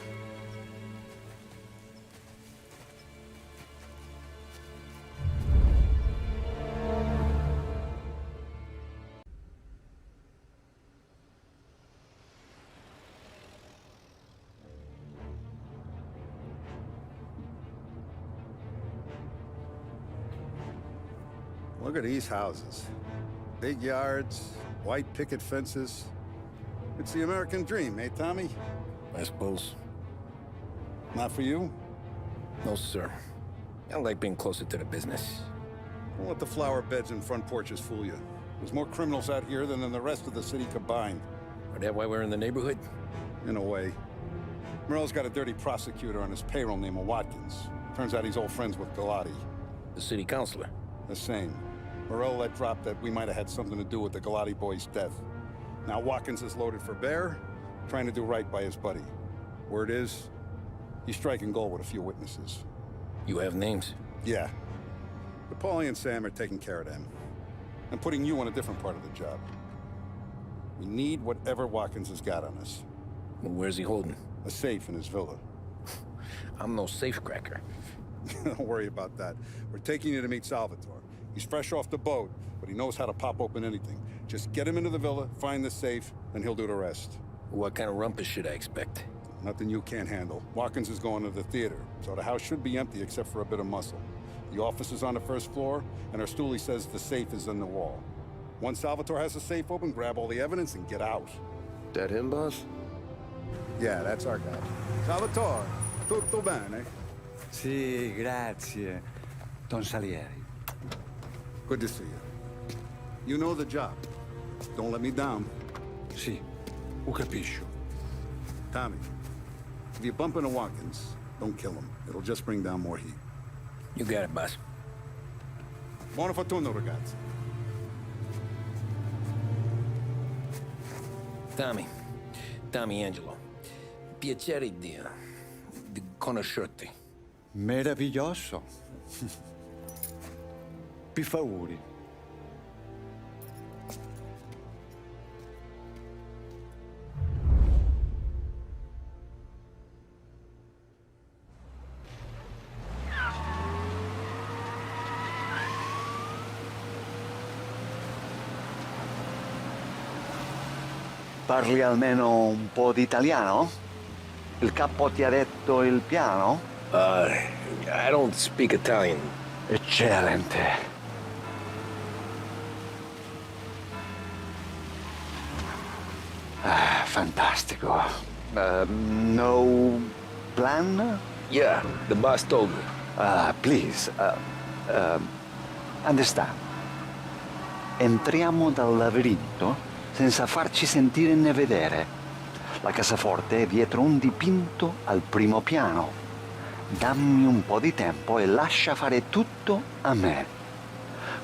Look at these houses. Big yards, white picket fences. It's the American dream, eh, Tommy? I suppose. Not for you? No, sir. I like being closer to the business. Don't let the flower beds and front porches fool you. There's more criminals out here than in the rest of the city combined. Is that why we're in the neighborhood? In a way. Morello's got a dirty prosecutor on his payroll named Watkins. Turns out he's old friends with Galati. The city councilor? The same. Morello let drop that we might have had something to do with the Galati boy's death. Now Watkins is loaded for bear, trying to do right by his buddy. Word is, he's striking gold with a few witnesses. You have names? Yeah. But Paulie and Sam are taking care of them. I'm putting you on a different part of the job. We need whatever Watkins has got on us. Well, where's he holding? A safe in his villa. I'm no safecracker. Don't worry about that. We're taking you to meet Salvatore. He's fresh off the boat, but he knows how to pop open anything. Just get him into the villa, find the safe, and he'll do the rest. What kind of rumpus should I expect? Nothing you can't handle. Watkins is going to the theater, so the house should be empty except for a bit of muscle. The office is on the first floor, and our stoolie says the safe is in the wall. Once Salvatore has the safe open, grab all the evidence and get out. That him, boss? Yeah, that's our guy. Salvatore, tutto bene? Sì, grazie, Don Salieri. Good to see you. You know the job. Don't let me down. Sì, ho capisco. Tommy, if you bump into Watkins, don't kill him. It'll just bring down more heat. You got it, boss. Buona fortuna, ragazzi. Tommy Angelo. Piacere di conoscerti. Meraviglioso. Per favore. Parli almeno un po' di italiano? Il capo ti ha detto il piano? I don't speak Italian. Eccellente. Fantastico. No plan? Yeah, the boss told me. Please, understand. Entriamo dal labirinto senza farci sentire né vedere. La cassaforte è dietro un dipinto al primo piano. Dammi un po' di tempo e lascia fare tutto a me.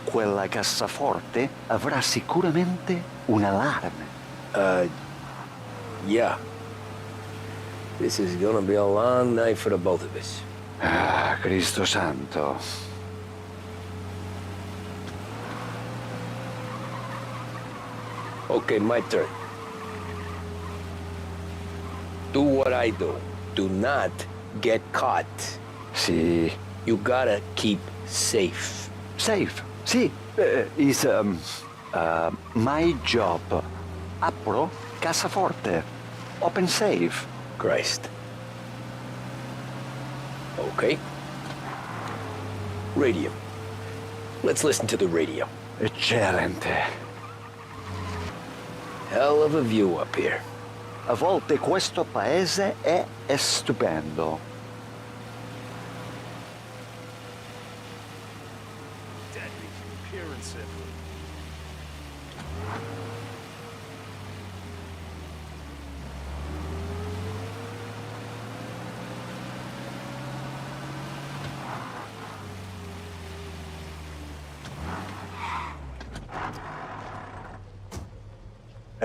Quella cassaforte avrà sicuramente un allarme. Yeah. This is gonna be a long night for the both of us. Cristo santo. Okay, my turn. Do what I do. Do not get caught. Sì. You gotta keep safe. Safe? Sì. Is my job. Apro cassaforte. Open safe. Christ. Okay. Radio. Let's listen to the radio. Eccellente. Hell of a view up here. A volte questo paese è stupendo.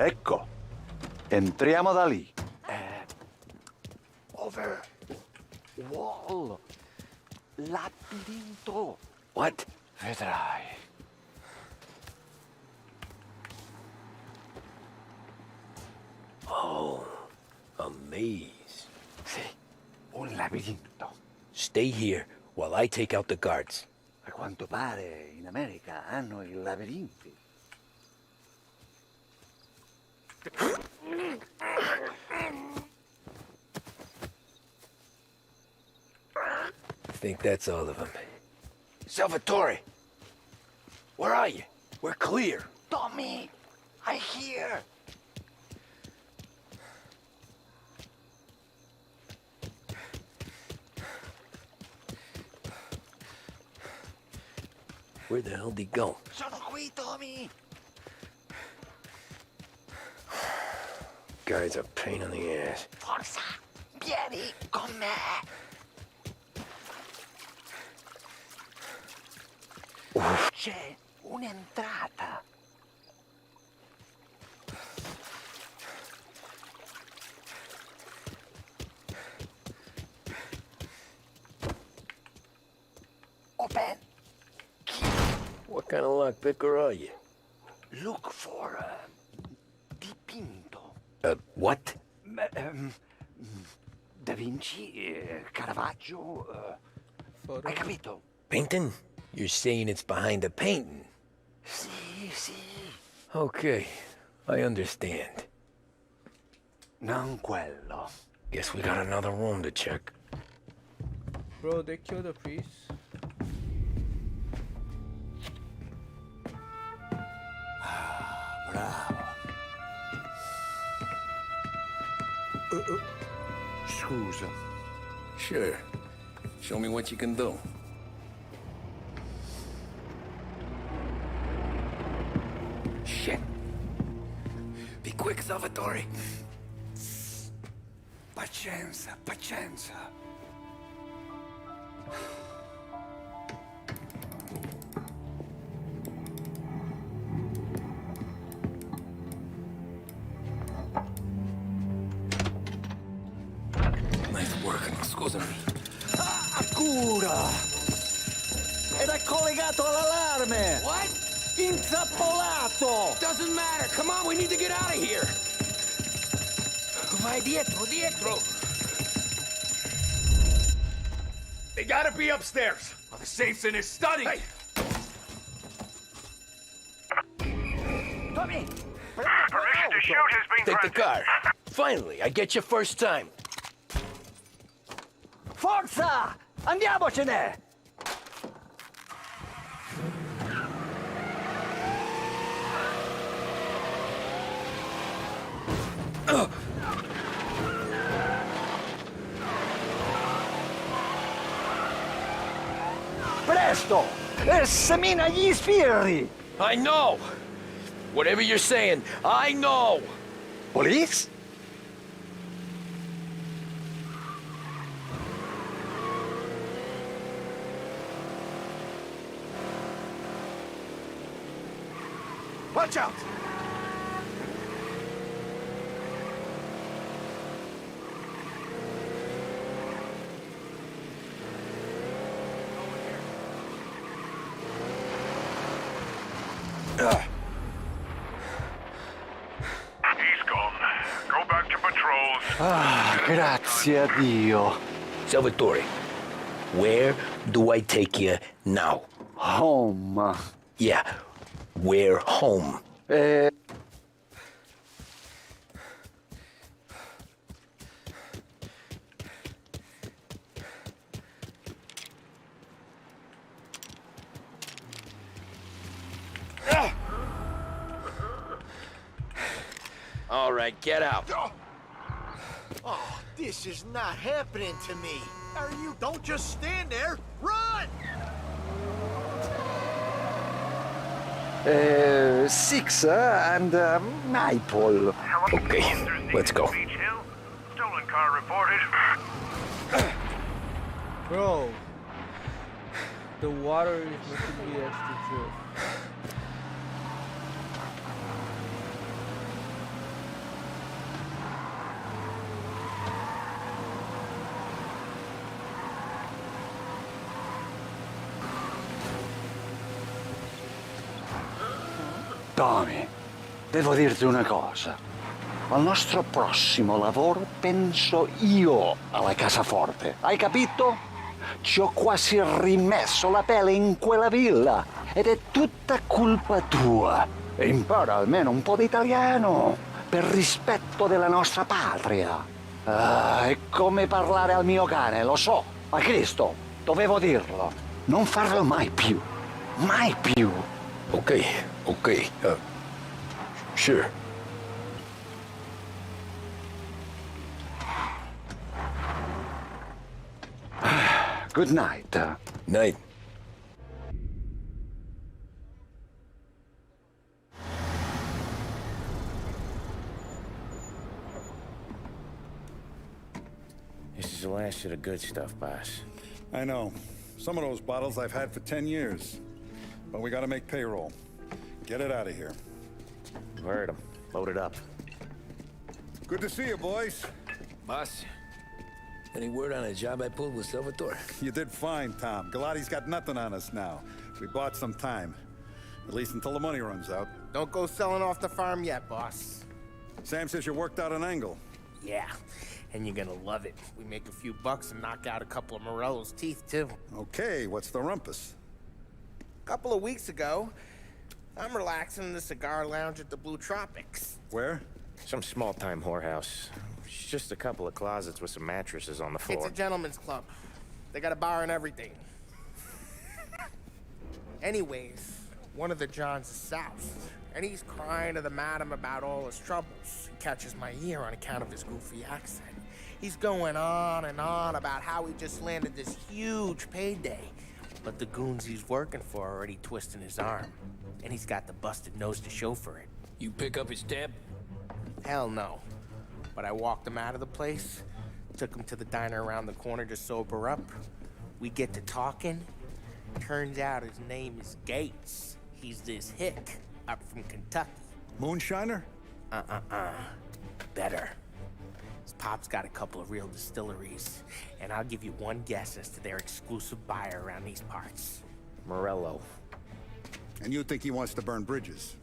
Ecco, entriamo da lì. Over. Wall. Labirinto. What? Vedrai. Oh, a maze. Sì, un labirinto. Stay here while I take out the guards. A quanto pare in America hanno i labirinti. Think that's all of them. Salvatore! Where are you? We're clear. Tommy, I hear. Where the hell did he go? Sono qui, Tommy. Guy's a pain in the ass. Forza, vieni con me. C'è un'entrata. Open. What kind of lockpicker are you? Look for dipinto. What? Da Vinci, Caravaggio. Hai capito? Painting? You're saying it's behind a painting? Sì, sì. Okay, I understand. Non quello. Guess we got another room to check. Bro, they killed the priest. Bravo. Scusa. Sure. Show me what you can do. Shit. Be quick, Salvatore. Pazienza, pazienza. Nice work, scusami. Cura! Era collegato all'allarme! What? Intrappolato! Doesn't matter. Come on, we need to get out of here. Vai dietro, dietro. They gotta be upstairs. Well, the safe's in his study. Hey. Tommy! Permission to shoot has been Take the granted. car. Finally, I get your first time. Forza! Andiamocene! Presto! Semina gli sbirri! I know. Whatever you're saying, I know. Police? Watch out! He's gone. Go back to patrols. Ah, grazie a Dio. Salvatore, where do I take you now? Home. Yeah, where home? All right, get out. Oh, this is not happening to me. Are you? Don't just stand there. Run! 6 and Maple. Okay, let's go. Beach Hill. Stolen car reported. Bro, the water is making me extra drift. Tommy, devo dirti una cosa. Al nostro prossimo lavoro penso io alla casaforte. Hai capito? Ci ho quasi rimesso la pelle in quella villa ed è tutta colpa tua. E impara almeno un po' di italiano per rispetto della nostra patria. Ah, è come parlare al mio cane, lo so. Ma Cristo, dovevo dirlo. Non farlo mai più. Mai più. Okay, sure. Good night. Night. This is the last of the good stuff, boss. I know. Some of those bottles I've had for 10 years. But we gotta make payroll. Get it out of here. Heard him. Load it up. Good to see you, boys. Boss, any word on a job I pulled with Salvatore? You did fine, Tom. Galati's got nothing on us now. We bought some time. At least until the money runs out. Don't go selling off the farm yet, boss. Sam says you worked out an angle. Yeah, and you're gonna love it. We make a few bucks and knock out a couple of Morello's teeth, too. Okay, what's the rumpus? A couple of weeks ago, I'm relaxing in the cigar lounge at the Blue Tropics. Where? Some small-time whorehouse. It's just a couple of closets with some mattresses on the floor. It's a gentleman's club. They got a bar and everything. Anyways, one of the Johns is south, and he's crying to the madam about all his troubles. He catches my ear on account of his goofy accent. He's going on and on about how he just landed this huge payday. But the goons he's working for are already twisting his arm. And he's got the busted nose to show for it. You pick up his tab? Hell no. But I walked him out of the place, took him to the diner around the corner to sober up. We get to talking. Turns out his name is Gates. He's this hick up from Kentucky. Moonshiner? Better. His pop's got a couple of real distilleries, and I'll give you one guess as to their exclusive buyer around these parts. Morello. And you think he wants to burn bridges?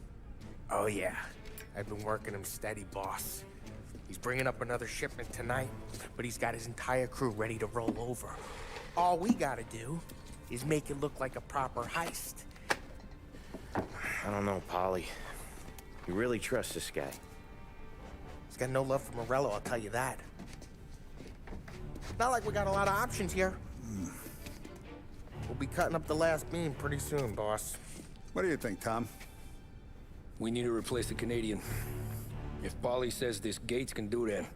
Oh yeah. I've been working him steady, boss. He's bringing up another shipment tonight, but he's got his entire crew ready to roll over. All we gotta do is make it look like a proper heist. I don't know, Polly. You really trust this guy? He's got no love for Morello, I'll tell you that. Not like we got a lot of options here. We'll be cutting up the last beam pretty soon, boss. What do you think, Tom? We need to replace the Canadian. If Polly says this Gates can do that,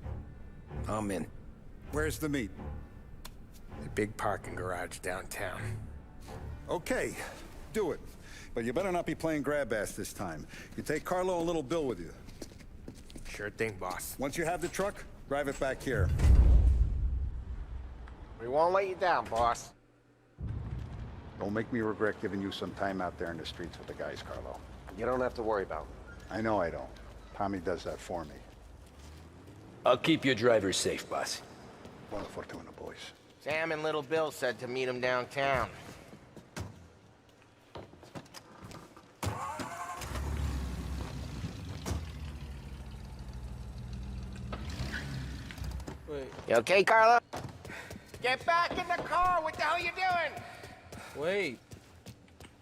I'm in. Where's the meet? The big parking garage downtown. Okay, do it. But you better not be playing grab ass this time. You take Carlo and Little Bill with you. Sure thing, boss. Once you have the truck, drive it back here. We won't let you down, boss. Don't make me regret giving you some time out there in the streets with the guys, Carlo. You don't have to worry about it. I know I don't. Tommy does that for me. I'll keep your drivers safe, boss. Buona fortuna, boys. Sam and Little Bill said to meet him downtown. Wait. You okay, Carlo? Get back in the car! What the hell you doing? Wait.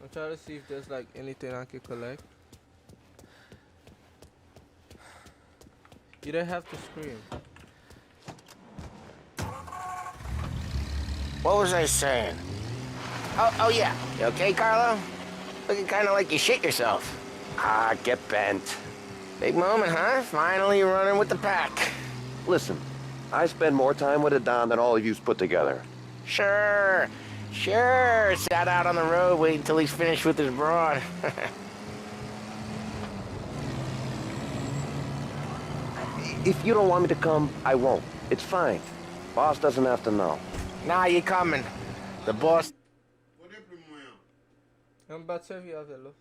I'm trying to see if there's like anything I can collect. You don't have to scream. What was I saying? Oh yeah. You okay, Carlo? Looking kind of like you shit yourself. Ah, get bent. Big moment, huh? Finally running with the pack. Listen, I spend more time with a Don than all of yous put together. Sure. Sat out on the road waiting until he's finished with his broad. If you don't want me to come, I won't. It's fine. Boss doesn't have to know. Nah, you coming. The boss... I'm about 12 years old.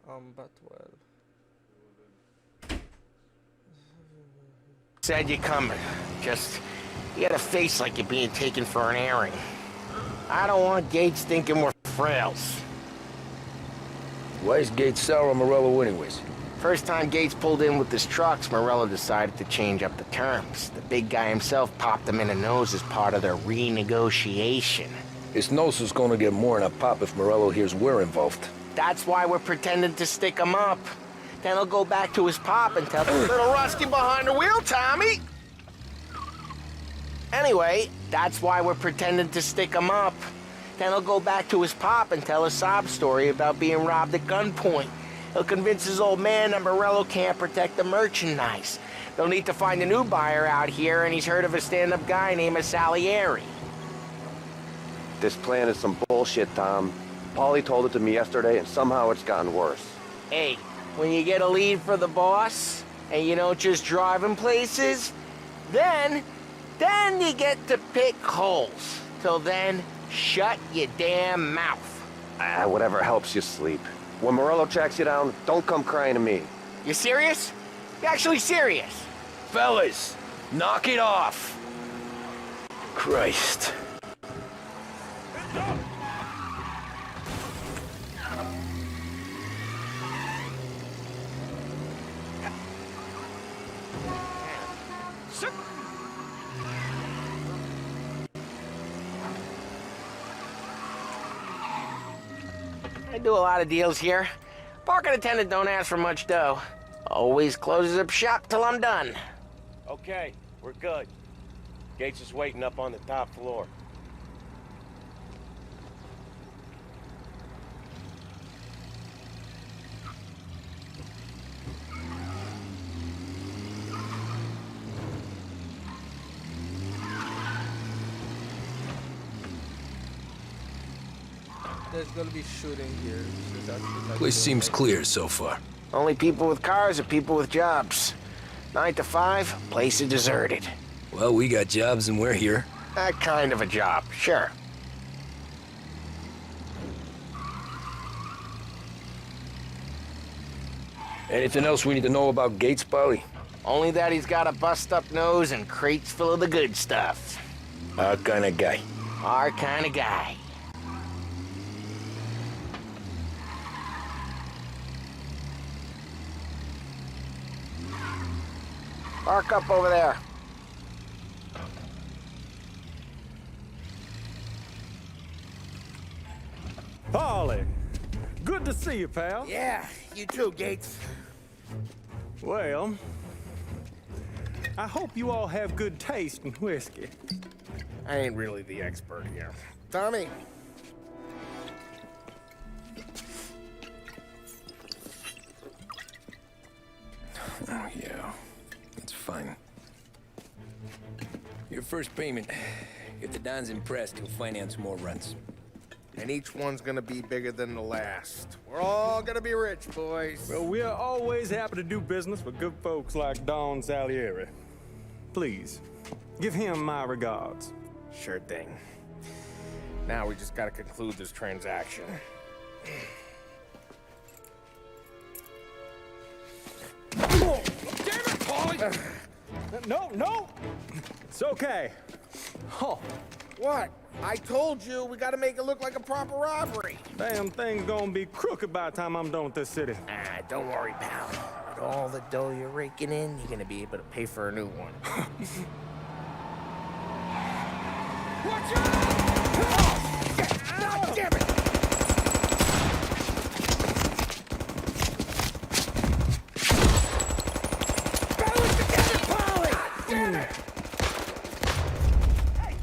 I'm about 12. Said you coming. Just... You got a face like you're being taken for an airing. I don't want Gates thinking we're frails. Why is Gates sour on Morello anyways? First time Gates pulled in with his trucks, Morello decided to change up the terms. The big guy himself popped him in the nose as part of their renegotiation. His nose is gonna get more than a pop if Morello hears we're involved. That's why we're pretending to stick him up. Then he'll go back to his pop and tell little Rusty behind the wheel, Tommy. Anyway, that's why we're pretending to stick him up. Then he'll go back to his pop and tell a sob story about being robbed at gunpoint. He'll convince his old man that Morello can't protect the merchandise. They'll need to find a new buyer out here, and he's heard of a stand-up guy named Salieri. This plan is some bullshit, Tom. Paulie told it to me yesterday, and somehow it's gotten worse. Hey, when you get a lead for the boss, and you don't just drive him places, then you get to pick holes. Till then, shut your damn mouth. Whatever helps you sleep. When Morello tracks you down, don't come crying to me. You serious? You actually serious? Fellas, knock it off. Christ. I do a lot of deals here. Parking attendant don't ask for much dough. Always closes up shop till I'm done. Okay, we're good. Gates is waiting up on the top floor. There's gonna be shooting here. So that's like Place seems clear so far. Only people with cars are people with jobs. 9 to 5, place is deserted. Well, we got jobs and we're here. That kind of a job, sure. Anything else we need to know about Gates, Paulie? Only that he's got a bust-up nose and crates full of the good stuff. Our kind of guy. Our kind of guy. Park up over there. Paulie, good to see you, pal. Yeah, you too, Gates. Well, I hope you all have good taste in whiskey. I ain't really the expert here. Tommy? Oh, yeah. It's fine. Your first payment. If the Don's impressed, he'll finance more runs. And each one's gonna be bigger than the last. We're all gonna be rich, boys. Well, we're always happy to do business with good folks like Don Salieri. Please, give him my regards. Sure thing. Now we just gotta conclude this transaction. Oh, damn it, Paulie! No! It's okay. Oh. What? I told you, we gotta make it look like a proper robbery. Damn thing's gonna be crooked by the time I'm done with this city. Ah, don't worry, pal. With all the dough you're raking in, you're gonna be able to pay for a new one. Watch out! God damn it! Balance together, Paulie! Damn it!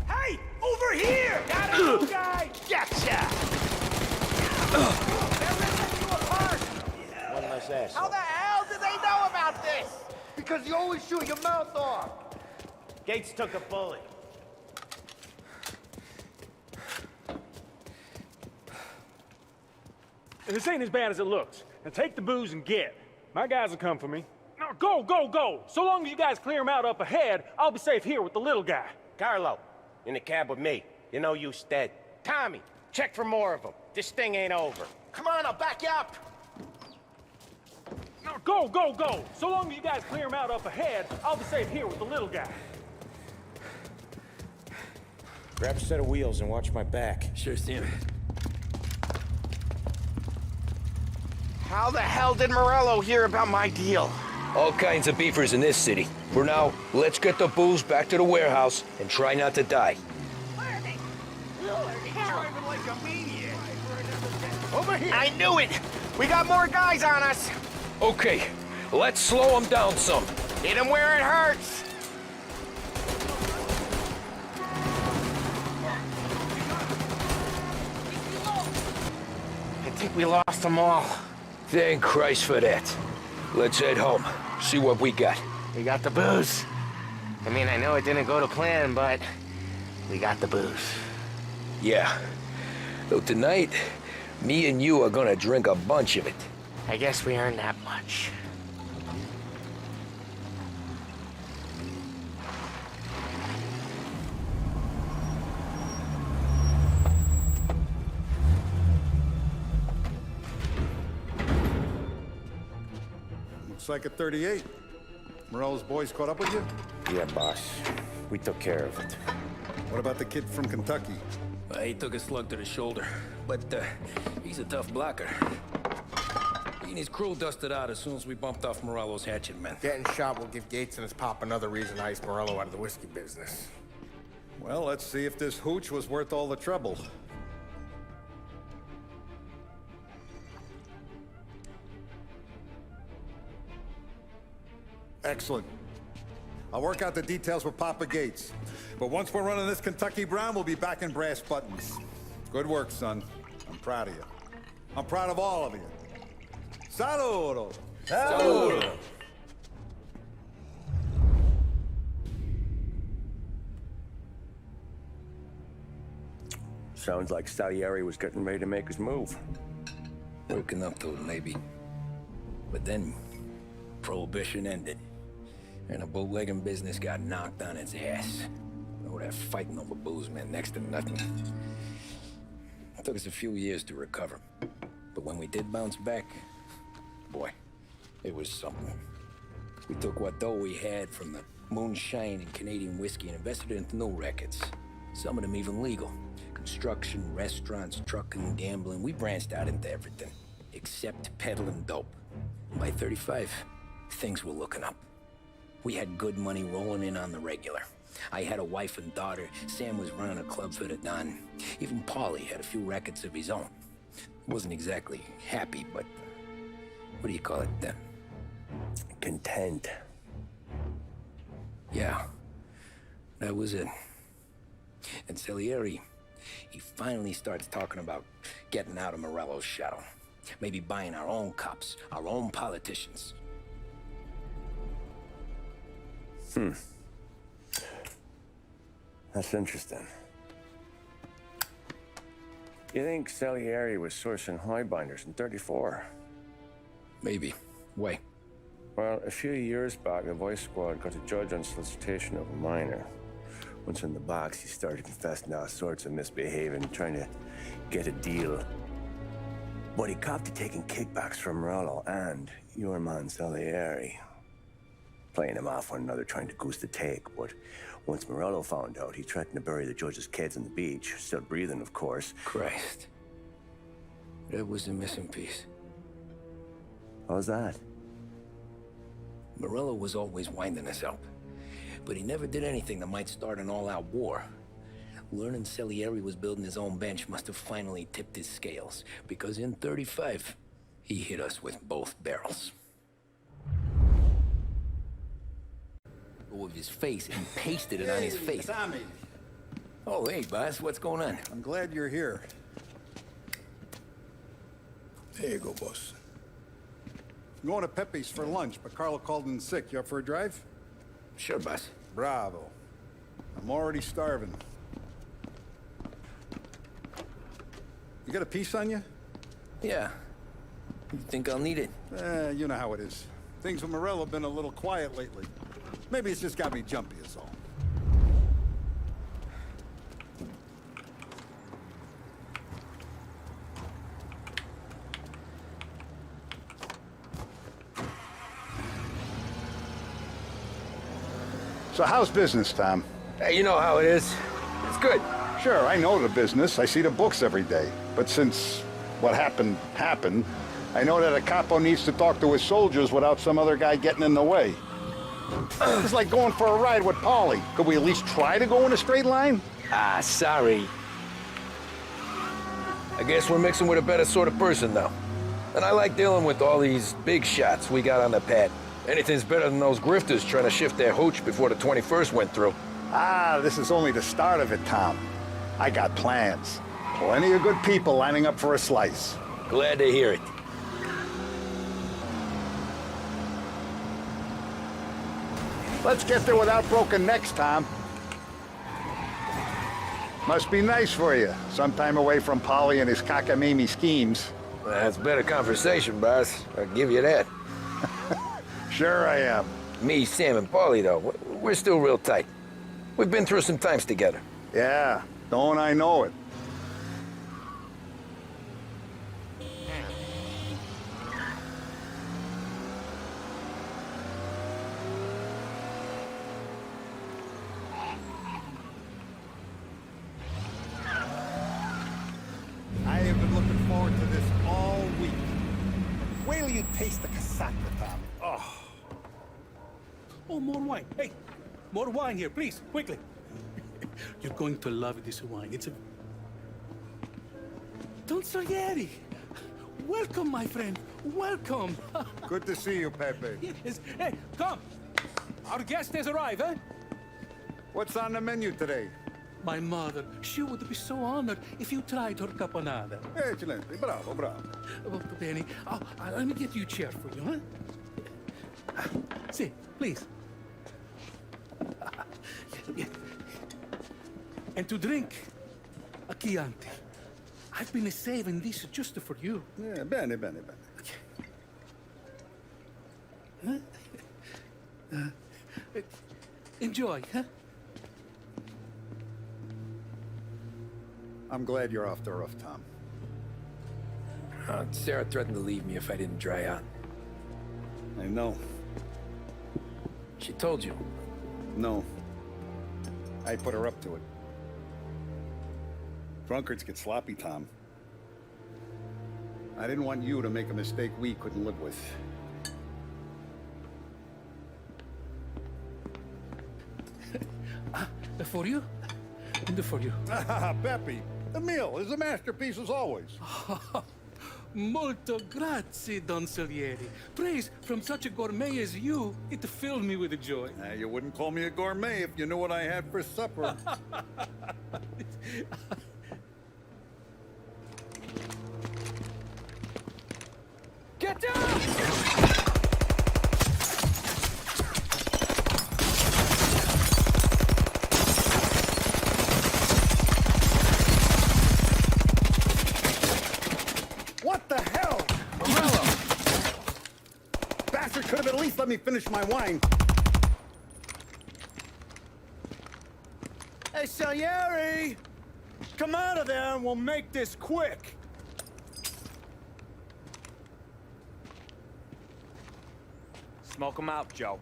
Hey! Over here! Got him, guy! Gotcha! One less ass. How the hell did they know about this? Because you always shoot your mouth off. Gates took a bullet. This ain't as bad as it looks. Now take the booze and get. My guys will come for me. Now go! So long as you guys clear him out up ahead, I'll be safe here with the little guy. Carlo, in the cab with me. You know you dead. Tommy, check for more of them. This thing ain't over. Come on, I'll back you up. Now go! So long as you guys clear him out up ahead, I'll be safe here with the little guy. Grab a set of wheels and watch my back. Sure, Sam. How the hell did Morello hear about my deal? All kinds of beefers in this city. For now, let's get the booze back to the warehouse and try not to die. Over here! I knew it! We got more guys on us! Okay, let's slow them down some. Hit them where it hurts! I think we lost them all. Thank Christ for that. Let's head home, see what we got. We got the booze. I mean, I know it didn't go to plan, but we got the booze. Yeah. Though tonight, me and you are gonna drink a bunch of it. I guess we earned that much. Looks like a 38. Morello's boys caught up with you? Yeah, boss. We took care of it. What about the kid from Kentucky? He took a slug to the shoulder, but he's a tough blocker. He and his crew dusted out as soon as we bumped off Morello's hatchet men. Getting shot will give Gates and his pop another reason to ice Morello out of the whiskey business. Well, let's see if this hooch was worth all the trouble. Excellent. I'll work out the details with Papa Gates. But once we're running this Kentucky Brown, we'll be back in brass buttons. Good work, son. I'm proud of you. I'm proud of all of you. Saludo! Saludo! Sounds like Salieri was getting ready to make his move. Working up to it, maybe. But then, Prohibition ended. And the bootlegging business got knocked on its ass. Oh, that fighting over booze meant next to nothing. It took us a few years to recover. But when we did bounce back, boy, it was something. We took what dough we had from the moonshine and Canadian whiskey and invested it into new rackets. Some of them even legal. Construction, restaurants, trucking, gambling. We branched out into everything, except peddling dope. By 35, things were looking up. We had good money rolling in on the regular. I had a wife and daughter. Sam was running a club for the Don. Even Paulie had a few records of his own. Wasn't exactly happy, but what do you call it then? Content. Yeah, that was it. And Salieri, he finally starts talking about getting out of Morello's shadow. Maybe buying our own cops, our own politicians. That's interesting. You think Salieri was sourcing highbinders in 34? Maybe. Why? Well, a few years back, the Vice Squad got a judge on solicitation of a minor. Once in the box, he started confessing all sorts of misbehaving, trying to get a deal. But he copped to taking kickbacks from Morello and your man Salieri. Playing him off one another, trying to goose the take, but once Morello found out, he threatened to bury the judge's kids on the beach. Still breathing, of course. Christ. That was the missing piece. How's that? Morello was always winding us up, but he never did anything that might start an all-out war. Learning Salieri was building his own bench must have finally tipped his scales, because in 35, he hit us with both barrels. With his face and pasted it on his face. Tommy. Oh, hey, boss, what's going on? I'm glad you're here. There you go, boss. I'm going to Pepe's for lunch, but Carlo called in sick. You up for a drive? Sure, boss. Bravo. I'm already starving. You got a piece on you? Yeah. You think I'll need it? You know how it is. Things with Morello have been a little quiet lately. Maybe it's just got me jumpy is all. So how's business, Tom? Hey, you know how it is. It's good. Sure, I know the business. I see the books every day. But since what happened, I know that a capo needs to talk to his soldiers without some other guy getting in the way. It's like going for a ride with Paulie. Could we at least try to go in a straight line? Ah, sorry. I guess we're mixing with a better sort of person now. And I like dealing with all these big shots we got on the pad. Anything's better than those grifters trying to shift their hooch before the 21st went through. Ah, this is only the start of it, Tom. I got plans. Plenty of good people lining up for a slice. Glad to hear it. Let's get there without broken necks, Tom. Must be nice for you. Some time away from Paulie and his cockamamie schemes. That's better conversation, boss. I'll give you that. Sure I am. Me, Sam, and Paulie, though, we're still real tight. We've been through some times together. Yeah, don't I know it. I have been looking forward to this all week. Wait till you taste the casaca, Tom. Oh. Oh, more wine. Hey, more wine here, please, quickly. You're going to love this wine. It's a... Don Salieri. Welcome, my friend. Welcome. Good to see you, Pepe. Yes. Hey, come. Our guest has arrived, eh? What's on the menu today? My mother, she would be so honored if you tried her caponata. Excellent. Bravo, bravo. Molto bene. Oh, let me get you a chair for you, huh? See, please. And to drink, a Chianti. I've been saving this just for you. Yeah, bene, bene, bene. Enjoy, huh? I'm glad you're off the roof, Tom. Sarah threatened to leave me if I didn't dry out. I know. She told you? No. I put her up to it. Drunkards get sloppy, Tom. I didn't want you to make a mistake we couldn't live with. For you? And for you. Pepe, the meal is a masterpiece as always. Molto grazie, Don Salieri. Praise from such a gourmet as you, it filled me with joy. You wouldn't call me a gourmet if you knew what I had for supper. Get down! What the hell? Morello! Bastard could have at least let me finish my wine. Hey, Salieri! Come out of there and we'll make this quick. Smoke them out, Joe.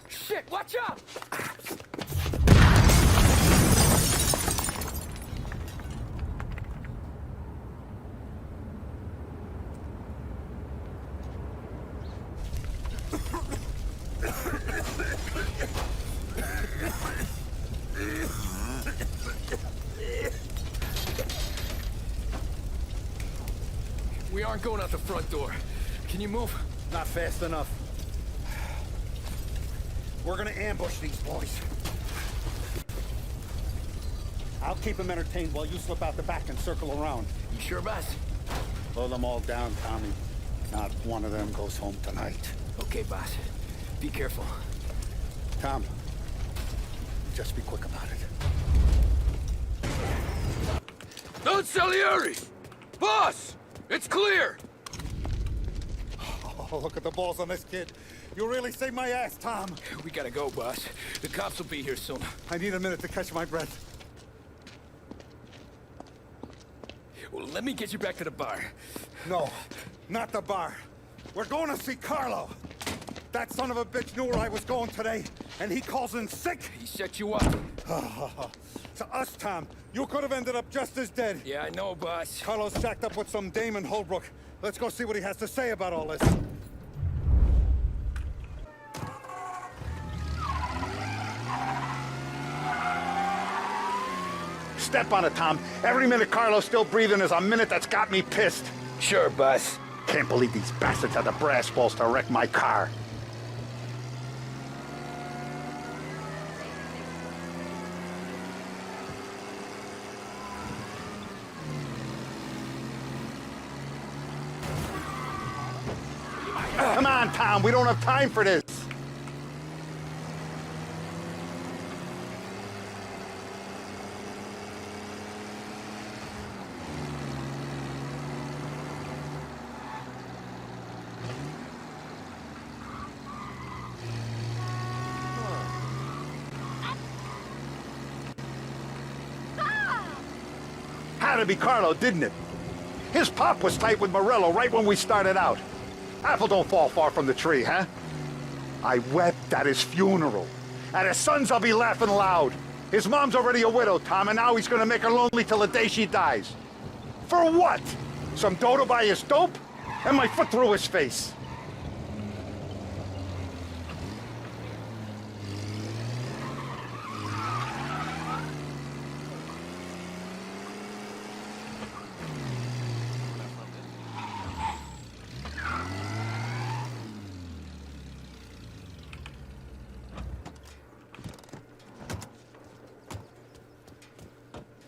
Shit, watch out! We aren't going out the front door. Can you move? Not fast enough. We're gonna ambush these boys. I'll keep them entertained while you slip out the back and circle around. You sure, boss? Blow them all down, Tommy. Not one of them goes home tonight. Okay, boss. Be careful. Tom, just be quick about it. Don Salieri! Boss! It's clear! Oh, look at the balls on this kid. You really saved my ass, Tom. We gotta go, boss. The cops will be here soon. I need a minute to catch my breath. Well, let me get you back to the bar. No, not the bar. We're going to see Carlo. That son of a bitch knew where I was going today, and he calls in sick? He set you up. To us, Tom. You could have ended up just as dead. Yeah, I know, boss. Carlos jacked up with some dame in Holbrook. Let's go see what he has to say about all this. Step on it, Tom. Every minute Carlos still breathing is a minute that's got me pissed. Sure, boss. Can't believe these bastards had the brass balls to wreck my car. Come on, Tom. We don't have time for this. Had to be Carlo, didn't it? His pop was tight with Morello right when we started out. Apple don't fall far from the tree, huh? I wept at his funeral. At his son's, I'll be laughing loud. His mom's already a widow, Tom, and now he's gonna make her lonely till the day she dies. For what? Some dough to buy his dope? And my foot through his face.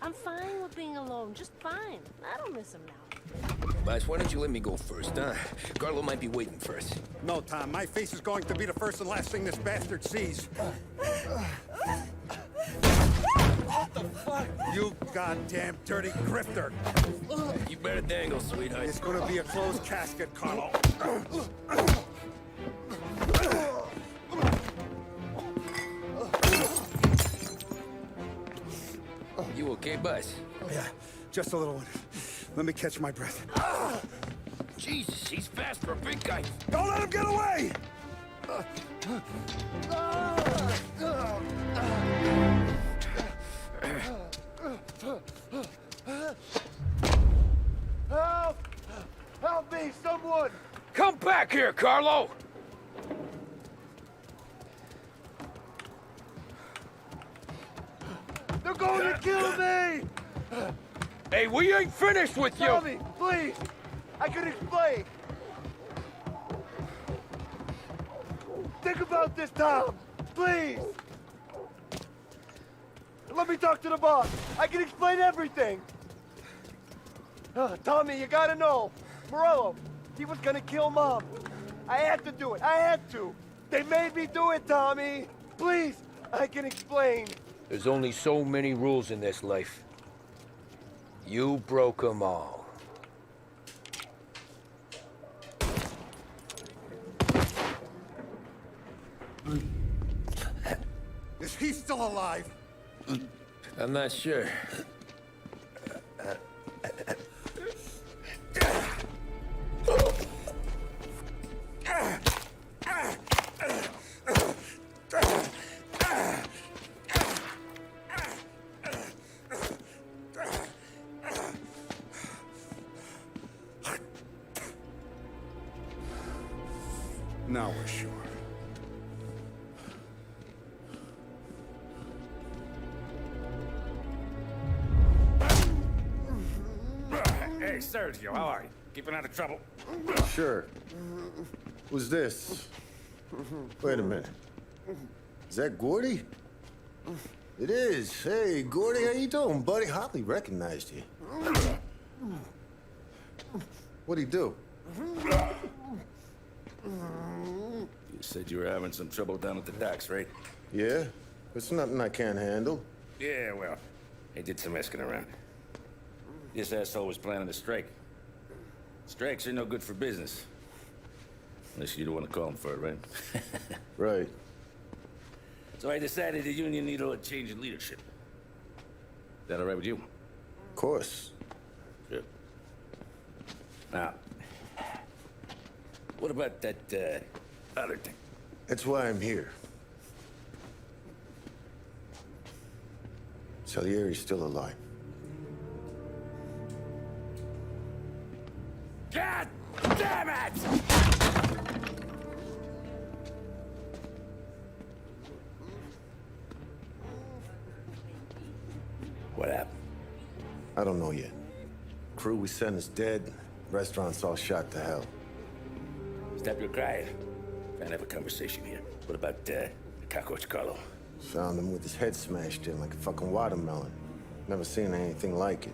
I'm fine with being alone, just fine. I don't miss him now. Boss, why don't you let me go first, huh? Carlo might be waiting for us. No, Tom, my face is going to be the first and last thing this bastard sees. What the fuck? You goddamn dirty grifter. You better dangle, sweetheart. It's gonna be a closed casket, Carlo. You okay, boss? Yeah, just a little one. Let me catch my breath. Jesus, he's fast for a big guy. Don't let him get away! Help! Help me, someone! Come back here, Carlo! They're going to kill me! Hey, we ain't finished with you! Tommy, please! I can explain! Think about this, Tom! Please! Let me talk to the boss! I can explain everything! Tommy, you gotta know! Morello, he was gonna kill Mom! I had to do it! I had to! They made me do it, Tommy! Please! I can explain! There's only so many rules in this life. You broke them all. Is he still alive? I'm not sure. Now we're sure. Hey, Sergio, how are you? Keeping out of trouble? Sure. Who's this? Wait a minute. Is that Gordy? It is. Hey, Gordy, how you doing, buddy? Hardly recognized you. What'd he do? You said you were having some trouble down at the docks, right? Yeah? It's nothing I can't handle. Yeah, well, they did some asking around. This asshole was planning a strike. Strikes are no good for business. Unless you don't want to call him for it, right? Right. So I decided the union needed a change in leadership. Is that all right with you? Of course. Good. Now, what about that, other thing? That's why I'm here. Salieri's still alive. God damn it! What happened? I don't know yet. Crew we sent is dead. Restaurant's all shot to hell. Stop your crying. Trying to have a conversation here. What about Cockroach Carlo? Found him with his head smashed in like a fucking watermelon. Never seen anything like it.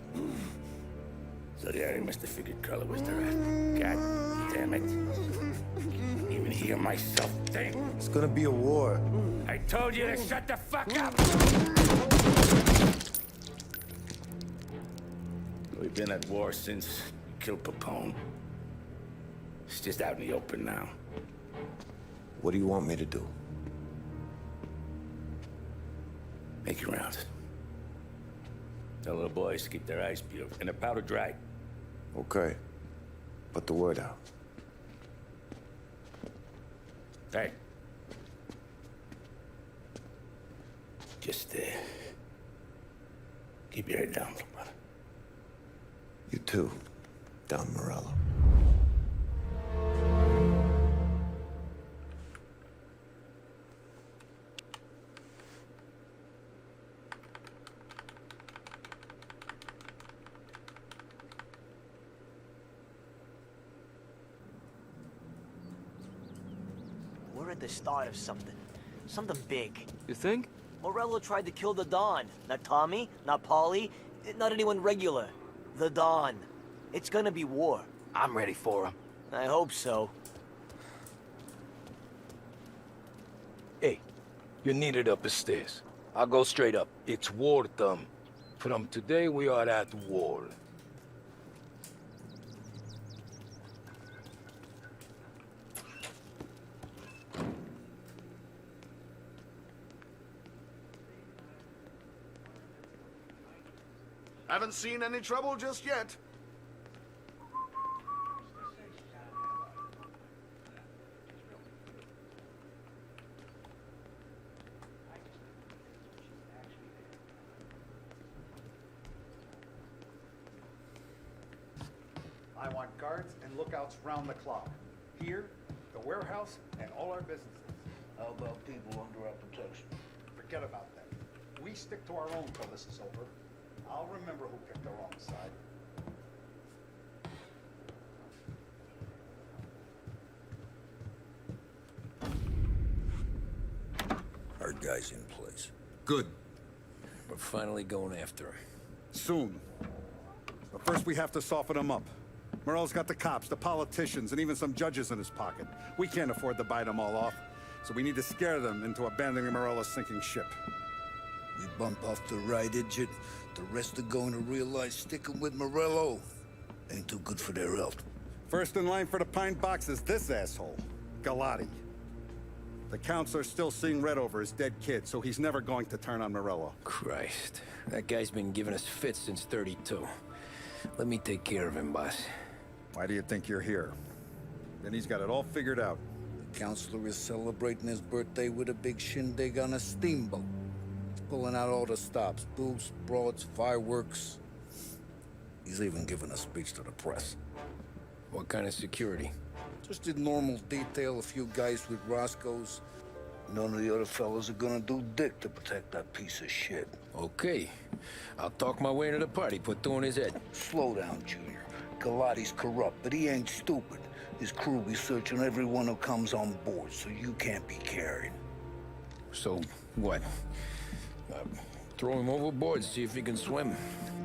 So the area must have figured Carlo was the rat. God damn it. Even hear myself think. It's gonna be a war. I told you to shut the fuck up! We've been at war since you killed Papone. It's just out in the open now. What do you want me to do? Make your rounds. Tell little boys to keep their eyes peeled and their powder dry. Okay. Put the word out. Hey. Just, keep your head down, little brother. You too, Don Morello. We're at the start of something. Something big. You think? Morello tried to kill the Don. Not Tommy, not Paulie, not anyone regular. The Don. It's gonna be war. I'm ready for him. I hope so. Hey, you're needed up the stairs. I'll go straight up. It's war time. From today, we are at war. Haven't seen any trouble just yet. I want guards and lookouts round the clock. Here, the warehouse, and all our businesses. How about people under our protection? Forget about that. We stick to our own till this is over. I'll remember who picked the wrong side. Our guy's in place. Good. We're finally going after him. Soon. But first we have to soften him up. Morello's got the cops, the politicians, and even some judges in his pocket. We can't afford to bite them all off, so we need to scare them into abandoning Morello's sinking ship. We bump off the right idiot, the rest are going to realize sticking with Morello ain't too good for their health. First in line for the pine box is this asshole, Galati. The counselor's still seeing red over his dead kid, so he's never going to turn on Morello. Christ. That guy's been giving us fits since 32. Let me take care of him, boss. Why do you think you're here? Then he's got it all figured out. The counselor is celebrating his birthday with a big shindig on a steamboat. He's pulling out all the stops, booze, broads, fireworks. He's even giving a speech to the press. What kind of security? Just did normal detail, a few guys with Roscoe's. None of the other fellas are gonna do dick to protect that piece of shit. Okay. I'll talk my way into the party, put two in his head. Slow down, Junior. Galati's corrupt, but he ain't stupid. His crew be searching everyone who comes on board, so you can't be carried. So, what? Throw him overboard, see if he can swim.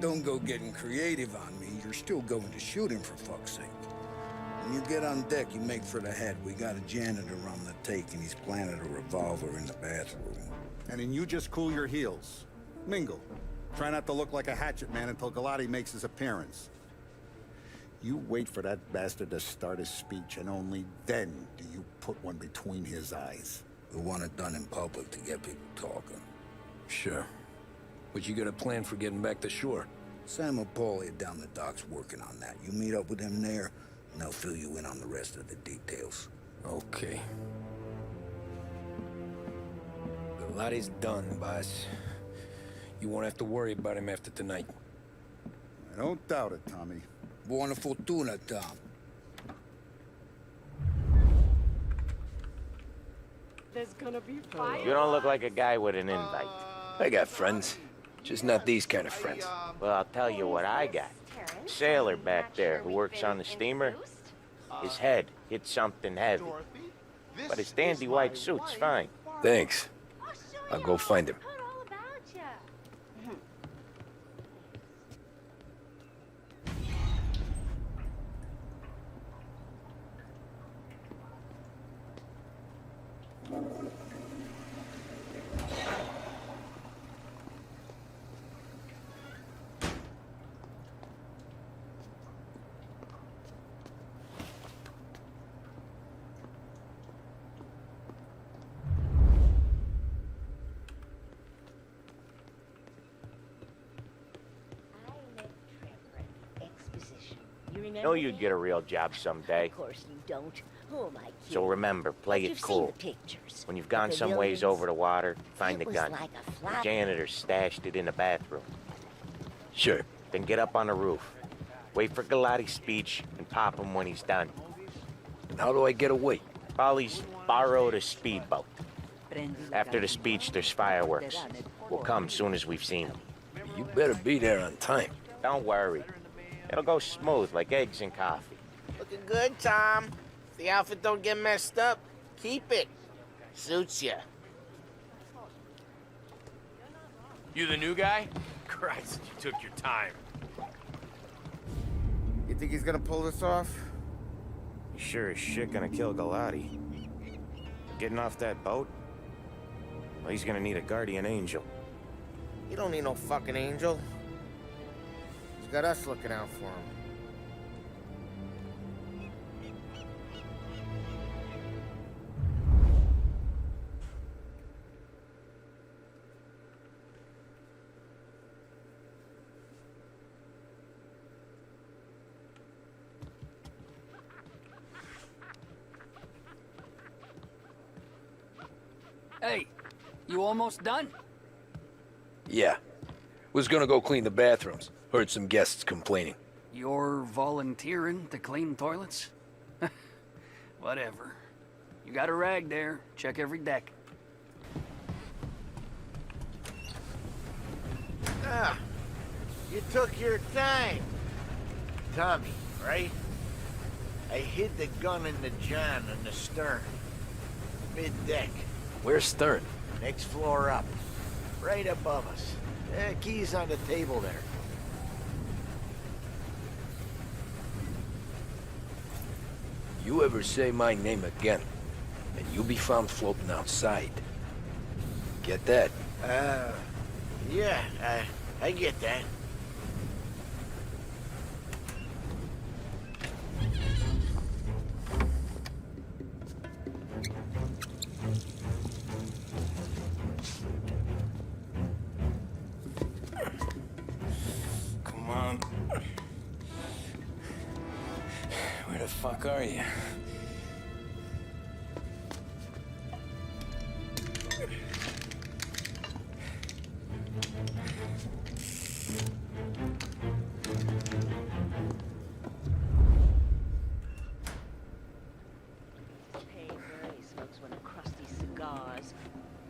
Don't go getting creative on me. You're still going to shoot him, for fuck's sake. When you get on deck, you make for the head. We got a janitor on the take, and he's planted a revolver in the bathroom. And then you just cool your heels. Mingle. Try not to look like a hatchet man until Galati makes his appearance. You wait for that bastard to start his speech, and only then do you put one between his eyes. We want it done in public to get people talking. Sure. But you got a plan for getting back to shore? Sam and Paulie are down the docks working on that. You meet up with them there, and they'll fill you in on the rest of the details. Okay. Lottie's done, boss. You won't have to worry about him after tonight. I don't doubt it, Tommy. Buona fortuna, Tom. There's gonna be fire. You don't look like a guy with an invite. I got friends. Just not these kind of friends. Well, I'll tell you what I got. Sailor back there who works on the steamer. His head hit something heavy. But his dandy white suit's fine. Thanks. I'll go find him. Know you'd get a real job someday. Of course you don't. Who am I kidding? So remember, play You've it seen cool. the pictures. When you've gone The some ways villains. over the water, find It the was gun. like a The flat- janitor stashed it in the bathroom. Sure. Then get up on the roof. Wait for Galati's speech and pop him when he's done. And how do I get away? Polly's borrowed a speedboat. After the speech, there's fireworks. We'll come soon as we've seen them. You better be there on time. Don't worry. It'll go smooth like eggs and coffee. Looking good, Tom. If the outfit don't get messed up, keep it. Suits ya. You the new guy? Christ, you took your time. You think he's gonna pull this off? You sure as shit gonna kill Galati. Getting off that boat? Well, he's gonna need a guardian angel. You don't need no fucking angel. He's got us looking out for him. Hey, you almost done? Yeah. Was gonna go clean the bathrooms. Heard some guests complaining. You're volunteering to clean toilets? Whatever. You got a rag there. Check every deck. Ah, you took your time. Tommy, right? I hid the gun in the john on the stern. Mid-deck. Where's Stern? Next floor up. Right above us. Keys on the table there. You ever say my name again, and you'll be found floating outside. Get that? Yeah, I get that. Come on. Where the fuck are you? Hey, where he smokes one of Krusty's cigars.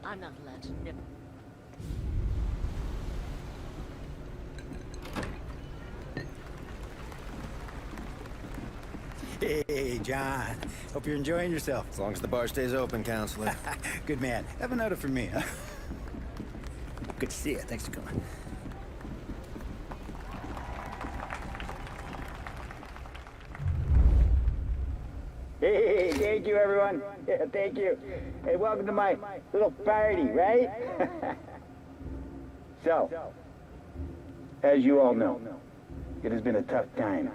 I'm not allowed to nip. Hey, John. Hope you're enjoying yourself. As long as the bar stays open, counselor. Good man. Have another for me, huh? Good to see you. Thanks for coming. Hey, thank you, everyone. Yeah, thank you. Hey, welcome to my little party, right? So, as you all know, it has been a tough time.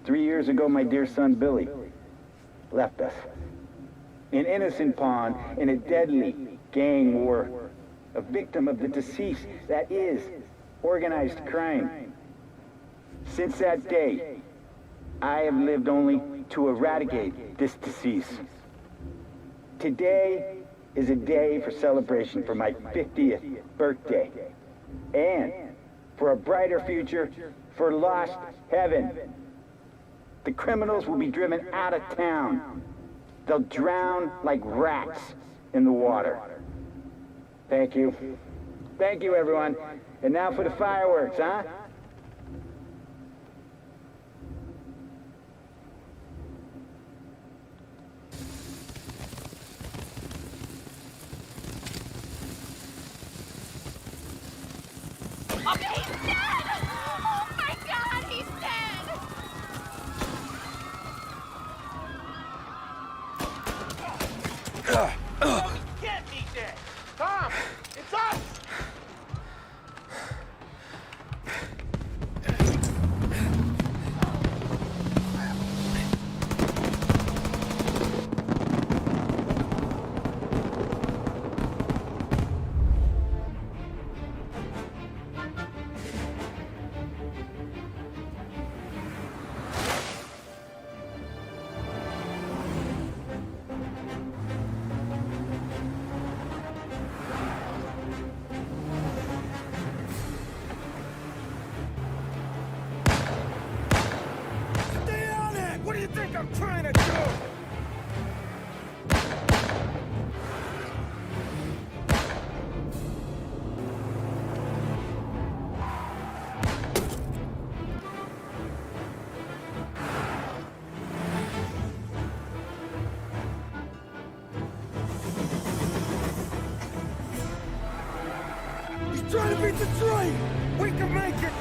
3 years ago, my dear son, Billy, left us. An innocent pawn in a deadly gang war. A victim of the deceased that is organized crime. Since that day, I have lived only to eradicate this disease. Today, is a day for celebration for my 50th birthday. And for a brighter future for Lost Heaven. The criminals will be driven out of town. They'll drown like rats in the water. Thank you. Thank you, everyone. And now for the fireworks, huh? Okay, he's dead! Oh my god, he's dead! No, he can't be dead! Tom! It's us! Stay on it! What do you think I'm trying to do? He's trying to beat the train! We can make it!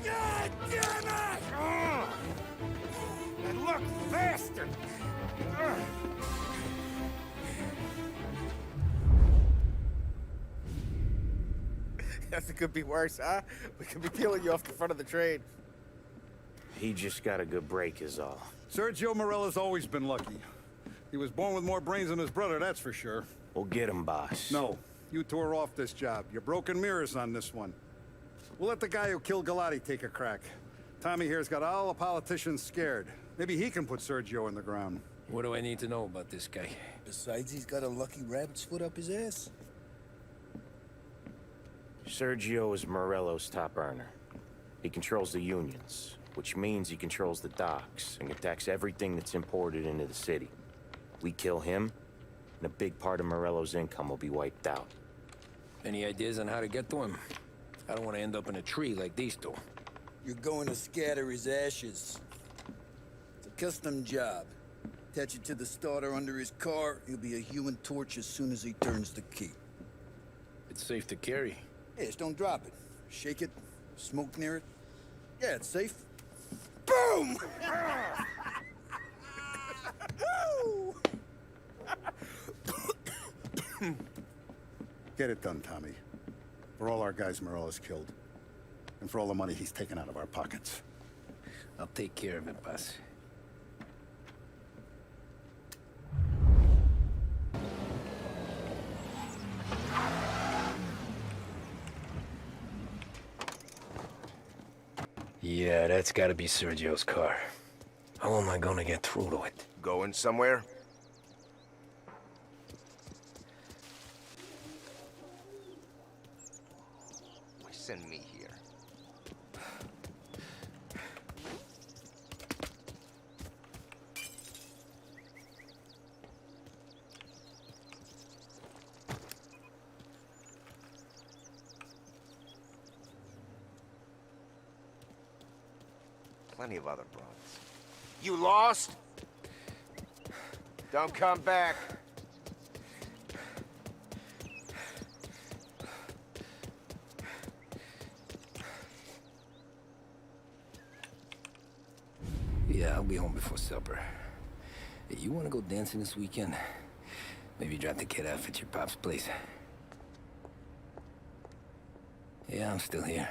God damn it! And look faster! That could be worse, huh? We could be peeling you off the front of the train. He just got a good break is all. Sergio Morella's always been lucky. He was born with more brains than his brother, that's for sure. We'll get him, boss. No, you tore off this job. You're broken mirrors on this one. We'll let the guy who killed Galati take a crack. Tommy here's got all the politicians scared. Maybe he can put Sergio in the ground. What do I need to know about this guy? Besides, he's got a lucky rabbit's foot up his ass. Sergio is Morello's top earner. He controls the unions, which means he controls the docks and can tax everything that's imported into the city. We kill him, and a big part of Morello's income will be wiped out. Any ideas on how to get to him? I don't want to end up in a tree like these two. You're going to scatter his ashes. It's a custom job. Attach it to the starter under his car. He'll be a human torch as soon as he turns the key. It's safe to carry. Yeah, just don't drop it. Shake it, smoke near it. Yeah, it's safe. Boom! Get it done, Tommy. For all our guys Morella's killed. And for all the money he's taken out of our pockets. I'll take care of it, boss. Yeah, that's gotta be Sergio's car. How am I gonna get through to it? Going somewhere? Why send me here? Plenty of other broads. You lost? Don't come back. Yeah, I'll be home before supper. Hey, you wanna go dancing this weekend? Maybe drop the kid off at your pop's place. Yeah, I'm still here.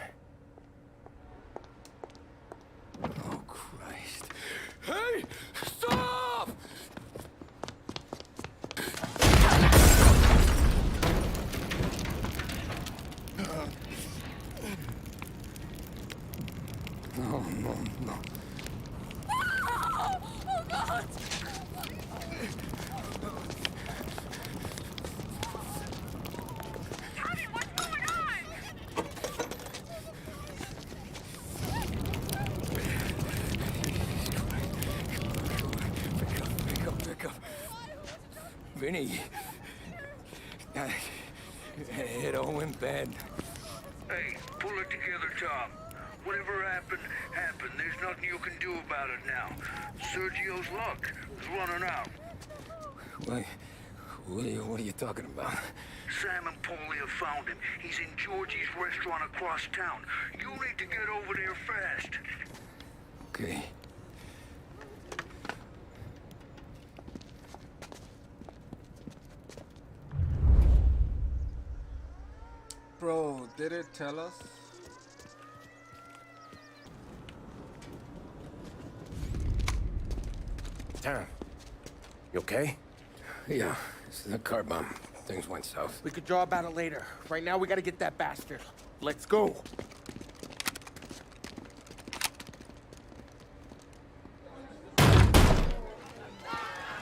Oh, Christ. Hey! Stop! No, no, no. Oh, God! Tommy, what's going on? Pick up. Vinny. It all went bad. Hey, pull it together, Tom. Whatever happened, happened. There's nothing you can do about it now. Sergio's luck is running out. What are you talking about? Sam and Paulie have found him. He's in Georgie's restaurant across town. You need to get over there fast. Okay. Bro, did it tell us? Tom, you okay? Yeah, it's the car bomb. Things went south. We could draw about it later. Right now, we gotta get that bastard. Let's go.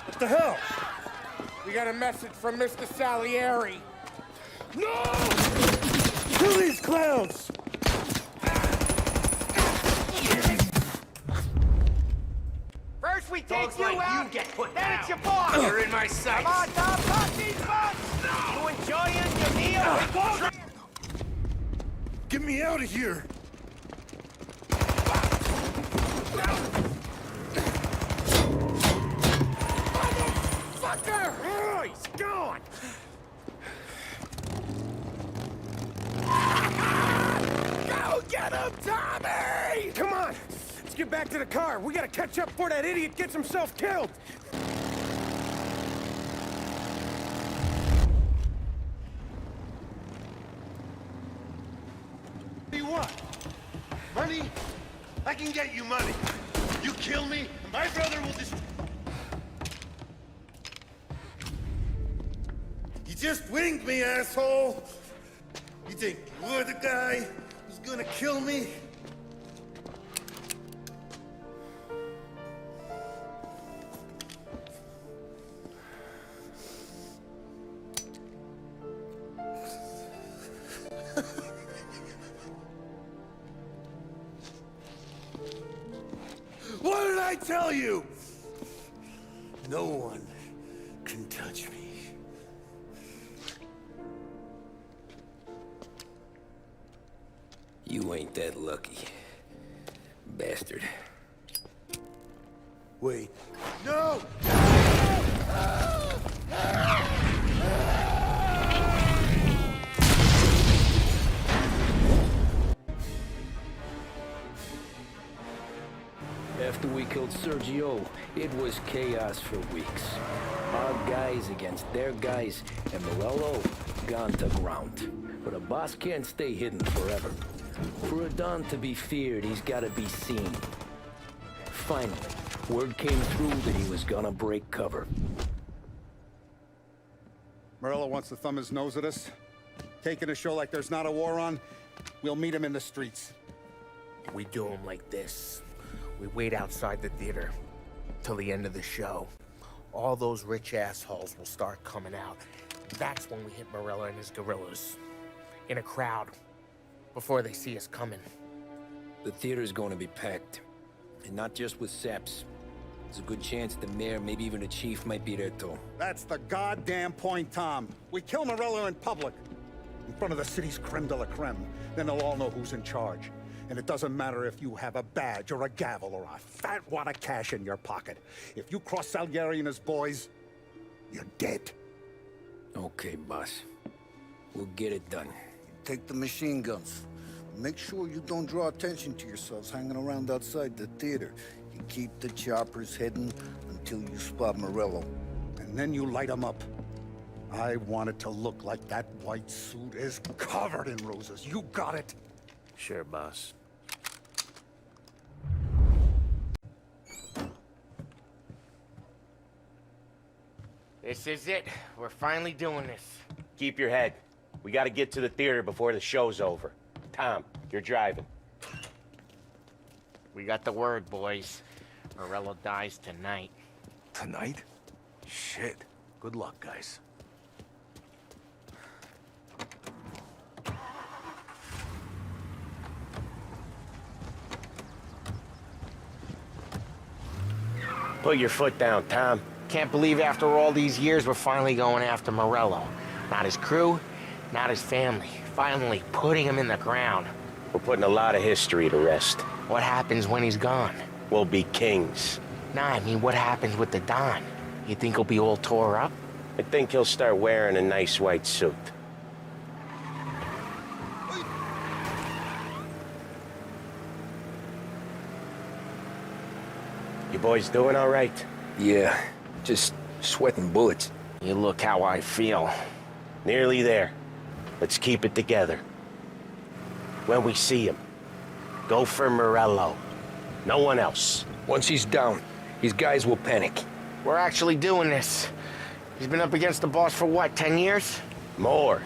What the hell? We got a message from Mr. Salieri. No! Kill these clowns! First we take Dogs you like out, you get put then down. it's your boss. You're in my sights. Come on, Tom, pop these butts. No. You enjoying your meal? Get me out of here! Motherfucker! Oh, he's gone! Go get him, Tommy! Come on! Let's get back to the car. We gotta catch up before that idiot gets himself killed! What do you want? Money? I can get you money. You kill me, and my brother will just... You just winged me, asshole! You think you're the guy who's gonna kill me? What did I tell you? No one can touch me. You ain't that lucky, bastard. Wait. No! After we killed Sergio, it was chaos for weeks. Our guys against their guys, and Morello gone to ground. But a boss can't stay hidden forever. For a Don to be feared, he's gotta be seen. Finally, word came through that he was gonna break cover. Morello wants to thumb his nose at us. Taking a show like there's not a war on, we'll meet him in the streets. We do him like this. We wait outside the theater till the end of the show. All those rich assholes will start coming out. That's when we hit Morello and his guerrillas. In a crowd. Before they see us coming. The theater's going to be packed. And not just with saps. There's a good chance the mayor, maybe even the chief, might be there too. That's the goddamn point, Tom. We kill Morello in public. In front of the city's creme de la creme. Then they'll all know who's in charge. And it doesn't matter if you have a badge or a gavel or a fat wad of cash in your pocket. If you cross Salieri and his boys, you're dead. Okay, boss. We'll get it done. Take the machine guns. Make sure you don't draw attention to yourselves hanging around outside the theater. You keep the choppers hidden until you spot Morello. And then you light them up. I want it to look like that white suit is covered in roses. You got it? Sure, boss. This is it. We're finally doing this. Keep your head. We gotta get to the theater before the show's over. Tom, you're driving. We got the word, boys. Morello dies tonight. Tonight? Shit. Good luck, guys. Put your foot down, Tom. Can't believe after all these years we're finally going after Morello. Not his crew, not his family. Finally putting him in the ground. We're putting a lot of history to rest. What happens when he's gone? We'll be kings. Nah, I mean, what happens with the Don? You think he'll be all tore up? I think he'll start wearing a nice white suit. You boys doing all right? Yeah, just sweating bullets. You look how I feel. Nearly there. Let's keep it together. When we see him, go for Morello. No one else. Once he's down, his guys will panic. We're actually doing this. He's been up against the boss for what, 10 years? More.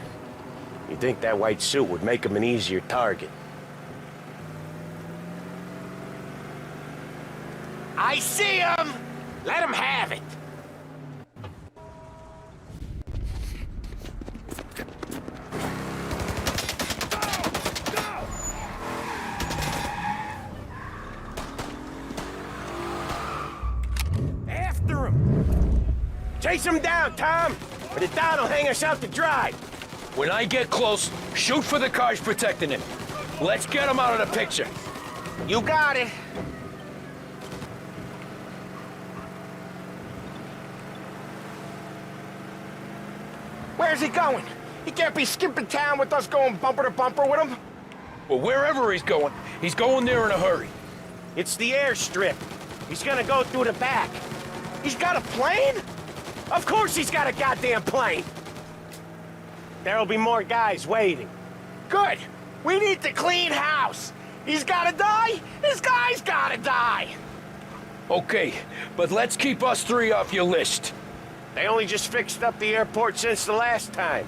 You think that white suit would make him an easier target? I see him! Let him have it! After him! Chase him down, Tom! Or the Don will hang us out to dry! When I get close, shoot for the cars protecting him. Let's get him out of the picture. You got it. Where's he going? He can't be skipping town with us going bumper to bumper with him. Well, wherever he's going there in a hurry. It's the airstrip. He's gonna go through the back. He's got a plane? Of course he's got a goddamn plane! There'll be more guys waiting. Good. We need to clean house. He's gotta die. His guy's gotta die. Okay, but let's keep us three off your list. They only just fixed up the airport since the last time.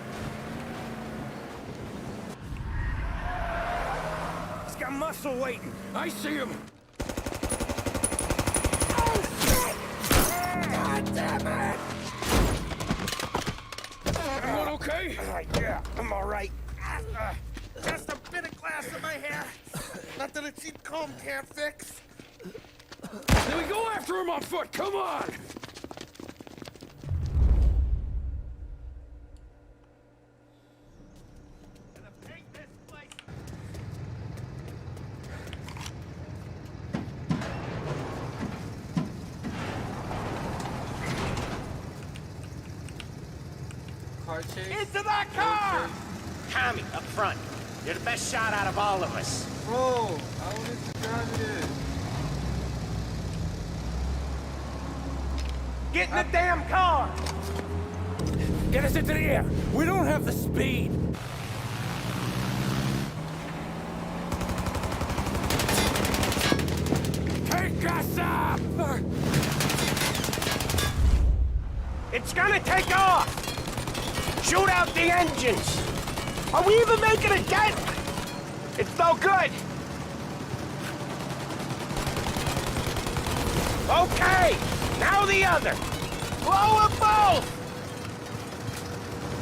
He's got muscle waiting. I see him. Oh, shit! God damn it! Everyone okay? Yeah, I'm all right. Just a bit of glass in my hair. Nothing a cheap comb can't fix. Then we go after him on foot. Come on! Car chase. Into that car! Tommy, up front. You're the best shot out of all of us. Bro, I wanted to drive it in. Get in the damn car! Get us into the air. We don't have the speed. Take us up! It's gonna take off! Shoot out the engines! Are we even making a dent? It's no good! Okay! Now the other! Blow them both!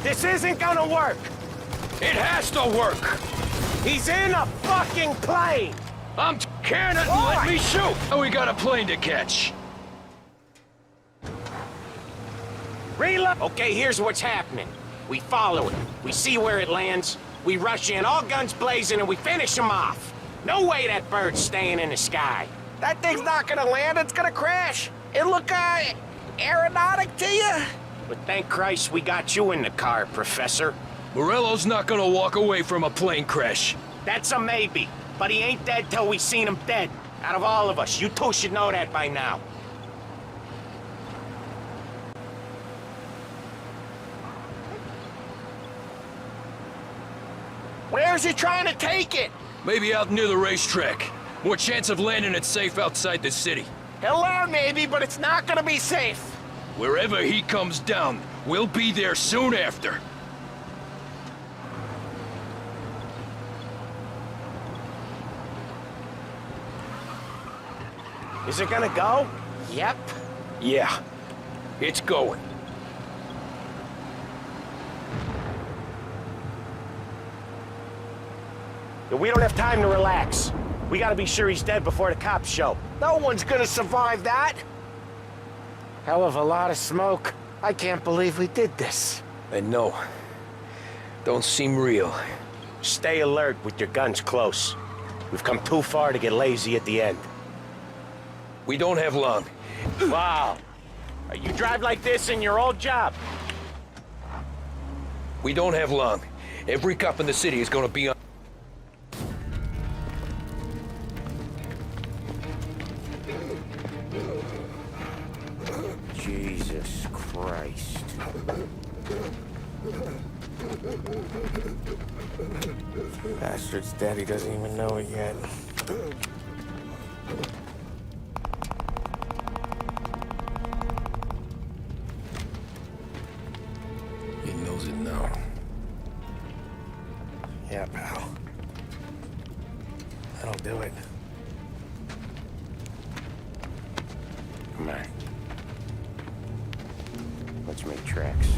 This isn't gonna work! It has to work! He's in a fucking plane! Can it and let me shoot! Oh, we got a plane to catch. Reload! Okay, here's what's happening. We follow it. We see where it lands. We rush in, all guns blazing, and we finish him off. No way that bird's staying in the sky. That thing's not gonna land, it's gonna crash. It look, aeronautic to you? But thank Christ we got you in the car, Professor. Morello's not gonna walk away from a plane crash. That's a maybe, but he ain't dead till we seen him dead. Out of all of us, you two should know that by now. Where's he trying to take it? Maybe out near the racetrack. More chance of landing it safe outside the city. He'll learn maybe, but it's not gonna be safe. Wherever he comes down, we'll be there soon after. Is it gonna go? Yep. Yeah, it's going. We don't have time to relax. We gotta be sure he's dead before the cops show. No one's gonna survive that. Hell of a lot of smoke. I can't believe we did this. I know. Don't seem real. Stay alert with your guns close. We've come too far to get lazy at the end. We don't have long. Wow. You drive like this in your old job? We don't have long. Every cop in the city is gonna be on... Jesus Christ. Bastard's daddy doesn't even know it yet. He knows it now. Yeah, pal. That'll do it. Come on. Let's make tracks.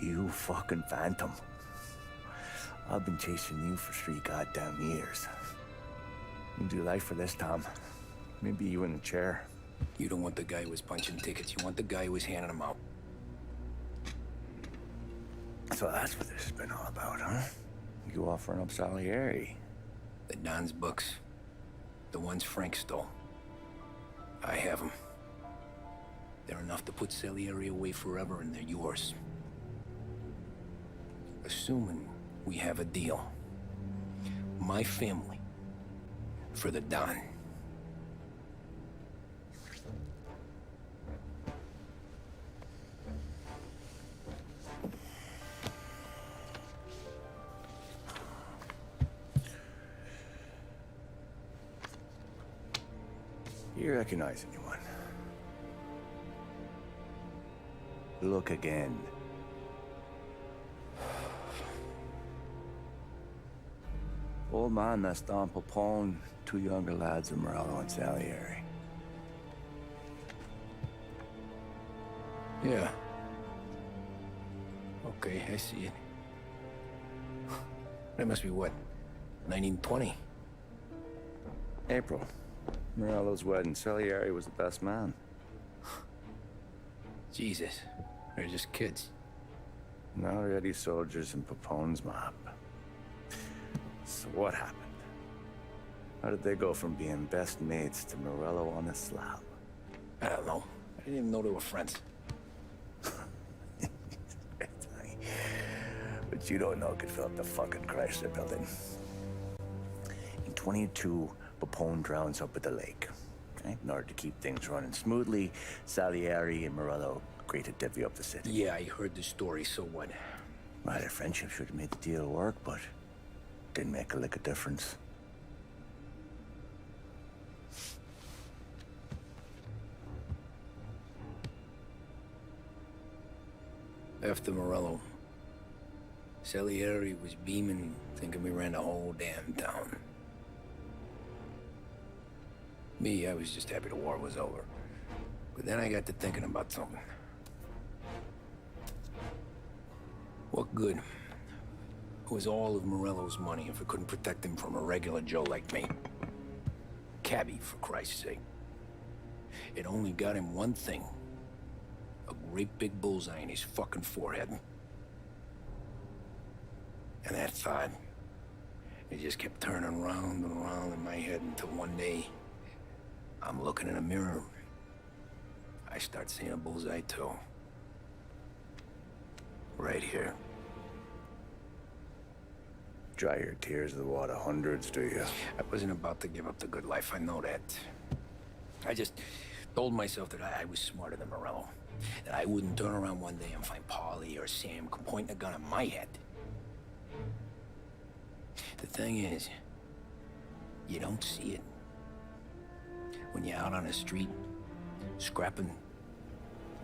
You fucking phantom. I've been chasing you for 3 goddamn years. You do life for this, Tom. Maybe you in a chair. You don't want the guy who was punching tickets. You want the guy who was handing them out. So that's what this has been all about, huh? You offering up Salieri. The Don's books. The ones Frank stole. I have them. They're enough to put Salieri away forever, and they're yours. Assuming we have a deal. My family for the Don. You recognize anyone? Look again. Old man, that's Don Popone, 2 younger lads of Morello and Salieri. Yeah. Okay, I see it. That must be what? 1920? April. Morello's wedding. Salieri was the best man. Jesus. They're just kids. Now already soldiers in Popone's mob. So what happened? How did they go from being best mates to Morello on a slab? I don't know. I didn't even know they were friends. But you don't know could fill up the fucking Chrysler building. In 22, Popone drowns up at the lake. Okay? In order to keep things running smoothly, Salieri and Morello agreed to divvy up the city. Yeah, I heard the story, so what? Well, their friendship should have made the deal work, but didn't make a lick of difference. After Morello, Salieri was beaming, thinking we ran the whole damn town. Me, I was just happy the war was over. But then I got to thinking about something. What good was all of Morello's money if it couldn't protect him from a regular Joe like me? Cabbie, for Christ's sake. It only got him one thing. A great big bullseye in his fucking forehead. And that thought, It just kept turning round and round in my head until one day, I'm looking in a mirror. I start seeing a bullseye too. Right here. Dry your tears of the water hundreds, do you? I wasn't about to give up the good life, I know that. I just told myself that I was smarter than Morello. That I wouldn't turn around one day and find Paulie or Sam pointing a gun at my head. The thing is, you don't see it. When you're out on the street, scrapping,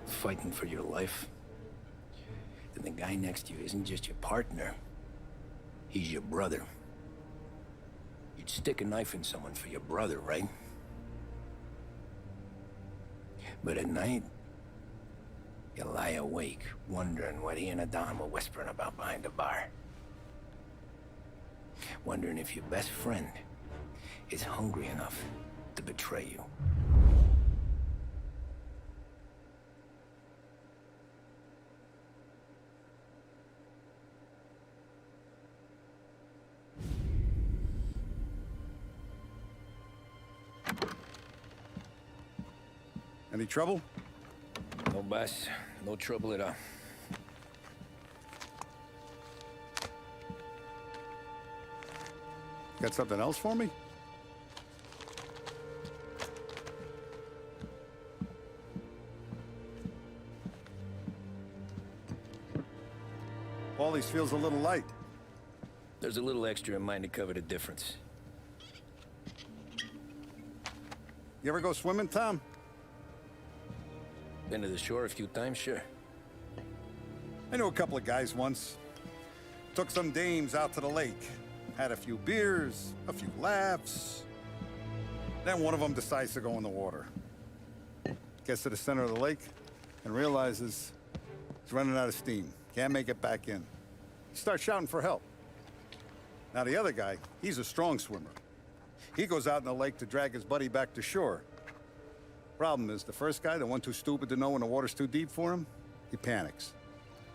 fighting for your life, then the guy next to you isn't just your partner, he's your brother. You'd stick a knife in someone for your brother, right? But at night, you lie awake, wondering what he and Adam were whispering about behind the bar. Wondering if your best friend is hungry enough to betray you. Any trouble? No, boss. No trouble at all. Got something else for me? Paulie's feels a little light. There's a little extra in mine to cover the difference. You ever go swimming, Tom? Been to the shore a few times, sure. I knew a couple of guys once. Took some dames out to the lake. Had a few beers, a few laughs. Then one of them decides to go in the water. Gets to the center of the lake and realizes he's running out of steam. Can't make it back in. He starts shouting for help. Now the other guy, he's a strong swimmer. He goes out in the lake to drag his buddy back to shore. Problem is, the first guy, the one too stupid to know when the water's too deep for him, he panics.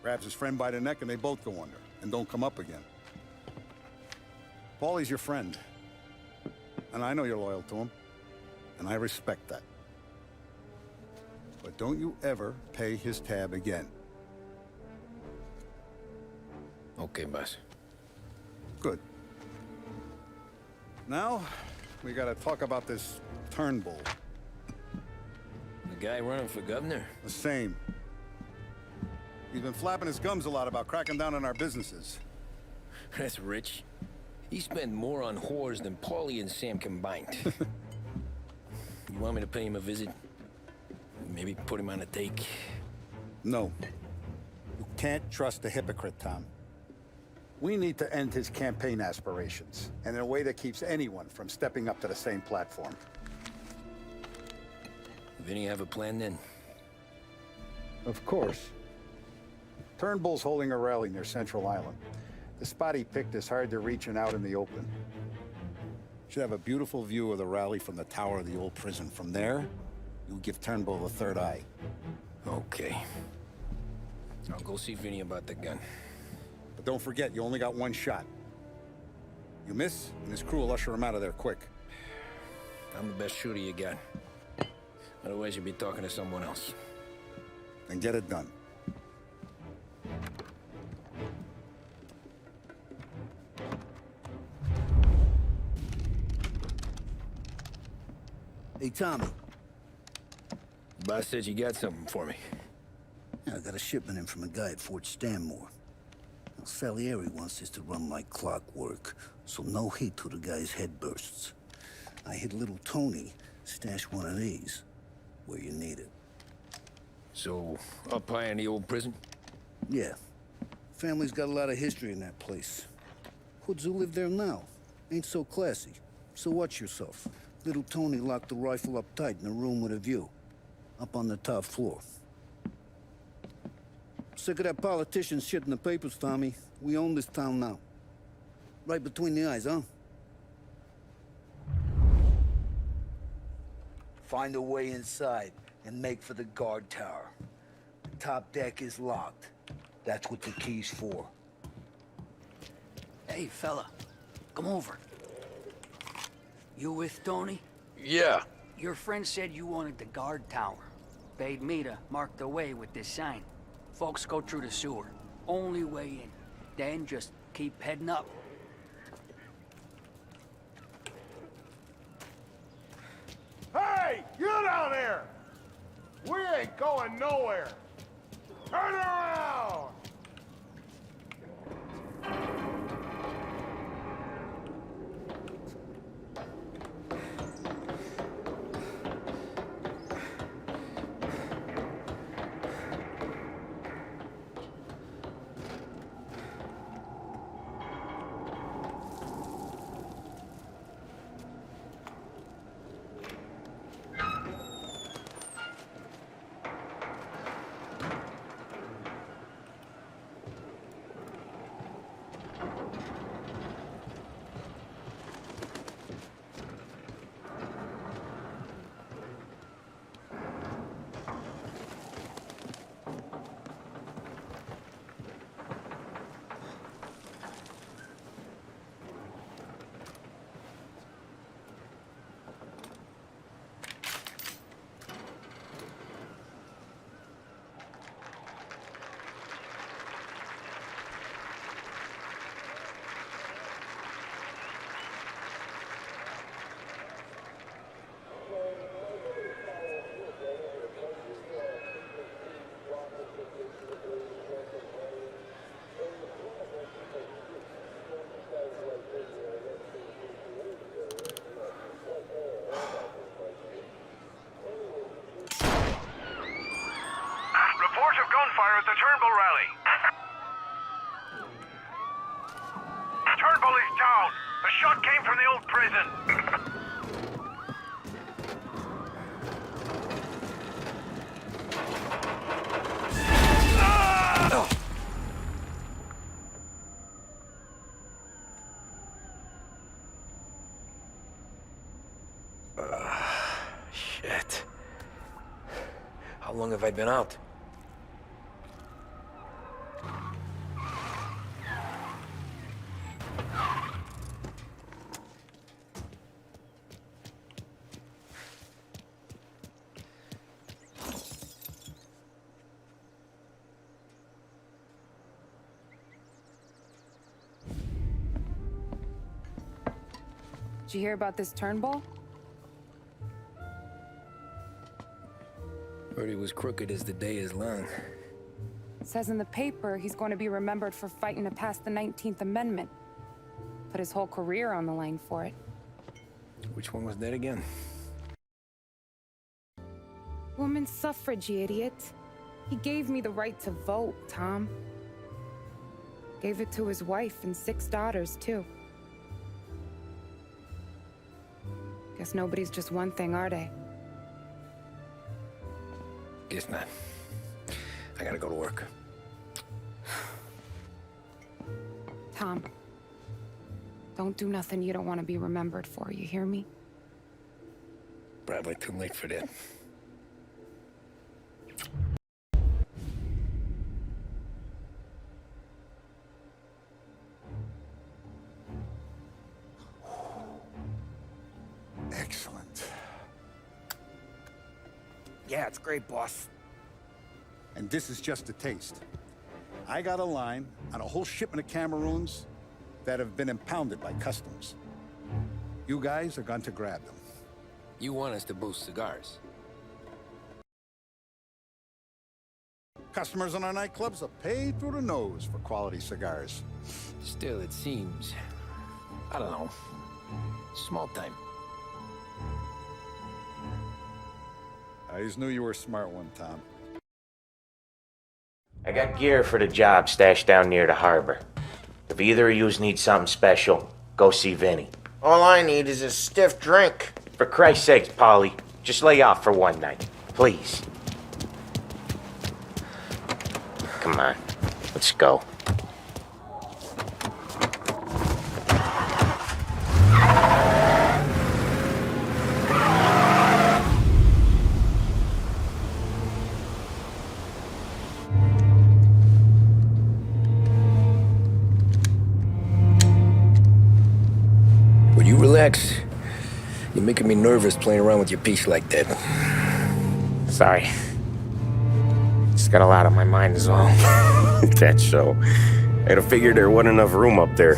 Grabs his friend by the neck and they both go under and don't come up again. Paulie's your friend. And I know you're loyal to him. And I respect that. But don't you ever pay his tab again. Okay, boss. Good. Now, we gotta talk about this Turnbull. The guy running for governor? The same. He's been flapping his gums a lot about cracking down on our businesses. That's rich. He spent more on whores than Paulie and Sam combined. You want me to pay him a visit? Maybe put him on a take? No. You can't trust a hypocrite, Tom. We need to end his campaign aspirations, and in a way that keeps anyone from stepping up to the same platform. Vinny have a plan then? Of course. Turnbull's holding a rally near Central Island. The spot he picked is hard to reach and out in the open. Should have a beautiful view of the rally from the tower of the old prison. From there, you'll give Turnbull the third eye. Okay. I'll go see Vinny about the gun. But don't forget, you only got one shot. You miss, and his crew will usher him out of there quick. I'm the best shooter you got. Otherwise, you'd be talking to someone else. Then get it done. Hey, Tommy. Boss said you got something for me. Yeah, I got a shipment in from a guy at Fort Stanmore. Now, Salieri wants this to run like clockwork, so no heat till the guy's head bursts. I hit little Tony, stash one of these where you need it. So, up high in the old prison? Yeah. Family's got a lot of history in that place. Hoods who live there now ain't so classy. So watch yourself. Little Tony locked the rifle up tight in a room with a view. Up on the top floor. Sick of that politician shit in the papers, Tommy. We own this town now. Right between the eyes, huh? Find a way inside and make for the guard tower. The top deck is locked. That's what the key's for. Hey, fella. Come over. You with Tony? Yeah. Your friend said you wanted the guard tower. Paid me to mark the way with this sign. Folks go through the sewer. Only way in. Then just keep heading up. Hey, you down there! We ain't going nowhere! Turn around! Reports of gunfire at the Turnbull rally. Turnbull is down. The shot came from the old prison. Shit. How long have I been out? Did you hear about this Turnbull? Heard he was crooked as the day is long. It says in the paper he's going to be remembered for fighting to pass the 19th Amendment. Put his whole career on the line for it. Which one was that again? Women's suffrage, you idiot. He gave me the right to vote, Tom. Gave it to his wife and 6 daughters, too. Guess nobody's just one thing, are they? Guess not. I gotta go to work. Tom, don't do nothing you don't want to be remembered for, you hear me? Probably too late for that. Excellent. Yeah, it's great, boss. And this is just a taste. I got a line on a whole shipment of Cameroons that have been impounded by customs. You guys are going to grab them. You want us to boost cigars? Customers in our nightclubs are paid through the nose for quality cigars. Still, it seems... I don't know. Small time. I just knew you were a smart one, Tom. I got gear for the job stashed down near the harbor. If either of yous need something special, go see Vinny. All I need is a stiff drink. For Christ's sakes, Polly, just lay off for one night, please. Come on, let's go. You're making me nervous playing around with your piece like that. Sorry. Just got a lot on my mind is all. That's so. I'd have figured there wasn't enough room up there.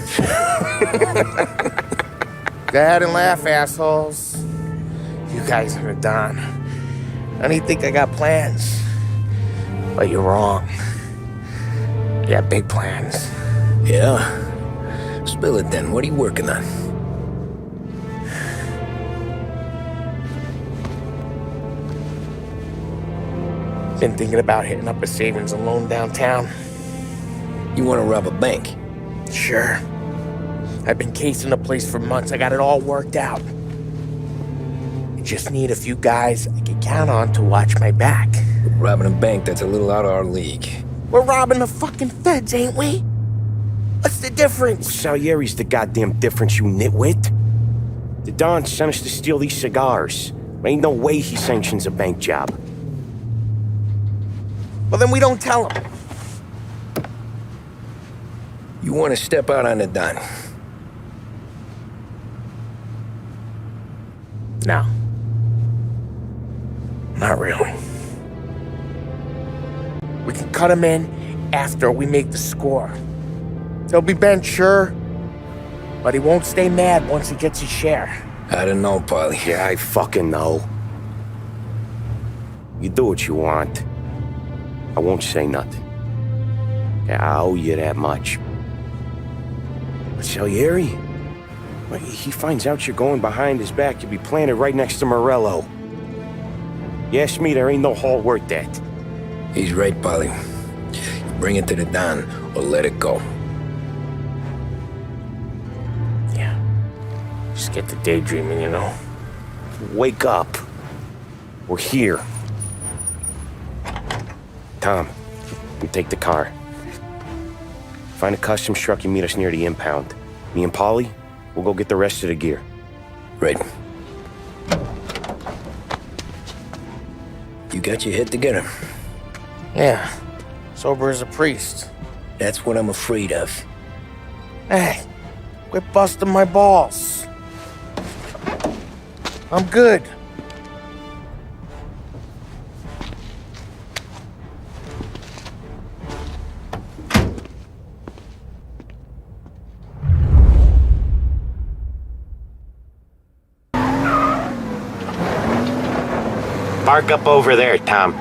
Go ahead and laugh, assholes. You guys are done. I don't think I got plans. But you're wrong. I got big plans. Yeah? Spill it then. What are you working on? Been thinking about hitting up a savings and loan downtown. You want to rob a bank? Sure. I've been casing the place for months. I got it all worked out. I just need a few guys I can count on to watch my back. Robbing a bank, that's a little out of our league. We're robbing the fucking feds, ain't we? What's the difference? Salieri's the goddamn difference, you nitwit. The Don sent us to steal these cigars. Ain't no way he sanctions a bank job. Well, then we don't tell him. You want to step out on the Don? No. Not really. We can cut him in after we make the score. He'll be bent, sure, but he won't stay mad once he gets his share. I don't know, Paulie. Yeah, I fucking know. You do what you want. I won't say nothing. Yeah, I owe you that much. But Salieri, when he finds out you're going behind his back, you'll be planted right next to Morello. You ask me, there ain't no haul worth that. He's right, Paulie. You bring it to the Don, or let it go. Yeah. Just get to daydreaming, you know? Wake up. We're here. Tom, you take the car. Find a customs truck and meet us near the impound. Me and Paulie, we'll go get the rest of the gear. Right. You got your head together. Yeah. Sober as a priest. That's what I'm afraid of. Hey, quit busting my balls. I'm good. Park up over there, Tom.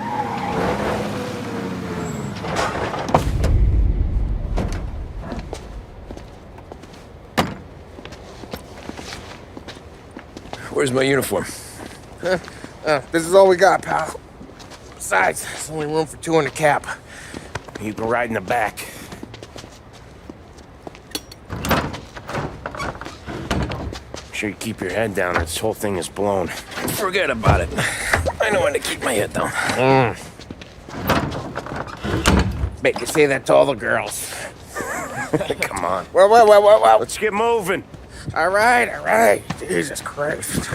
Where's my uniform? This is all we got, pal. Besides, there's only room for two in the cab. You can ride in the back. Make sure you keep your head down or this whole thing is blown. Forget about it. I know when to keep my head down. Bet you say that to all the girls. Come on. Well. Let's get moving. All right. Jesus Christ.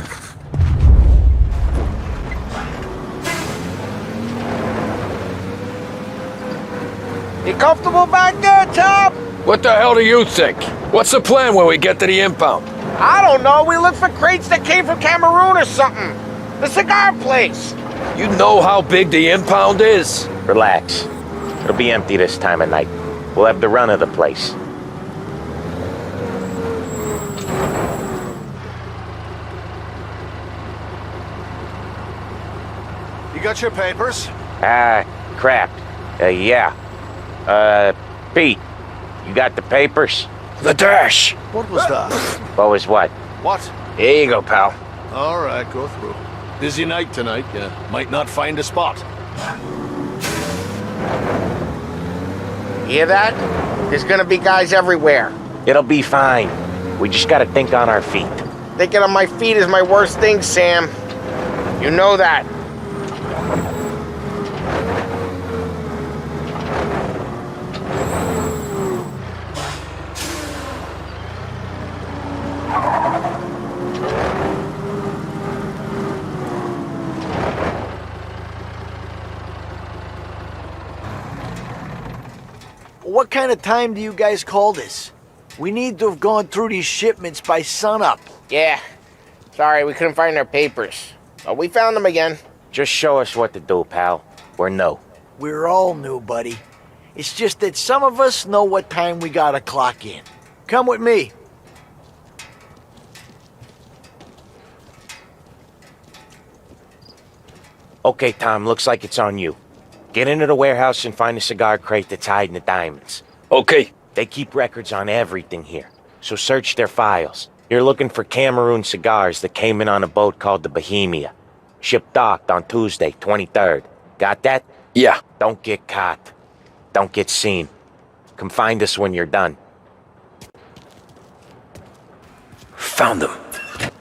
You comfortable back there, Tom? What the hell do you think? What's the plan when we get to the impound? I don't know. We look for crates that came from Cameroon or something. The cigar place. You know how big the impound is? Relax. It'll be empty this time of night. We'll have the run of the place. You got your papers? Crap. Yeah. Pete, you got the papers? The dash! What was that? What was what? What? Here you go, pal. All right, go through. Busy night tonight. You might not find a spot. Hear that? There's gonna be guys everywhere. It'll be fine. We just gotta think on our feet. Thinking on my feet is my worst thing, Sam. You know that. What kind of time do you guys call this? We need to have gone through these shipments by sunup. Yeah. Sorry, we couldn't find our papers. But we found them again. Just show us what to do, pal. We're new. We're all new, buddy. It's just that some of us know what time we gotta clock in. Come with me. Okay, Tom, looks like it's on you. Get into the warehouse and find a cigar crate that's hiding the diamonds. Okay. They keep records on everything here, so search their files. You're looking for Cameroon cigars that came in on a boat called the Bohemia. Ship docked on Tuesday, 23rd. Got that? Yeah. Don't get caught. Don't get seen. Come find us when you're done. Found them.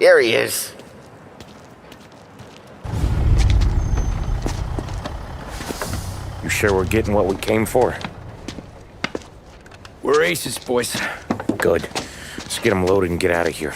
Here he is. You sure we're getting what we came for? We're aces, boys. Good. Let's get them loaded and get out of here.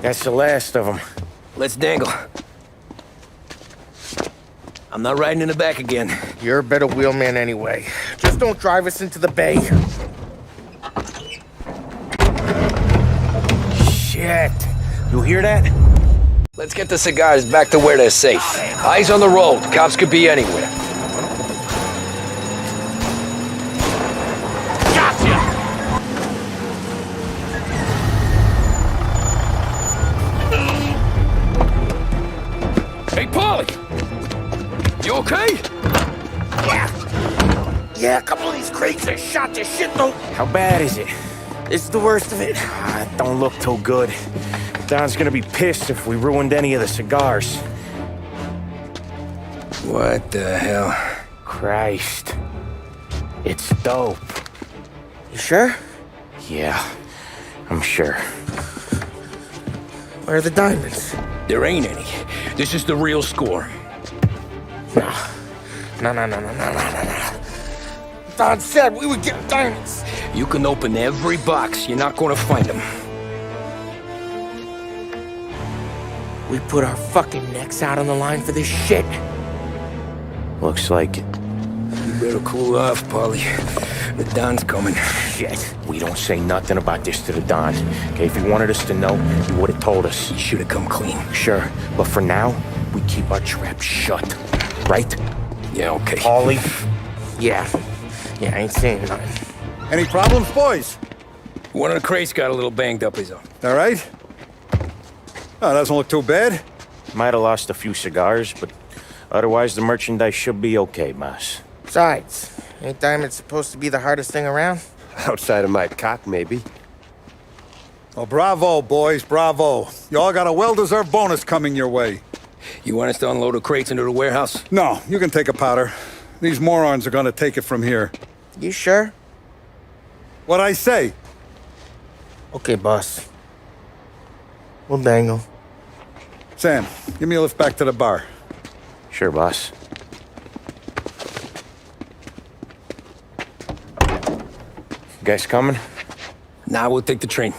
That's the last of them. Let's dangle. I'm not riding in the back again. You're a better wheelman anyway. Just don't drive us into the bay. Shit. You hear that? Let's get the cigars back to where they're safe. Eyes on the road. Cops could be anywhere. Gotcha! Hey, Paulie! You okay? Yeah, a couple of these crates are shot to shit, though. How bad is it? It's the worst of it. It don't look too good. Don's gonna be pissed if we ruined any of the cigars. What the hell? Christ. It's dope. You sure? Yeah, I'm sure. Where are the diamonds? There ain't any. This is the real score. No. No. Don said we would get diamonds. You can open every box. You're not gonna find them. We put our fucking necks out on the line for this shit. Looks like it. You better cool off, Paulie. The Don's coming. Shit. We don't say nothing about this to the Don. Okay, if he wanted us to know, he would have told us. He should have come clean. Sure, but for now, we keep our trap shut. Right? Yeah, okay. Paulie? Yeah, I ain't saying nothing. Any problems, boys? One of the crates got a little banged up, is all. All right? Oh, doesn't look too bad. Might have lost a few cigars, but otherwise the merchandise should be okay, boss. Besides, ain't diamonds supposed to be the hardest thing around? Outside of my cock, maybe. Well, bravo, boys, bravo. You all got a well-deserved bonus coming your way. You want us to unload the crates into the warehouse? No, you can take a powder. These morons are gonna take it from here. You sure? What'd I say? Okay, boss. We'll dangle. Sam, give me a lift back to the bar. Sure, boss. You guys coming? Nah, we'll take the train.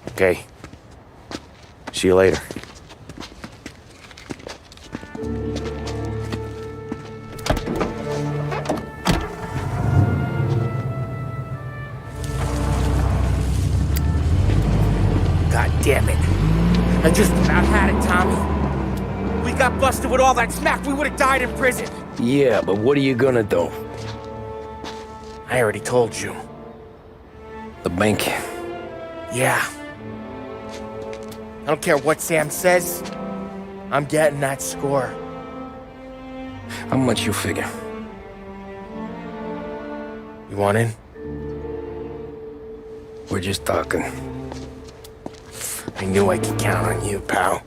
Okay. See you later. God damn it. I just about had it, Tommy. We got busted with all that smack, we would have died in prison. Yeah, but what are you gonna do? I already told you. The bank. Yeah. I don't care what Sam says. I'm getting that score. How much you figure? You want in? We're just talking. I knew I could count on you, pal.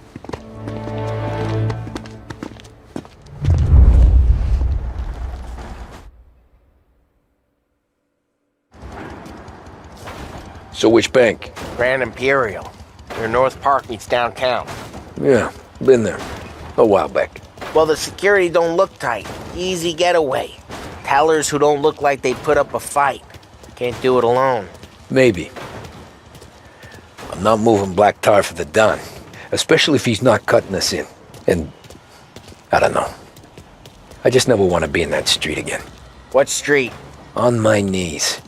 So which bank? Grand Imperial. Near North Park meets downtown. Yeah, been there. A while back. Well, the security don't look tight. Easy getaway. Tellers who don't look like they put up a fight. Can't do it alone. Maybe. I'm not moving black tar for the Don. Especially if he's not cutting us in. And... I don't know. I just never want to be in that street again. What street? On my knees.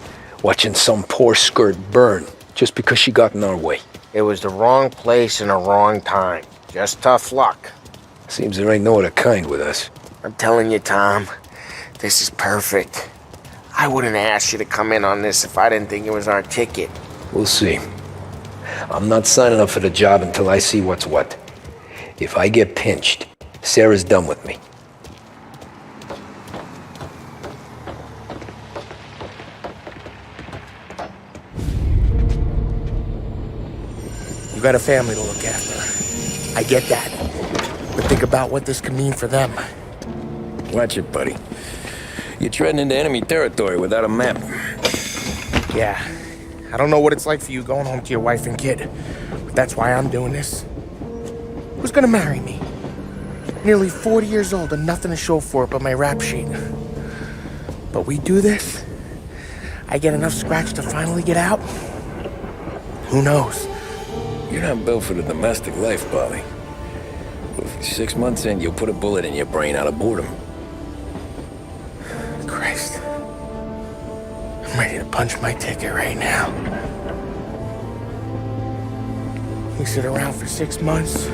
Watching some poor skirt burn just because she got in our way. It was the wrong place and the wrong time. Just tough luck. Seems there ain't no other kind with us. I'm telling you, Tom, this is perfect. I wouldn't ask you to come in on this if I didn't think it was our ticket. We'll see. I'm not signing up for the job until I see what's what. If I get pinched, Sarah's done with me. You got a family to look after. I get that. But think about what this could mean for them. Watch it, buddy. You're treading into enemy territory without a map. Yeah. I don't know what it's like for you going home to your wife and kid. But that's why I'm doing this. Who's gonna marry me? Nearly 40 years old and nothing to show for it but my rap sheet. But we do this, I get enough scratch to finally get out? Who knows? You're not built for the domestic life, Polly. 6 months in, you'll put a bullet in your brain out of boredom. Christ. I'm ready to punch my ticket right now. We sit around for 6 months,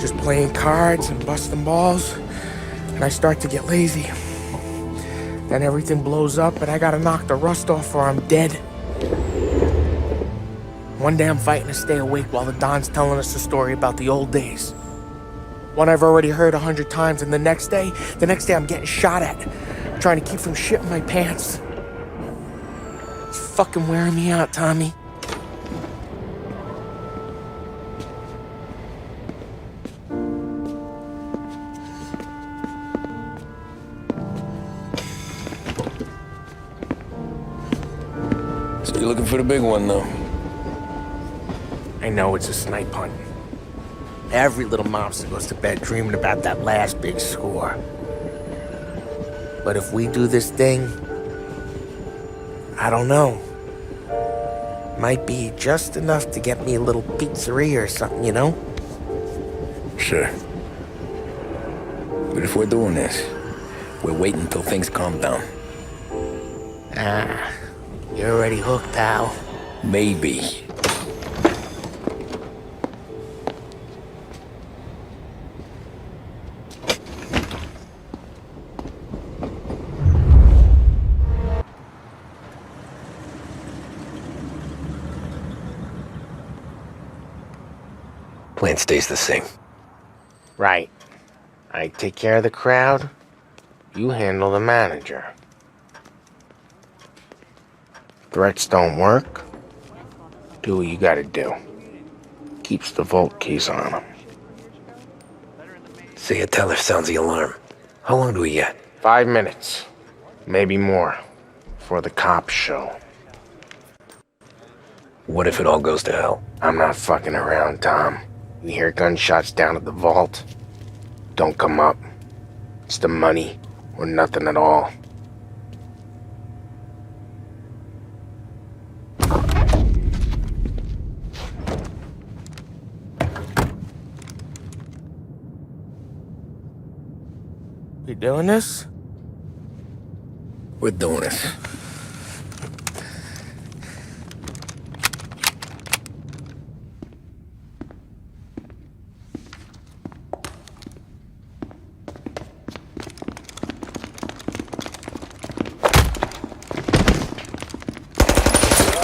just playing cards and busting balls, and I start to get lazy. Then everything blows up, and I gotta knock the rust off or I'm dead. One day I'm fighting to stay awake while the Don's telling us a story about the old days. One I've already heard 100 times, and the next day I'm getting shot at, trying to keep from shitting my pants. It's fucking wearing me out, Tommy. So you're looking for the big one, though? I know it's a snipe hunt. Every little mobster goes to bed dreaming about that last big score. But if we do this thing, I don't know. Might be just enough to get me a little pizzeria or something, you know? Sure. But if we're doing this, we're waiting until things calm down. Ah, you're already hooked, pal. Maybe. Plan stays the same. Right. I take care of the crowd, you handle the manager. Threats don't work, do what you gotta do. Keeps the vault keys on him. Say a teller sounds the alarm. How long do we get? 5 minutes, maybe more, before the cops show. What if it all goes to hell? I'm not fucking around, Tom. You hear gunshots down at the vault? Don't come up. It's the money or nothing at all. We doing this? We're doing this.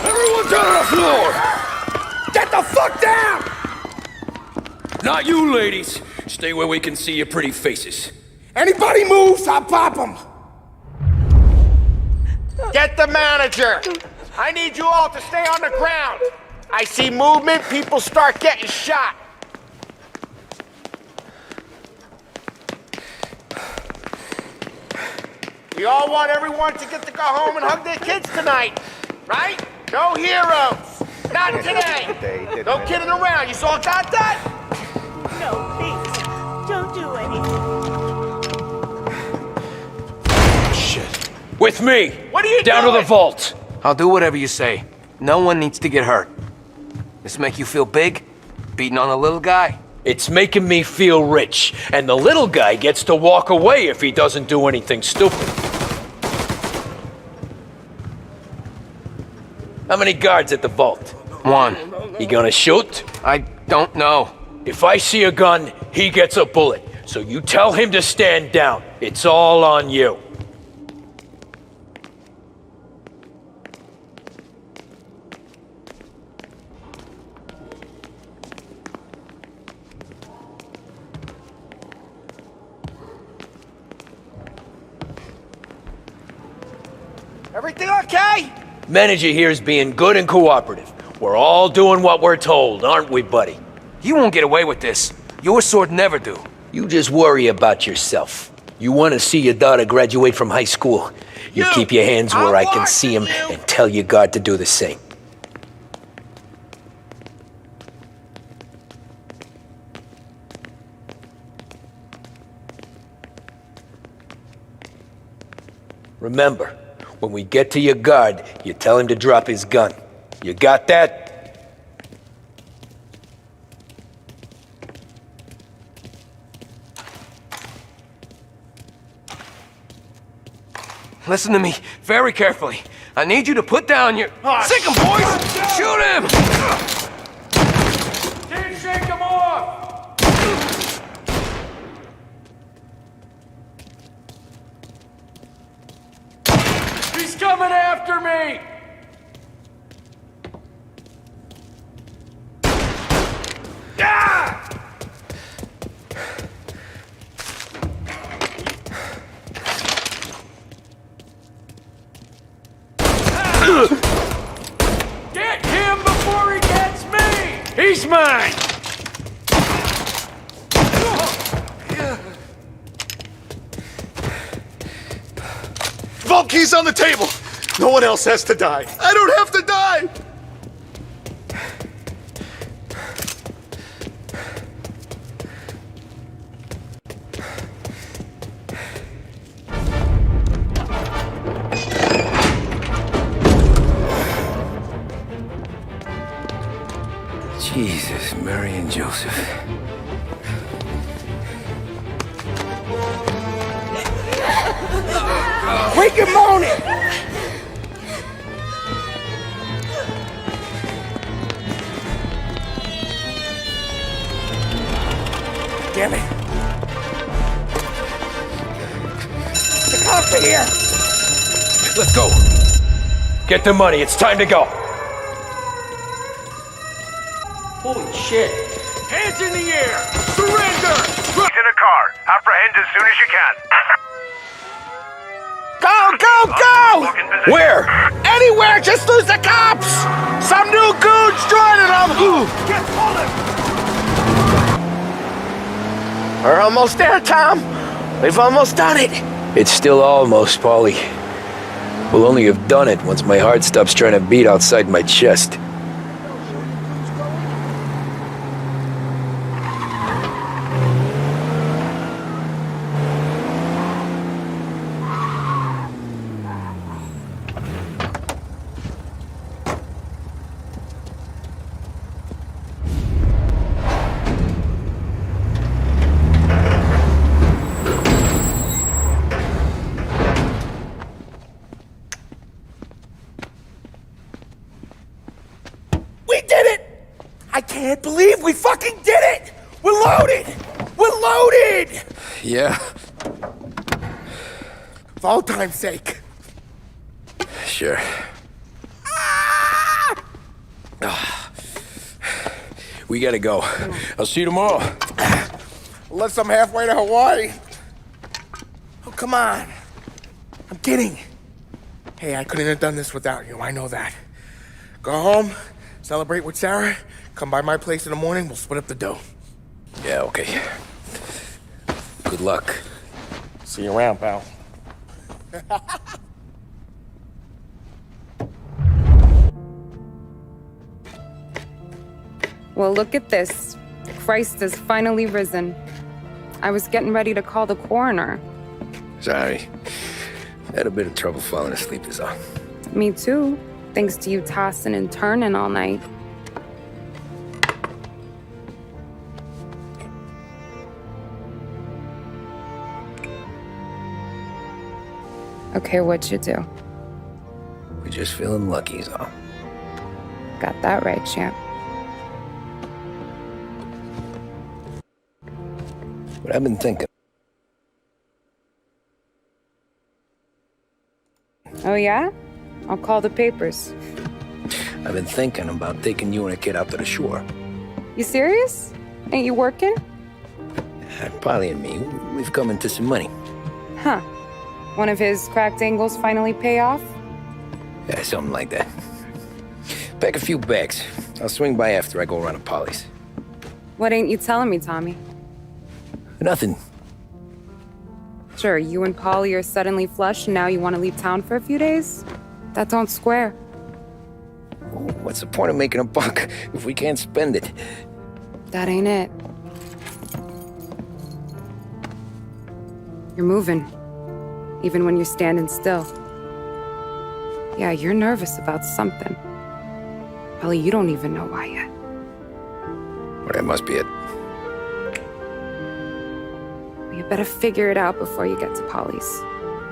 Everyone down on the floor! Get the fuck down! Not you, ladies. Stay where we can see your pretty faces. Anybody moves, I'll pop them! Get the manager! I need you all to stay on the ground. I see movement, people start getting shot. We all want everyone to get to go home and hug their kids tonight, right? No heroes. Not today. No kidding around. You all got that? No, please. Don't do anything. Shit. With me! What are you down doing? to the vault! I'll do whatever you say. No one needs to get hurt. This make you feel big? Beating on a little guy? It's making me feel rich, and the little guy gets to walk away if he doesn't do anything stupid. How many guards at the vault? 1. You gonna shoot? I don't know. If I see a gun, he gets a bullet. So you tell him to stand down. It's all on you. Everything okay? Manager here's being good and cooperative. We're all doing what we're told, aren't we, buddy? You won't get away with this. Your sword never do. You just worry about yourself. You want to see your daughter graduate from high school. You keep your hands where I can see them and tell your guard to do the same. Remember, when we get to your guard, you tell him to drop his gun. You got that? Listen to me very carefully. I need you to put down your... Sick him, boys! Shoot him! Can't shake him off! He's coming after me! Ah! Get him before he gets me! He's mine! Vault key's on the table! No one else has to die. I don't have to die! Jesus, Mary and Joseph. Quick and moan it! Damn it. The cops are here! Let's go. Get the money. It's time to go. Holy shit. Hands in the air! Surrender! He's in a car. Apprehend as soon as you can. Go, go, go! Where? Anywhere, just lose the cops! Some new goons joining them! Get on it! We're almost there, Tom. We've almost done it. It's still almost, Paulie. We'll only have done it once my heart stops trying to beat outside my chest. I can't believe we fucking did it! We're loaded! We're loaded! Yeah? For all time's sake. Sure. We gotta go. I'll see you tomorrow. Unless I'm halfway to Hawaii. Oh, come on. I'm kidding. Hey, I couldn't have done this without you. I know that. Go home, celebrate with Sarah. Come by my place in the morning, we'll split up the dough. Yeah, okay. Good luck. See you around, pal. Well, look at this. Christ has finally risen. I was getting ready to call the coroner. Sorry. Had a bit of trouble falling asleep is all. Me too. Thanks to you tossing and turning all night. Okay, what'd you do? We're just feeling lucky, is all. Got that right, champ. But I've been thinking. Oh, yeah? I'll call the papers. I've been thinking about taking you and a kid out to the shore. You serious? Ain't you working? Polly and me, we've come into some money. Huh. One of his cracked angles finally pay off? Yeah, something like that. Pack a few bags. I'll swing by after I go around to Polly's. What ain't you telling me, Tommy? Nothing. Sure, you and Polly are suddenly flush and now you want to leave town for a few days? That don't square. What's the point of making a buck if we can't spend it? That ain't it. You're moving, even when you're standing still. Yeah, you're nervous about something. Probably you don't even know why yet. Well, that must be it. You better figure it out before you get to Polly's,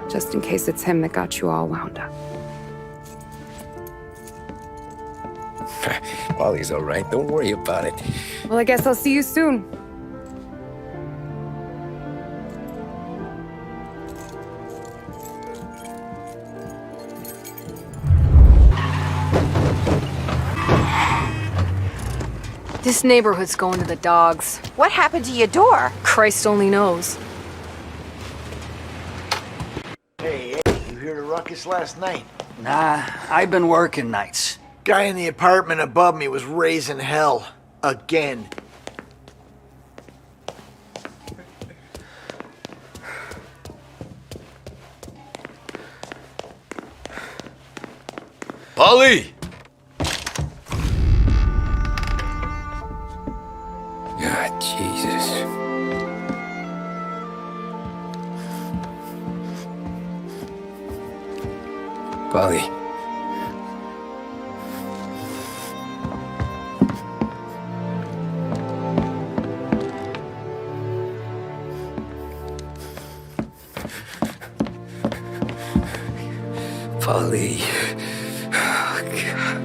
just in case it's him that got you all wound up. Polly's all right. Don't worry about it. Well, I guess I'll see you soon. This neighborhood's going to the dogs. What happened to your door? Christ only knows. Hey, you hear the ruckus last night? Nah, I've been working nights. Guy in the apartment above me was raising hell. Again. Polly! God, Jesus. Polly. Polly. Oh, God.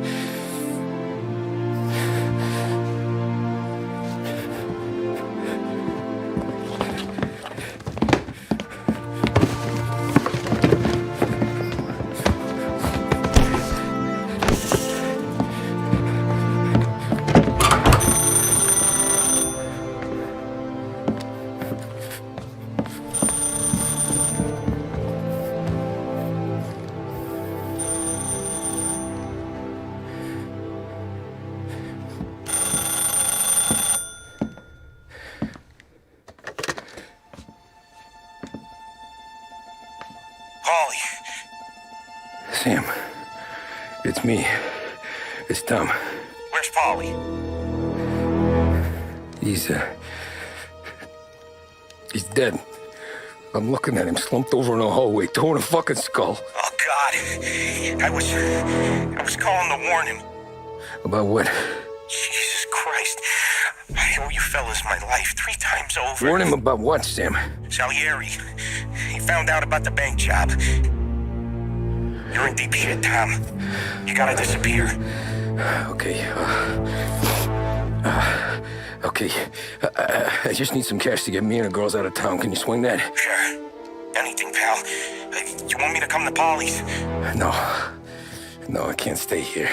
Polly. Sam, it's me. It's Tom. Where's Polly? He's dead. I'm looking at him slumped over in the hallway, torn a fucking skull. Oh, God. I was calling to warn him. About what? Jesus Christ. I owe you fellas my life 3 times over. Warn him about what, Sam? Salieri. He found out about the bank job. You're in deep shit, Tom. You gotta disappear. Okay. Okay. I just need some cash to get me and the girls out of town. Can you swing that? Sure. Anything, pal. You want me to come to Polly's? No. No, I can't stay here.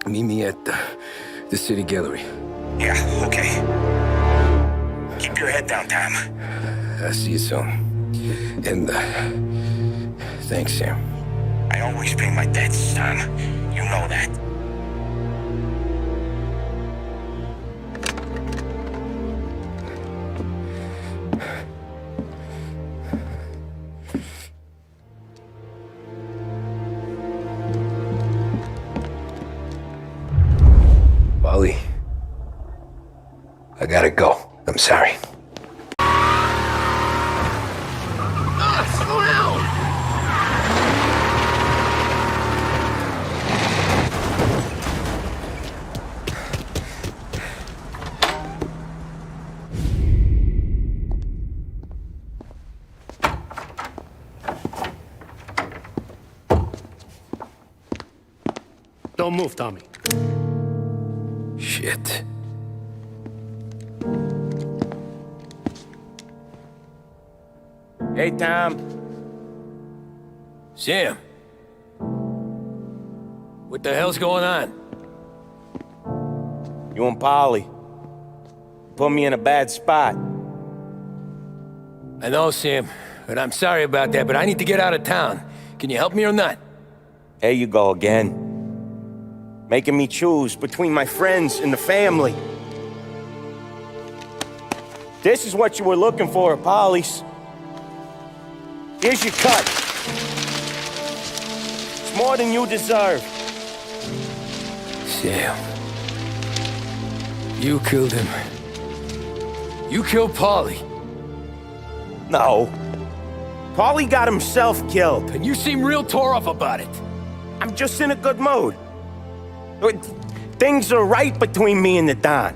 Meet me at the city gallery. Yeah, okay. Keep your head down, Tom. I'll see you soon. And, thanks, Sam. I always pay my debts, Tom. You know that. Polly, I gotta go. I'm sorry. Slow down! Don't move, Tommy. Shit. Hey, Tom. Sam. What the hell's going on? You and Polly put me in a bad spot. I know, Sam, and I'm sorry about that, but I need to get out of town. Can you help me or not? There you go again. Making me choose between my friends and the family. This is what you were looking for, Polly's. Here's your cut. It's more than you deserve. Sam. You killed him. You killed Paulie. No. Paulie got himself killed. And you seem real tore up about it. I'm just in a good mood. Things are right between me and the Don.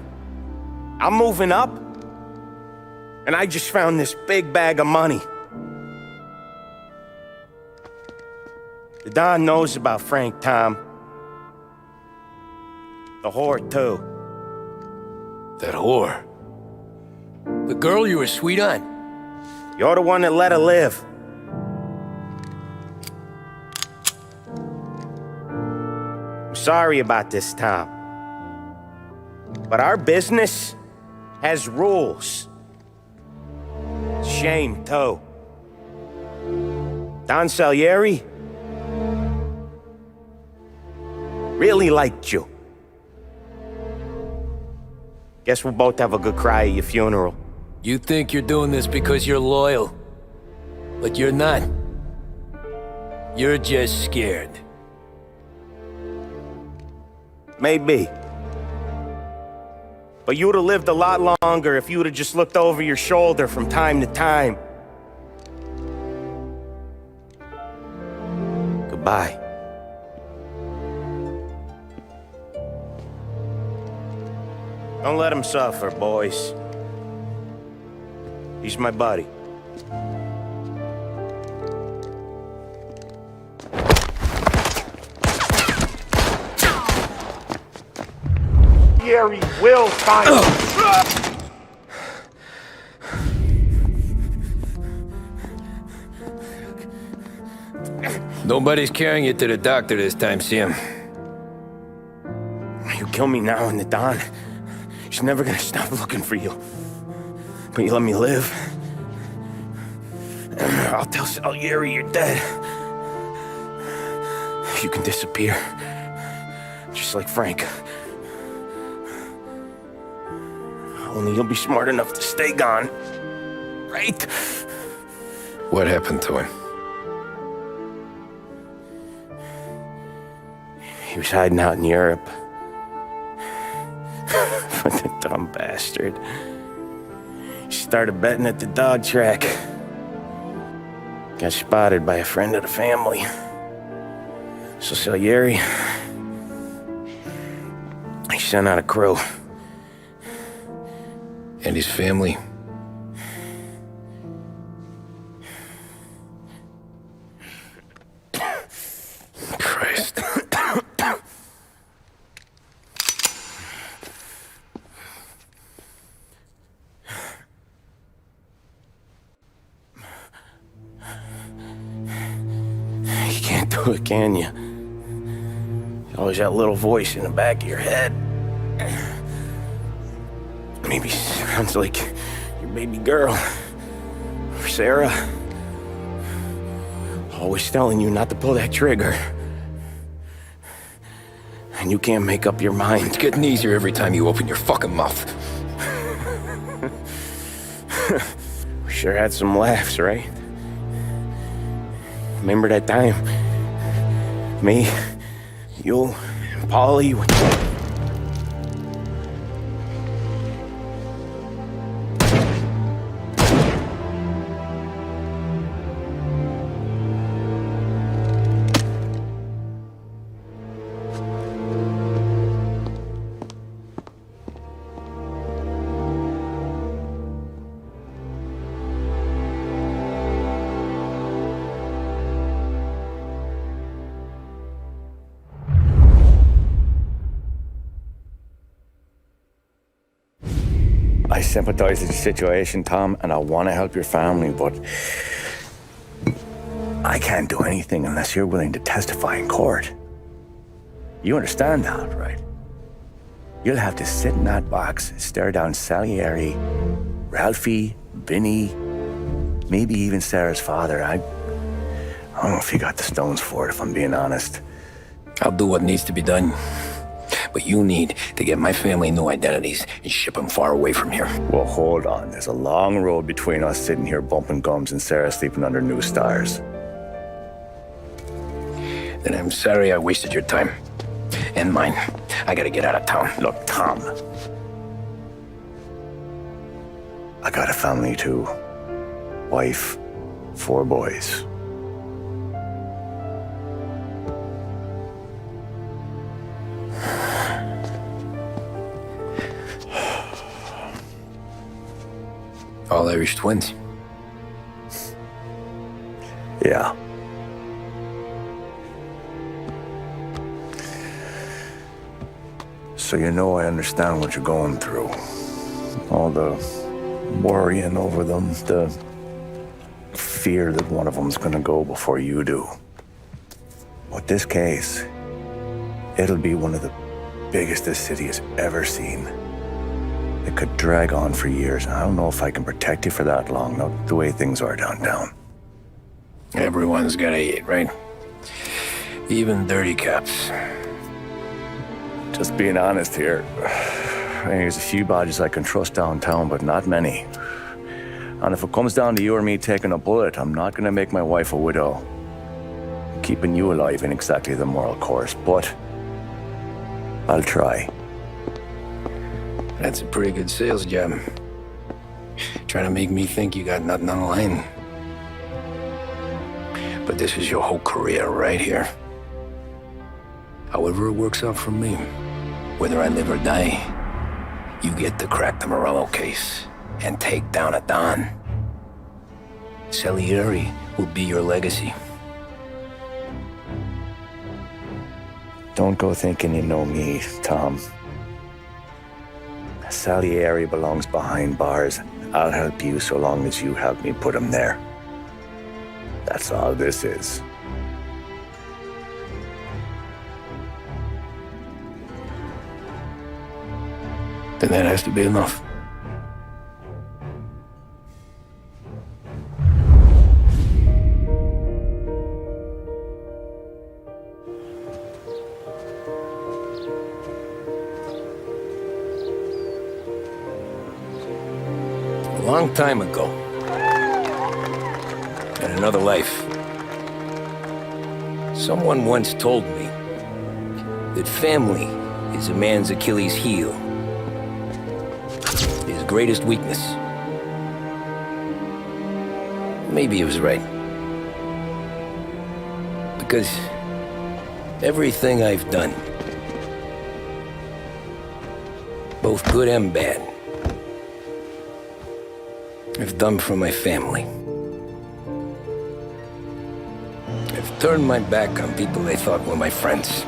I'm moving up, and I just found this big bag of money. The Don knows about Frank, Tom. The whore, too. That whore? The girl you were sweet on? You're the one that let her live. I'm sorry about this, Tom. But our business has rules. Shame, too. Don Salieri really liked you. Guess we'll both have a good cry at your funeral. You think you're doing this because you're loyal. But you're not. You're just scared. Maybe. But you'd have lived a lot longer if you'd have just looked over your shoulder from time to time. Goodbye. Don't let him suffer, boys. He's my buddy. Salieri will find you. Nobody's carrying you to the doctor this time, Sam. You kill me now and the Don. She's never gonna stop looking for you. But you let me live. I'll tell Salieri you're dead. You can disappear. Just like Frank. Only you'll be smart enough to stay gone. Right? What happened to him? He was hiding out in Europe. What a dumb bastard. He started betting at the dog track. Got spotted by a friend of the family. So Salieri, he sent out a crew. And his family? Christ. You can't do it, can you? You always that little voice in the back of your head. Maybe sounds like your baby girl. Or Sarah. Always telling you not to pull that trigger. And you can't make up your mind. It's getting easier every time you open your fucking mouth. We sure had some laughs, right? Remember that time? Me, you, and Paulie. sympathize with your situation, Tom, and I want to help your family, but I can't do anything unless you're willing to testify in court. You understand that, right? You'll have to sit in that box, stare down Salieri, Ralphie, Vinny, maybe even Sarah's father. I don't know if you got the stones for it, if I'm being honest. I'll do what needs to be done. But you need to get my family new identities and ship them far away from here. Well, hold on. There's a long road between us sitting here bumping gums and Sarah sleeping under new stars. Then I'm sorry I wasted your time. And mine. I gotta get out of town. Look, Tom. I got a family too. Wife, 4 boys. All Irish twins. Yeah. So you know I understand what you're going through. All the worrying over them, the fear that one of them's gonna go before you do. But this case, it'll be one of the biggest this city has ever seen. It could drag on for years. I don't know if I can protect you for that long, not the way things are downtown. Everyone's gotta eat, right? Even dirty cops. Just being honest here, there's a few badges I can trust downtown, but not many. And if it comes down to you or me taking a bullet, I'm not gonna make my wife a widow. Keeping you alive ain't exactly the moral course, but I'll try. That's a pretty good sales job. Trying to make me think you got nothing on the line. But this is your whole career right here. However it works out for me, whether I live or die, you get to crack the Morello case and take down a Don. Salieri will be your legacy. Don't go thinking you know me, Tom. Salieri belongs behind bars. I'll help you so long as you help me put him there. That's all this is. Then that has to be enough. A long time ago, in another life, someone once told me that family is a man's Achilles heel, his greatest weakness. Maybe he was right. Because everything I've done, both good and bad, I've done for my family. I've turned my back on people I thought were my friends.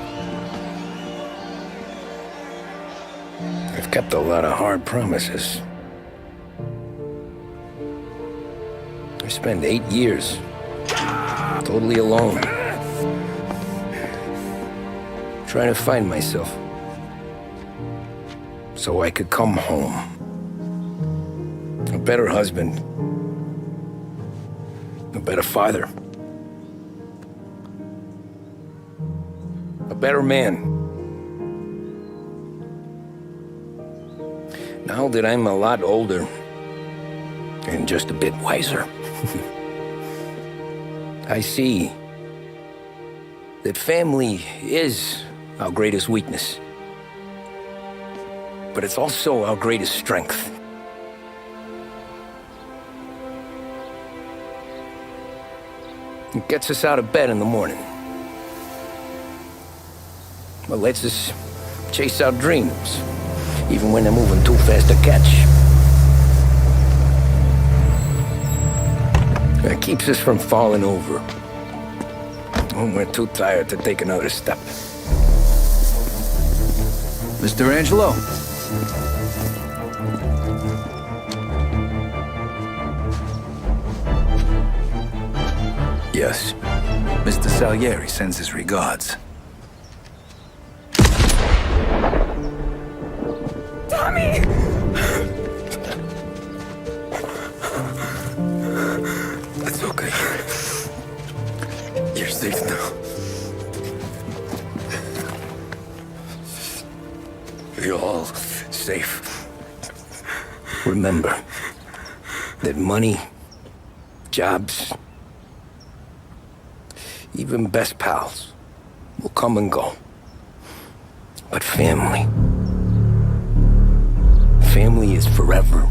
I've kept a lot of hard promises. I spent 8 years totally alone, trying to find myself so I could come home. A better husband, a better father, a better man. Now that I'm a lot older and just a bit wiser, I see that family is our greatest weakness, but it's also our greatest strength. It gets us out of bed in the morning. It lets us chase our dreams, even when they're moving too fast to catch. It keeps us from falling over when we're too tired to take another step. Mr. Angelo. Yes. Mr. Salieri sends his regards. Tommy! That's okay. You're safe now. You're all safe. Remember that money, jobs, even best pals will come and go. But family is forever.